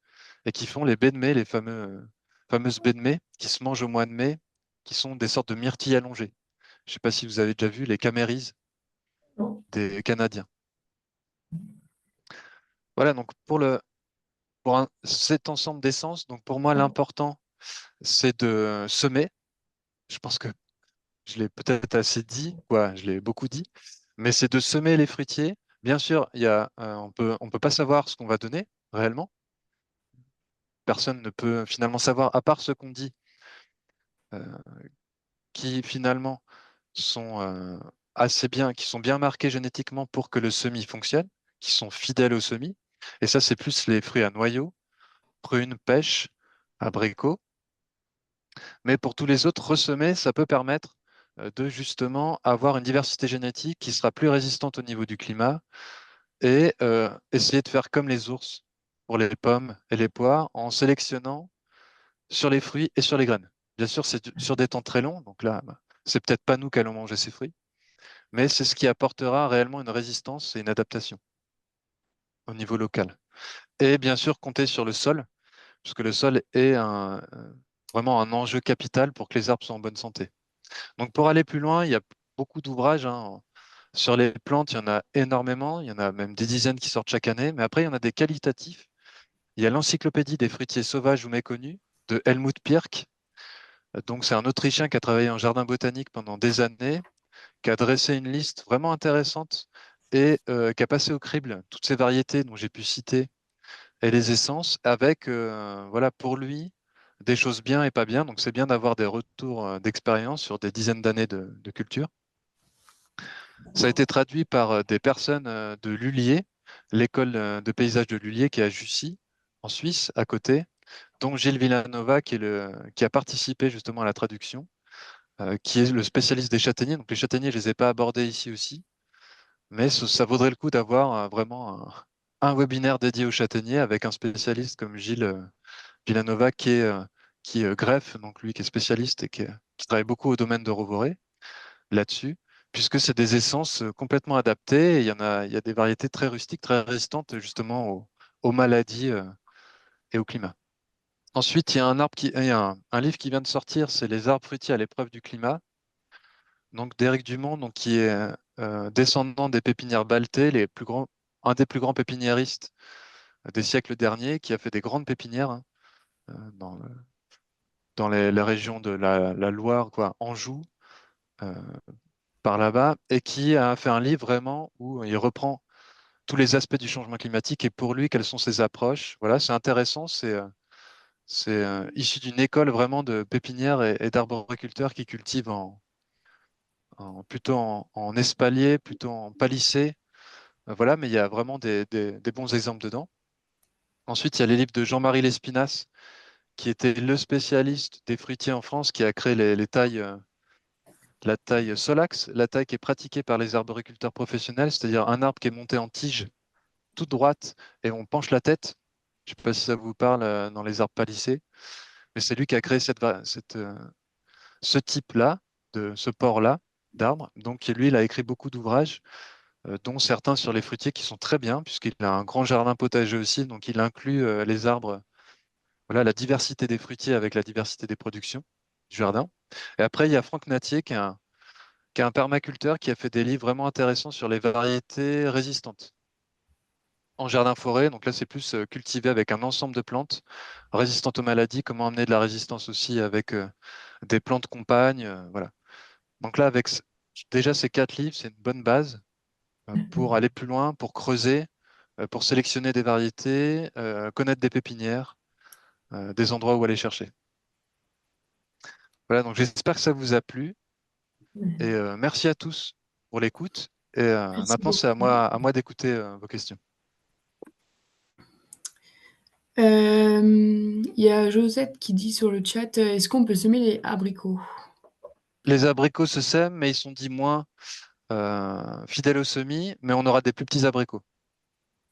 et qui font les baies de mai, les fameuses baies de mai qui se mangent au mois de mai, qui sont des sortes de myrtilles allongées. Je ne sais pas si vous avez déjà vu les camérises Non. des Canadiens. Voilà, donc cet ensemble d'essences, donc pour moi, l'important, c'est de semer. Je pense que je l'ai peut-être assez dit, quoi, je l'ai beaucoup dit, mais c'est de semer les fruitiers. Bien sûr, on peut pas savoir ce qu'on va donner réellement. Personne ne peut finalement savoir, à part ce qu'on dit, euh, qui finalement sont assez bien, qui sont bien marqués génétiquement pour que le semis fonctionne, qui sont fidèles au semis. Et ça, c'est plus les fruits à noyaux, prunes, pêches, abricots. Mais pour tous les autres, ressemer, ça peut permettre de justement avoir une diversité génétique qui sera plus résistante au niveau du climat et essayer de faire comme les ours pour les pommes et les poires en sélectionnant sur les fruits et sur les graines. Bien sûr, c'est sur des temps très longs, donc là, bah, c'est peut-être pas nous qui allons manger ces fruits, mais c'est ce qui apportera réellement une résistance et une adaptation au niveau local. Et bien sûr, compter sur le sol, parce que le sol est vraiment un enjeu capital pour que les arbres soient en bonne santé. Donc pour aller plus loin, il y a beaucoup d'ouvrages, hein. Sur les plantes, il y en a énormément, il y en a même des dizaines qui sortent chaque année, mais après, il y en a des qualitatifs. Il y a l'Encyclopédie des fruitiers sauvages ou méconnus de Helmut Pirk. Donc, c'est un Autrichien qui a travaillé en jardin botanique pendant des années, qui a dressé une liste vraiment intéressante et qui a passé au crible toutes ces variétés dont j'ai pu citer et les essences avec, voilà, pour lui, des choses bien et pas bien. Donc, c'est bien d'avoir des retours d'expérience sur des dizaines d'années de culture. Ça a été traduit par des personnes de l'Hulier, l'école de paysage de l'Hulier qui est à Jussy, en Suisse, à côté. dont Gilles Villanova, qui a participé justement à la traduction, qui est le spécialiste des châtaigniers. Donc les châtaigniers, je ne les ai pas abordés ici aussi, mais ça vaudrait le coup d'avoir vraiment un webinaire dédié aux châtaigniers avec un spécialiste comme Gilles Villanova qui greffe, donc lui qui est spécialiste et qui travaille beaucoup au domaine de Rovoré là-dessus, puisque c'est des essences complètement adaptées. Et il y a des variétés très rustiques, très résistantes justement aux maladies et au climat. Ensuite, il y a un livre qui vient de sortir, c'est Les arbres fruitiers à l'épreuve du climat, donc d'Éric Dumont, donc, qui est descendant des pépinières Baltais, un des plus grands pépiniéristes des siècles derniers, qui a fait des grandes pépinières hein, dans les régions de la Loire, quoi, Anjou, euh, par là-bas, et qui a fait un livre vraiment où il reprend tous les aspects du changement climatique et pour lui, quelles sont ses approches. Voilà, c'est intéressant, c'est issu d'une école vraiment de pépinières et d'arboriculteurs qui cultivent plutôt en espalier, plutôt en palissé. Voilà, mais il y a vraiment des bons exemples dedans. Ensuite, il y a les livres de Jean-Marie Lespinasse, qui était le spécialiste des fruitiers en France, qui a créé les tailles, la taille Solax, la taille qui est pratiquée par les arboriculteurs professionnels, c'est-à-dire un arbre qui est monté en tige toute droite et on penche la tête. Je ne sais pas si ça vous parle dans les arbres palissés, mais c'est lui qui a créé ce type-là, de ce port-là d'arbres. Donc lui, il a écrit beaucoup d'ouvrages, dont certains sur les fruitiers qui sont très bien, puisqu'il a un grand jardin potager aussi, donc il inclut les arbres, voilà, la diversité des fruitiers avec la diversité des productions du jardin. Et après, il y a Franck Natier, qui est un permaculteur qui a fait des livres vraiment intéressants sur les variétés résistantes en jardin-forêt. Donc là, c'est plus cultivé avec un ensemble de plantes résistantes aux maladies, comment amener de la résistance aussi avec des plantes compagnes. Voilà. Donc là, déjà ces 4 livres, c'est une bonne base pour aller plus loin, pour creuser, pour sélectionner des variétés, connaître des pépinières, des endroits où aller chercher. Voilà, donc j'espère que ça vous a plu et merci à tous pour l'écoute. Et Merci maintenant, c'est beaucoup. à moi d'écouter vos questions. Il y a Josette qui dit sur le chat, est-ce qu'on peut semer les abricots? Les abricots se sèment, mais ils sont dits moins fidèles au semis, mais on aura des plus petits abricots.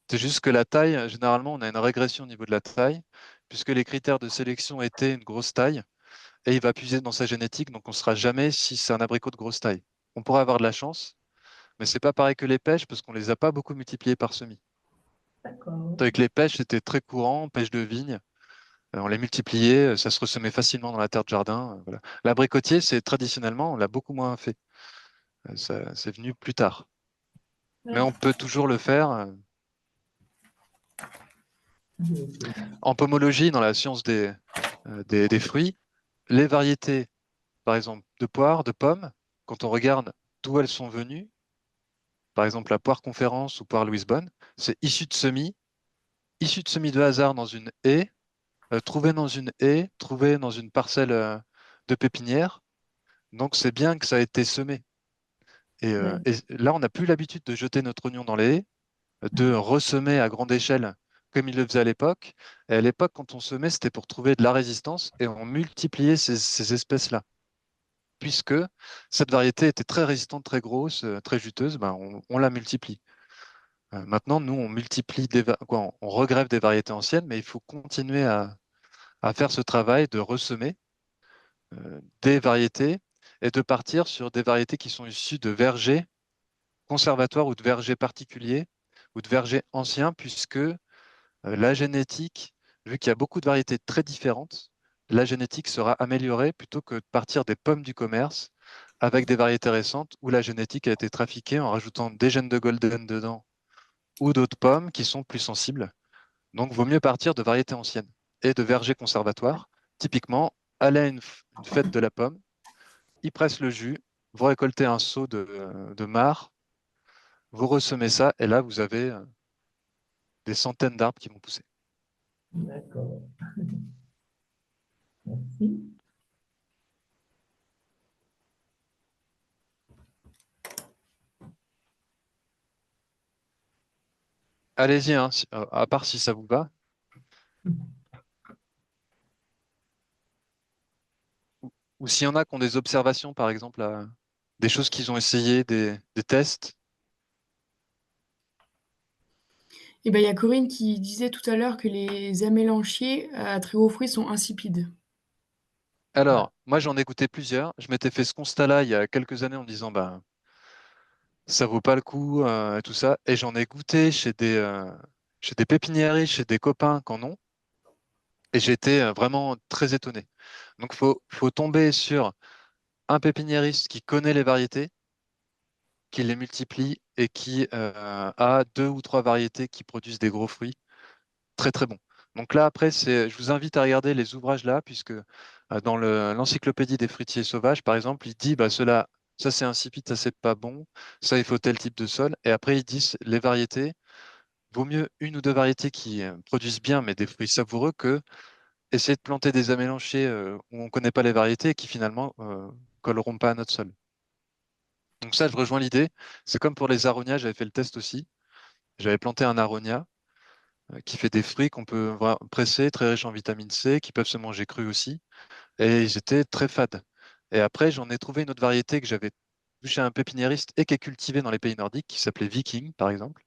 C'est juste que la taille, généralement, on a une régression au niveau de la taille, puisque les critères de sélection étaient une grosse taille, et il va puiser dans sa génétique, donc on ne saura jamais si c'est un abricot de grosse taille. On pourrait avoir de la chance, mais c'est pas pareil que les pêches, parce qu'on les a pas beaucoup multipliés par semis. D'accord. Avec les pêches, c'était très courant, pêche de vigne, on les multipliait, ça se ressemait facilement dans la terre de jardin. Voilà. L'abricotier, c'est traditionnellement, on l'a beaucoup moins fait. C'est venu plus tard. Mais on peut toujours le faire. En pomologie, dans la science des fruits, les variétés, par exemple, de poires, de pommes, quand on regarde d'où elles sont venues, par exemple la poire Conférence ou poire Louise Bonne, c'est issu de semis de hasard dans une haie, trouvé dans une haie, trouvé dans une parcelle de pépinière. Donc c'est bien que ça a été semé. Ouais. Et là, on n'a plus l'habitude de jeter notre oignon dans les haies, de ressemer à grande échelle comme il le faisait à l'époque. Et à l'époque, quand on semait, c'était pour trouver de la résistance et on multipliait ces espèces-là. Puisque cette variété était très résistante, très grosse, très juteuse, ben on la multiplie. Maintenant, nous, on multiplie on regrève des variétés anciennes, mais il faut continuer à faire ce travail de ressemer des variétés et de partir sur des variétés qui sont issues de vergers conservatoires ou de vergers particuliers ou de vergers anciens, puisque la génétique, vu qu'il y a beaucoup de variétés très différentes, la génétique sera améliorée plutôt que de partir des pommes du commerce avec des variétés récentes où la génétique a été trafiquée en rajoutant des gènes de golden dedans ou d'autres pommes qui sont plus sensibles. Donc, vaut mieux partir de variétés anciennes et de vergers conservatoires. Typiquement, aller à une fête de la pomme, ils pressent le jus, vous récoltez un seau de marc, vous ressemez ça et là, vous avez des centaines d'arbres qui vont pousser. D'accord. Merci. Allez-y, hein, à part si ça vous va. Ou s'il y en a qui ont des observations, par exemple, des choses qu'ils ont essayées, des tests. Et ben, il y a Corinne qui disait tout à l'heure que les amélanchiers à très hauts fruits sont insipides. Alors, moi, j'en ai goûté plusieurs. Je m'étais fait ce constat-là il y a quelques années en me disant, bah, ça vaut pas le coup, et tout ça. Et j'en ai goûté chez des pépiniéristes, chez des copains qui en ont. Et j'étais vraiment très étonné. Donc, faut tomber sur un pépiniériste qui connaît les variétés, qui les multiplie et qui a 2 ou 3 variétés qui produisent des gros fruits très très bons. Donc là, après, je vous invite à regarder les ouvrages là, puisque dans l'encyclopédie des fruitiers sauvages, par exemple, il dit bah, ça c'est insipide, ça c'est pas bon, ça il faut tel type de sol. Et après, ils disent les variétés, vaut mieux 1 ou 2 variétés qui produisent bien, mais des fruits savoureux, que essayer de planter des amélanchés où on ne connaît pas les variétés et qui finalement colleront pas à notre sol. Donc ça, je rejoins l'idée. C'est comme pour les aronias, j'avais fait le test aussi. J'avais planté un aronia qui fait des fruits qu'on peut presser, très riches en vitamine C, qui peuvent se manger crus aussi. Et ils étaient très fades. Et après, j'en ai trouvé une autre variété que j'avais vue chez un pépiniériste et qui est cultivée dans les pays nordiques, qui s'appelait Viking, par exemple.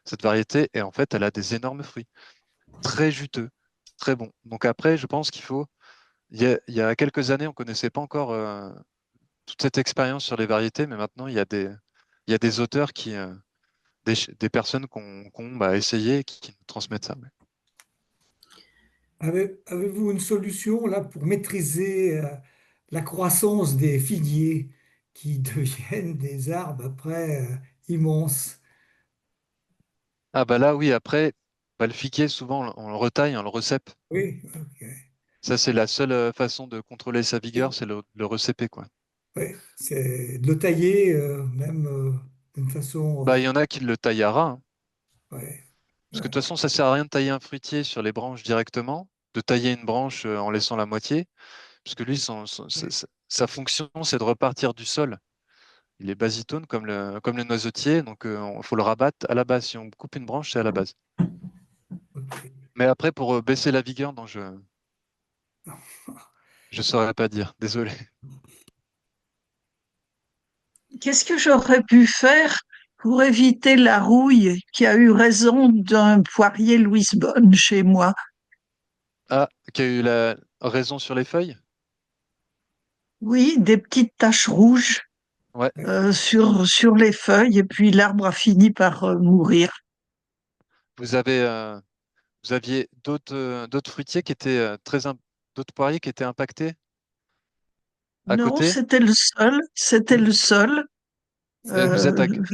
Cette variété, et en fait, elle a des énormes fruits, très juteux, très bons. Donc après, je pense qu'il faut... il y a quelques années, on ne connaissait pas encore toute cette expérience sur les variétés, mais maintenant, il y a des auteurs des personnes qui ont bah, essayé et qui nous transmettent ça. Ouais. Avez-vous une solution là pour maîtriser la croissance des figuiers qui deviennent des arbres après immenses? Ah bah là, oui, après, bah, le figuier, souvent, on le retaille, on le recèpe. Oui, ok. Ça, c'est la seule façon de contrôler sa vigueur, c'est le recéper, quoi. Oui, c'est de le tailler même d'une façon. Bah, il y en a qui le taillent à ras, hein. Ouais, Parce que de ouais, toute façon, ça sert à rien de tailler un fruitier sur les branches directement, de tailler une branche en laissant la moitié, parce que lui, ouais. sa fonction, c'est de repartir du sol. Il est basitone comme le noisetier, donc il faut le rabattre à la base. Si on coupe une branche, c'est à la base. Ok. Mais après, pour baisser la vigueur, non, je saurais pas dire. Désolé. Qu'est-ce que j'aurais pu faire pour éviter la rouille qui a eu raison d'un poirier Louis Bonne chez moi? Ah, qui a eu la raison sur les feuilles? Oui, des petites taches rouges Ouais. sur les feuilles, et puis l'arbre a fini par mourir. Vous avez, vous aviez d'autres fruitiers qui étaient d'autres poiriers qui étaient impactés à Non, côté? c'était le seul. Et vous êtes Euh,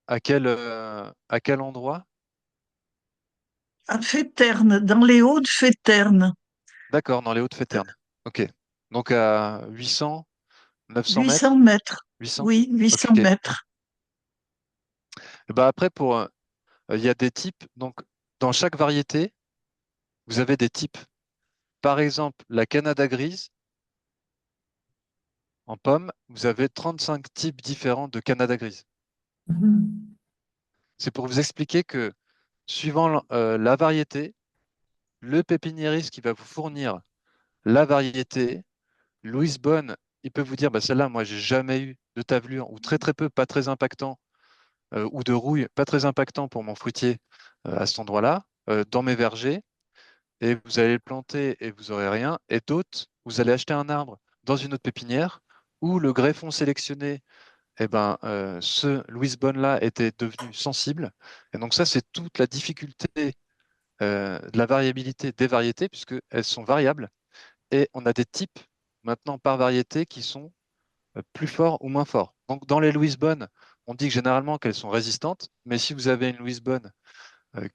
à quel endroit? à Féterne, dans les Hauts-de-Féterne, D'accord, dans les Hauts-de-Féterne. Ok. Donc à 800, 900 800 mètres? mètres. 800? Oui, 800 Ok. Et mètres. bah après, il y a des types. Donc, dans chaque variété, vous avez des types. Par exemple, la Canada grise, en pomme, vous avez 35 types différents de Canada grise. Mhm. C'est pour vous expliquer que, suivant la variété, le pépiniériste qui va vous fournir la variété, Louise Bonne, il peut vous dire, bah, celle-là, moi, j'ai jamais eu de tavelure, ou très très peu, pas très impactant, ou de rouille, pas très impactant pour mon fruitier à cet endroit-là, dans mes vergers, et vous allez le planter et vous aurez rien. Et d'autres, vous allez acheter un arbre dans une autre pépinière où le greffon sélectionné, eh ben, ce Louise Bonne-là était devenu sensible. Et donc ça, c'est toute la difficulté de la variabilité des variétés, puisqu'elles sont variables. Et on a des types maintenant par variété qui sont plus forts ou moins forts. Donc dans les Louise Bonne, on dit que généralement qu'elles sont résistantes, mais si vous avez une Louise Bonne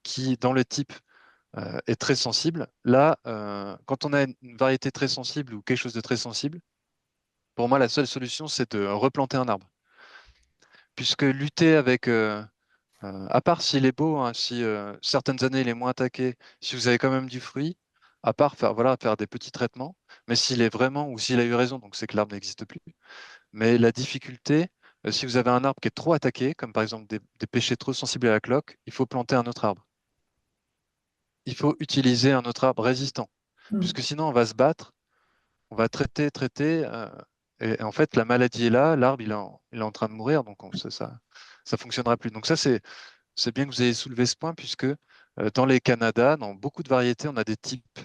qui, dans le type, est très sensible, là, quand on a une variété très sensible ou quelque chose de très sensible, pour moi, la seule solution, c'est de replanter un arbre. Puisque lutter avec, à part s'il est beau, hein, si certaines années il est moins attaqué, si vous avez quand même du fruit, à part faire, voilà, faire des petits traitements, mais s'il est vraiment, ou s'il a eu raison, donc c'est que l'arbre n'existe plus. Mais la difficulté, si vous avez un arbre qui est trop attaqué, comme par exemple des pêchers trop sensibles à la cloque, il faut planter un autre arbre. Il faut utiliser un autre arbre résistant, puisque sinon on va se battre, on va traiter, traiter, et en fait, la maladie est là, l'arbre, il est en train de mourir, donc ça fonctionnera plus. Donc ça, c'est bien que vous ayez soulevé ce point, puisque dans les Canada, dans beaucoup de variétés, on a des types.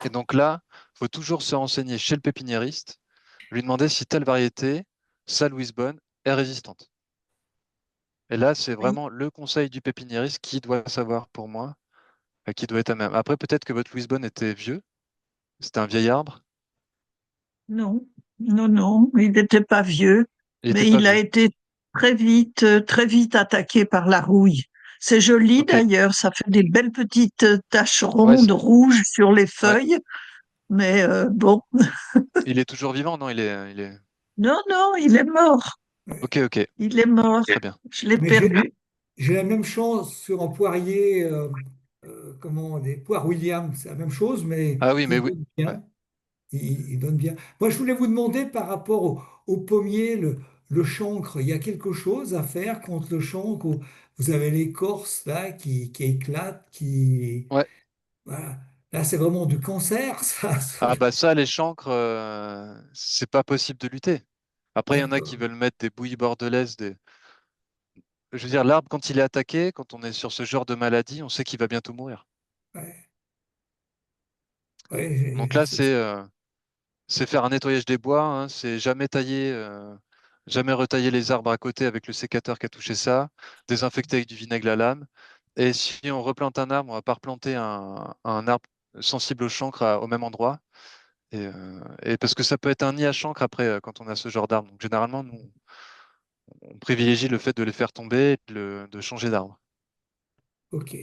Et donc là, il faut toujours se renseigner chez le pépiniériste, lui demander si telle variété, sa Louise Bonne, est résistante. Et là, c'est Oui. vraiment le conseil du pépiniériste qui doit savoir pour moi, qui doit être à même. Après, peut-être que votre Louise Bonne était vieux, c'était un vieil arbre. Non, non, non, il n'était pas vieux, Il n'était mais pas il a vieux. été très vite attaqué par la rouille. C'est joli Ok. d'ailleurs, ça fait des belles petites taches Ouais, rondes rouges sur les ouais. feuilles, mais bon, Il est toujours vivant, non? Il est... non, non, il est mort, Ok, ok. il est mort, Très bien. je l'ai Mais perdu. j'ai la même chance sur un poirier, comment, des poires William, c'est la même chose, mais Ah oui, mais il oui. donne Ouais. bien. Il donne bien. Moi, je voulais vous demander par rapport au pommier, le chancre, il y a quelque chose à faire contre le chancre où vous avez l'écorce là qui éclate, qui. Ouais. Voilà. Là, c'est vraiment du cancer, ça. Ah bah ça, les chancres, c'est pas possible de lutter. Après, il y en a qui D'accord. veulent mettre des bouillies bordelaises. Je veux dire, l'arbre, quand il est attaqué, quand on est sur ce genre de maladie, on sait qu'il va bientôt mourir. Ouais. Ouais, Donc là, c'est faire un nettoyage des bois, hein, c'est jamais tailler, jamais retailler les arbres à côté avec le sécateur qui a touché ça, désinfecter avec du vinaigre la lame. Et si on replante un arbre, on va pas replanter un arbre sensible au chancre au même endroit. Et parce que ça peut être un nid à chancre après, quand on a ce genre d'arbre. Donc généralement, nous, on privilégie le fait de les faire tomber et de changer d'arbre. ok.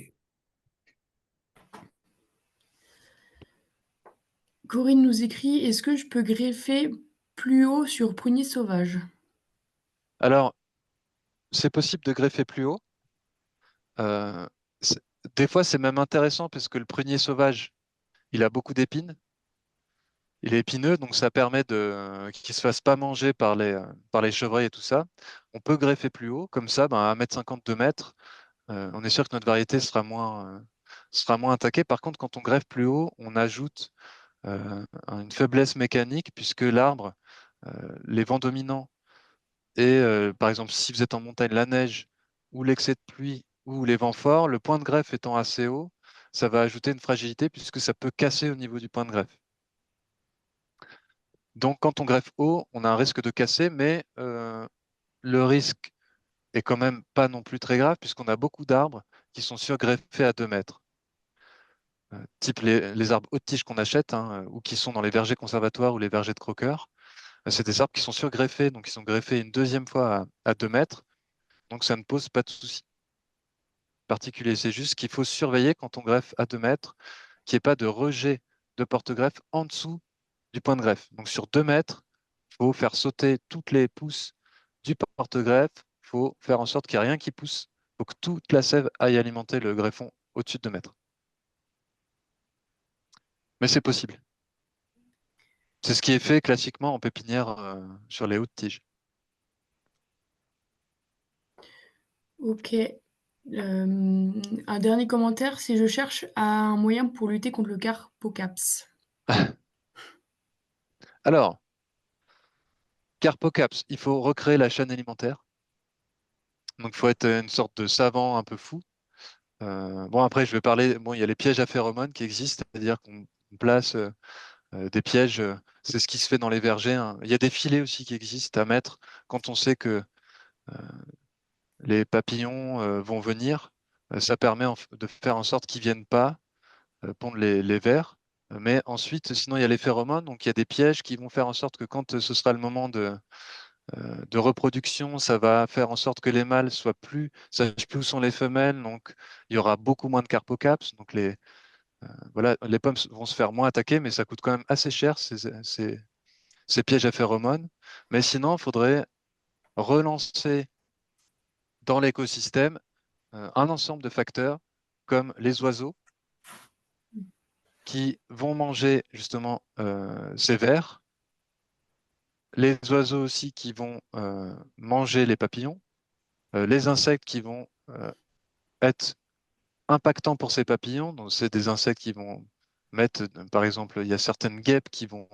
Corinne nous écrit: Est-ce que je peux greffer plus haut sur prunier sauvage? Alors, c'est possible de greffer plus haut. Euh, c'est- des fois, c'est même intéressant parce que le prunier sauvage, il a beaucoup d'épines. Il est épineux, donc ça permet qu'il ne se fasse pas manger par les chevreuils et tout ça. On peut greffer plus haut, comme ça, ben, à 1,50 m, 2 mètres, on est sûr que notre variété sera moins attaquée. Par contre, quand on greffe plus haut, on ajoute une faiblesse mécanique puisque l'arbre, les vents dominants et par exemple, si vous êtes en montagne, la neige ou l'excès de pluie ou les vents forts, le point de greffe étant assez haut, ça va ajouter une fragilité puisque ça peut casser au niveau du point de greffe. Donc, quand on greffe haut, on a un risque de casser, mais le risque est quand même pas non plus très grave puisqu'on a beaucoup d'arbres qui sont surgreffés à 2 mètres. Type les arbres haute tige qu'on achète, hein, ou qui sont dans les vergers conservatoires ou les vergers de croqueurs. C'est des arbres qui sont surgreffés, donc ils sont greffés une deuxième fois à 2 mètres, donc ça ne pose pas de souci particulier. C'est juste qu'il faut surveiller quand on greffe à 2 mètres, qu'il n'y ait pas de rejet de porte-greffe en dessous du point de greffe. Donc sur 2 mètres, il faut faire sauter toutes les pousses du porte-greffe, il faut faire en sorte qu'il n'y ait rien qui pousse, il faut que toute la sève aille alimenter le greffon au-dessus de 2 mètres. Mais c'est possible. C'est ce qui est fait classiquement en pépinière sur les hautes tiges. Ok. Un dernier commentaire, c'est: je cherche un moyen pour lutter contre le carpocaps. Alors, Carpocaps, il faut recréer la chaîne alimentaire. Donc, il faut être une sorte de savant un peu fou. Bon, après, je vais parler. Bon, il y a les pièges à phéromones qui existent, c'est-à-dire qu'on place des pièges. C'est ce qui se fait dans les vergers, hein. Il y a des filets aussi qui existent à mettre quand on sait que les papillons vont venir. Ça permet de faire en sorte qu'ils viennent pas pondre les vers. Mais ensuite, sinon, il y a les phéromones. Donc, il y a des pièges qui vont faire en sorte que quand ce sera le moment de reproduction, ça va faire en sorte que les mâles sachent plus où sont les femelles, donc il y aura beaucoup moins de carpocaps. Donc voilà, les pommes vont se faire moins attaquer, mais ça coûte quand même assez cher ces pièges à phéromones. Mais sinon, il faudrait relancer dans l'écosystème un ensemble de facteurs comme les oiseaux qui vont manger justement ces vers, les oiseaux aussi qui vont manger les papillons, les insectes qui vont être impactants pour ces papillons. Donc, c'est des insectes qui vont mettre, par exemple, il y a certaines guêpes qui vont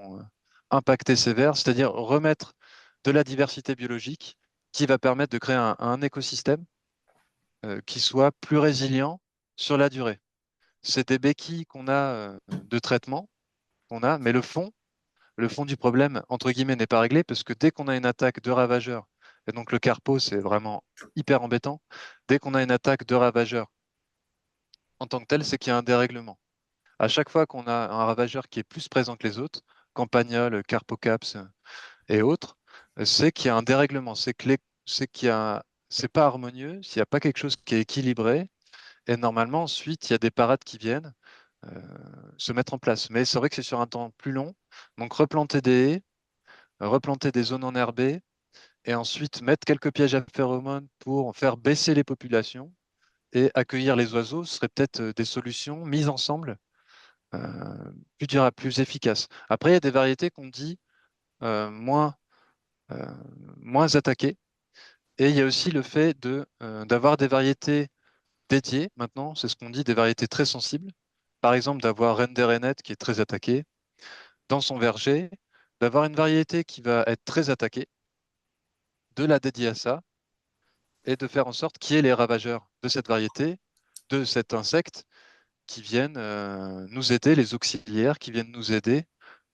impacter ces vers, c'est-à-dire remettre de la diversité biologique qui va permettre de créer un écosystème qui soit plus résilient sur la durée. C'est des béquilles qu'on a de traitement, qu'on a, mais le fond du problème, entre guillemets, n'est pas réglé parce que dès qu'on a une attaque de ravageurs, et donc le carpo, c'est vraiment hyper embêtant, dès qu'on a une attaque de ravageurs en tant que tel, c'est qu'il y a un dérèglement. À chaque fois qu'on a un ravageur qui est plus présent que les autres, Campagnol, Carpocaps et autres, c'est qu'il y a un dérèglement, c'est qu'il y a, c'est pas harmonieux, s'il n'y a pas quelque chose qui est équilibré, et normalement, ensuite, il y a des parades qui viennent euh, se mettre en place. Mais c'est vrai que c'est sur un temps plus long. Donc, replanter des haies, replanter des zones enherbées, et ensuite mettre quelques pièges à phéromones pour faire baisser les populations et accueillir les oiseaux serait peut-être des solutions mises ensemble plus durables, plus efficaces. Après, il y a des variétés qu'on dit moins, euh, moins attaquées. Et il y a aussi le fait d'avoir des variétés dédiées. Maintenant, c'est ce qu'on dit, des variétés très sensibles. Par exemple, d'avoir Reine des Rainettes qui est très attaquée dans son verger, d'avoir une variété qui va être très attaquée, de la dédier à ça, et de faire en sorte qu'il y ait les ravageurs de cette variété, de cet insecte, qui viennent nous aider, les auxiliaires qui viennent nous aider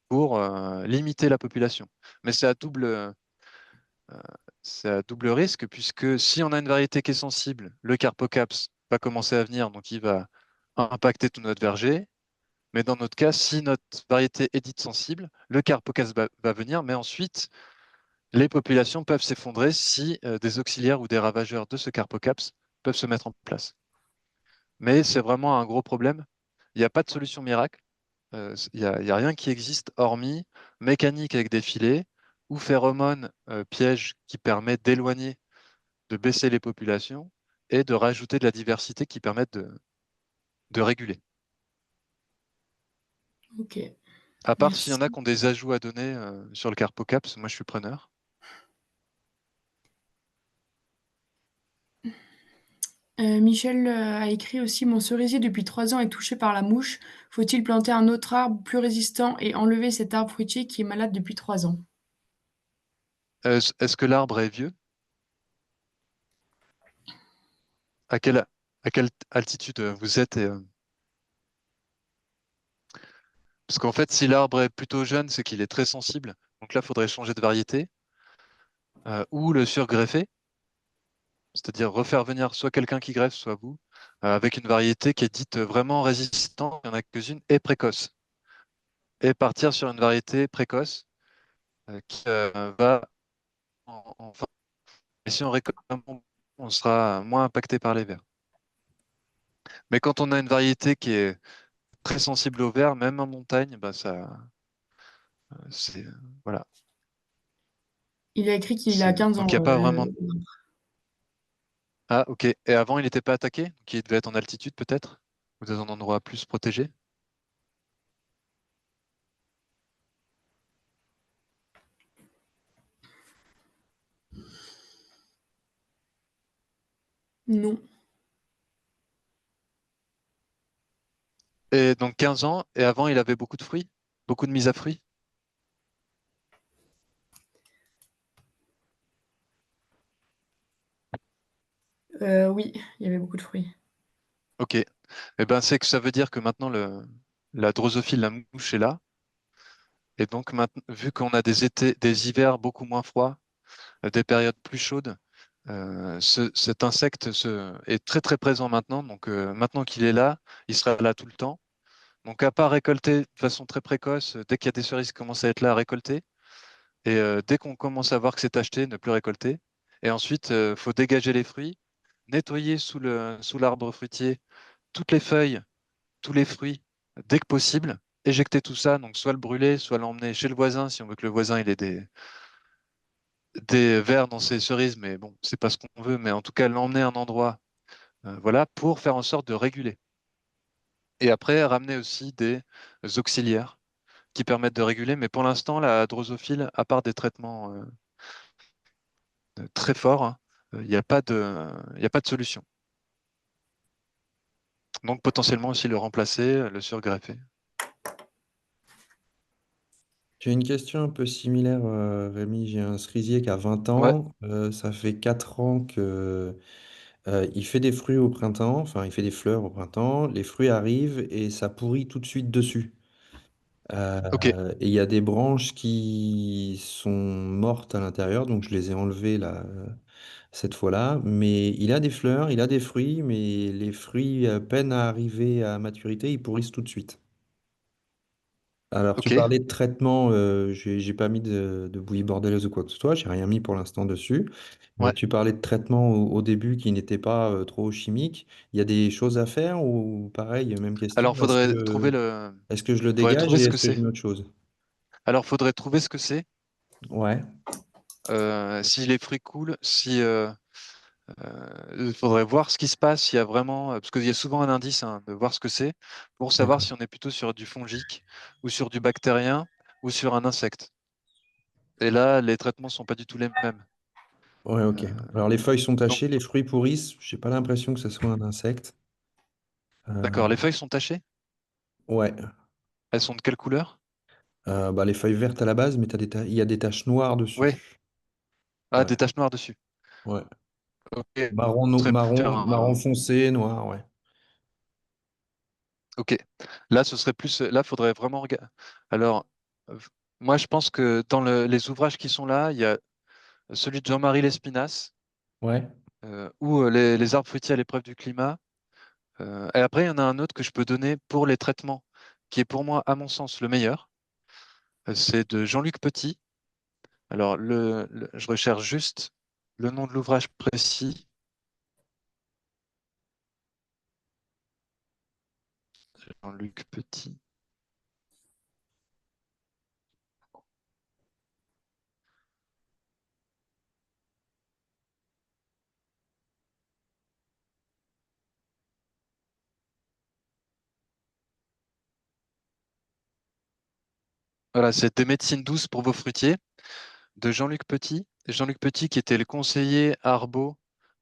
pour limiter la population. Mais c'est à double risque, puisque si on a une variété qui est sensible, le Carpocaps va commencer à venir, donc il va impacter tout notre verger. Mais dans notre cas, si notre variété est dite sensible, le Carpocaps va venir, mais ensuite, les populations peuvent s'effondrer si des auxiliaires ou des ravageurs de ce Carpocaps peuvent se mettre en place. Mais c'est vraiment un gros problème. Il n'y a pas de solution miracle. Il y a rien qui existe hormis mécanique avec des filets ou phéromones pièges qui permettent d'éloigner, de baisser les populations et de rajouter de la diversité qui permettent de réguler. Ok, À part s'il y merci. en a qui ont des ajouts à donner sur le Carpocaps, moi je suis preneur. Michel a écrit aussi: Mon cerisier depuis 3 ans est touché par la mouche. Faut-il planter un autre arbre plus résistant et enlever cet arbre fruitier qui est malade depuis 3 ans? Est-ce que l'arbre est vieux? À quelle altitude vous êtes Parce qu'en fait, si l'arbre est plutôt jeune, c'est qu'il est très sensible. Donc là, il faudrait changer de variété ou le surgreffer, c'est-à-dire refaire venir soit quelqu'un qui greffe, soit vous, avec une variété qui est dite vraiment résistante, il y en a quelques-unes, et précoce. Et partir sur une variété précoce qui va enfin, et si on récolte un bon, on sera moins impacté par les vers. Mais quand on a une variété qui est très sensible aux vers, même en montagne, bah c'est voilà. Il a écrit qu'il a 15 Donc ans. il n'y a pas vraiment. Ah, ok. Et avant, il n'était pas attaqué? Donc il devait être en altitude peut-être? Ou dans un endroit plus protégé? Non. Et donc 15 ans, et avant, il avait beaucoup de fruits? Beaucoup de mises à fruits? Oui, il y avait beaucoup de fruits. Ok. Eh ben, c'est que ça veut dire que maintenant, la drosophile, la mouche est là. Et donc, maintenant, vu qu'on a des étés, des hivers beaucoup moins froids, des périodes plus chaudes, cet insecte est très très présent maintenant. Donc maintenant qu'il est là, il sera là tout le temps. Donc à part récolter de façon très précoce, dès qu'il y a des cerises qui commencent à être là, à récolter. Et dès qu'on commence à voir que c'est acheté, ne plus récolter. Et ensuite, il faut dégager les fruits, nettoyer sous l'arbre fruitier toutes les feuilles, tous les fruits, dès que possible. Éjecter tout ça, donc soit le brûler, soit l'emmener chez le voisin si on veut que le voisin il ait des vers dans ses cerises, mais bon, c'est pas ce qu'on veut, mais en tout cas l'emmener à un endroit, voilà, pour faire en sorte de réguler. Et après, ramener aussi des auxiliaires qui permettent de réguler, mais pour l'instant, la drosophile, à part des traitements très forts, hein, il n'y a pas il y a pas de solution. Donc potentiellement aussi le remplacer, le surgreffer. J'ai une question un peu similaire, Rémi. J'ai un cerisier qui a 20 Ouais, ans. Ça fait 4 ans que il fait des fruits au printemps, enfin il fait des fleurs au printemps. Les fruits arrivent et ça pourrit tout de suite dessus. ok. Et il y a des branches qui sont mortes à l'intérieur, donc je les ai enlevées là, cette fois-là. Mais il a des fleurs, il a des fruits, mais les fruits peinent à arriver à maturité, ils pourrissent tout de suite. Alors, tu Ok. parlais de traitement, j'ai pas mis de bouillie bordelaise ou quoi que ce soit, j'ai rien mis pour l'instant dessus. Mais Ouais. tu parlais de traitement au début qui n'était pas trop chimique. Il y a des choses à faire ou pareil, même question, Alors, est-ce que je le faudrait dégage trouver et ce est-ce que que je c'est. mets autre chose? Alors, faudrait trouver ce que c'est. Ouais, Si les fruits coulent, si il faudrait voir ce qui se passe, s'il y a vraiment, parce qu'il y a souvent un indice hein, de voir ce que c'est, pour savoir d'accord. si on est plutôt sur du fongique ou sur du bactérien ou sur un insecte. Et là, les traitements sont pas du tout les mêmes. Ouais, ok. Alors les feuilles sont Donc, tachées, les fruits pourrissent. J'ai pas l'impression que ce soit un insecte. d'accord, les Euh, feuilles sont tachées? ouais. Elles sont de quelle couleur? Bah, les feuilles vertes à la base, mais il y a des taches noires Oui. dessus. Ah, Ouais. des taches noires dessus. Ouais. Ok. Marron, Ce serait plus marron foncé, noir, ouais. ok. Là, ce serait plus. Là, faudrait vraiment regarder. Alors, euh, moi, je pense que dans les ouvrages qui sont là, il y a celui de Jean-Marie Lespinasse Ouais. ou les arbres fruitiers à l'épreuve du climat. Et après, il y en a un autre que je peux donner pour les traitements, qui est pour moi, à mon sens, le meilleur. C'est de Jean-Luc Petit. Alors, je recherche juste le nom de l'ouvrage précis. Jean-Luc Petit. Voilà, c'est Des médecines douces pour vos fruitiers de Jean-Luc Petit. Jean-Luc Petit qui était le conseiller Arbo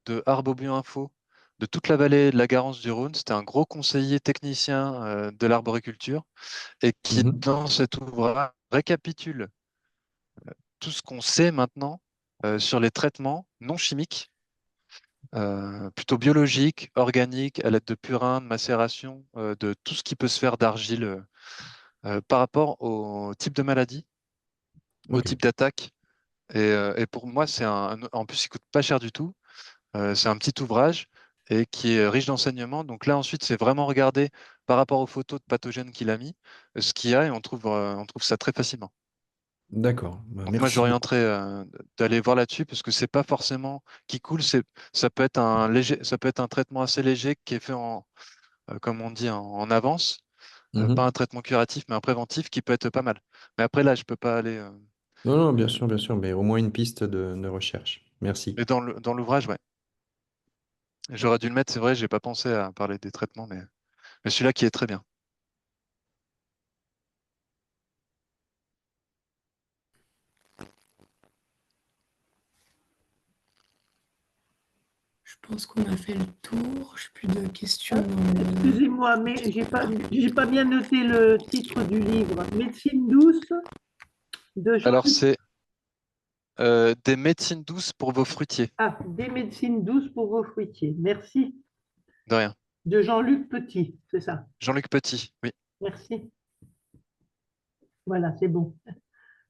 de Arbo Bioinfo de toute la vallée de la Garance du Rhône. C'était un gros conseiller technicien de l'arboriculture et qui, Mhm. dans cet ouvrage, récapitule tout ce qu'on sait maintenant sur les traitements non chimiques, plutôt biologiques, organiques, à l'aide de purin, de macération, de tout ce qui peut se faire d'argile par rapport au type de maladie, au Ok. type d'attaque. Et pour moi, en plus, il coûte pas cher du tout. C'est un petit ouvrage et qui est riche d'enseignements. Donc là, ensuite, c'est vraiment regarder par rapport aux photos de pathogènes qu'il a mis, ce qu'il y a et on trouve ça très facilement. D'accord. Bah, Donc moi, merci beaucoup. j'orienterais d'aller voir là-dessus parce que c'est pas forcément qui coule. Ça peut être ça peut être un traitement assez léger qui est fait comme on dit, en avance. Pas un Mhm. traitement curatif, mais un préventif qui peut être pas mal. Mais après, là, je peux pas aller. Non, non, Euh, bien sûr, mais au moins une piste de recherche. Merci. mais dans l'ouvrage, ouais. J'aurais dû le mettre, c'est vrai, j'ai pas pensé à parler des traitements, mais celui-là qui est très bien. Je pense qu'on a fait le tour. Je n'ai plus de questions Ah, dans le... excusez-moi, mais j'ai pas bien noté le titre du livre. Médecine douce de Alors, Jean-Luc. c'est des médecines douces pour vos fruitiers. Ah, des médecines douces pour vos fruitiers. Merci. De rien. De Jean-Luc Petit, c'est ça. Jean-Luc Petit, oui. Merci. Voilà, c'est bon.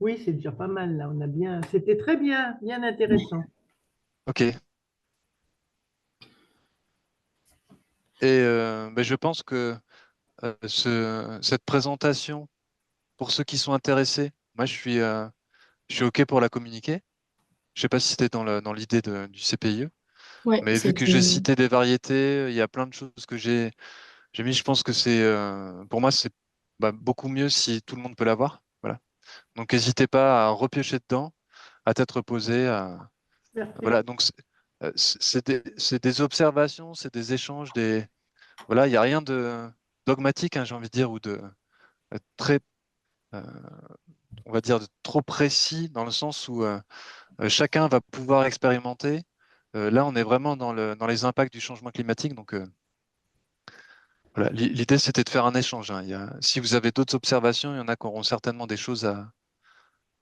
Oui, c'est déjà pas mal là. On a bien. C'était très bien, bien intéressant. Ok. Et ben, je pense que cette présentation, pour ceux qui sont intéressés, moi, je suis OK pour la communiquer. Je sais pas si c'était dans l'idée du CPIE, Ouais, mais vu que j'ai c'était... cité des variétés, il y a plein de choses que j'ai mis. Je pense que pour moi, c'est beaucoup mieux si tout le monde peut l'avoir. Voilà. Donc, n'hésitez pas à repiocher dedans, à tête reposée. Merci. Voilà. Donc, c'est des observations, c'est des échanges, voilà, il n'y a rien de dogmatique, hein, j'ai envie de dire, ou de très, euh, on va dire, de trop précis dans le sens où chacun va pouvoir expérimenter. Là, on est vraiment dans les impacts du changement climatique. Donc, voilà, l'idée, c'était de faire un échange, hein. Si vous avez d'autres observations, il y en a qui auront certainement des choses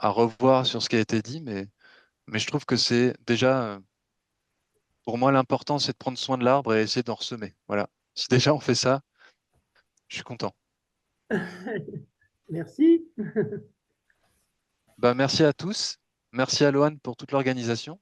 à revoir sur ce qui a été dit, mais je trouve que c'est déjà, pour moi, l'important, c'est de prendre soin de l'arbre et essayer d'en ressemer. Voilà. Si déjà on fait ça, je suis content. Merci. Bah, merci à tous. Merci à Loane pour toute l'organisation.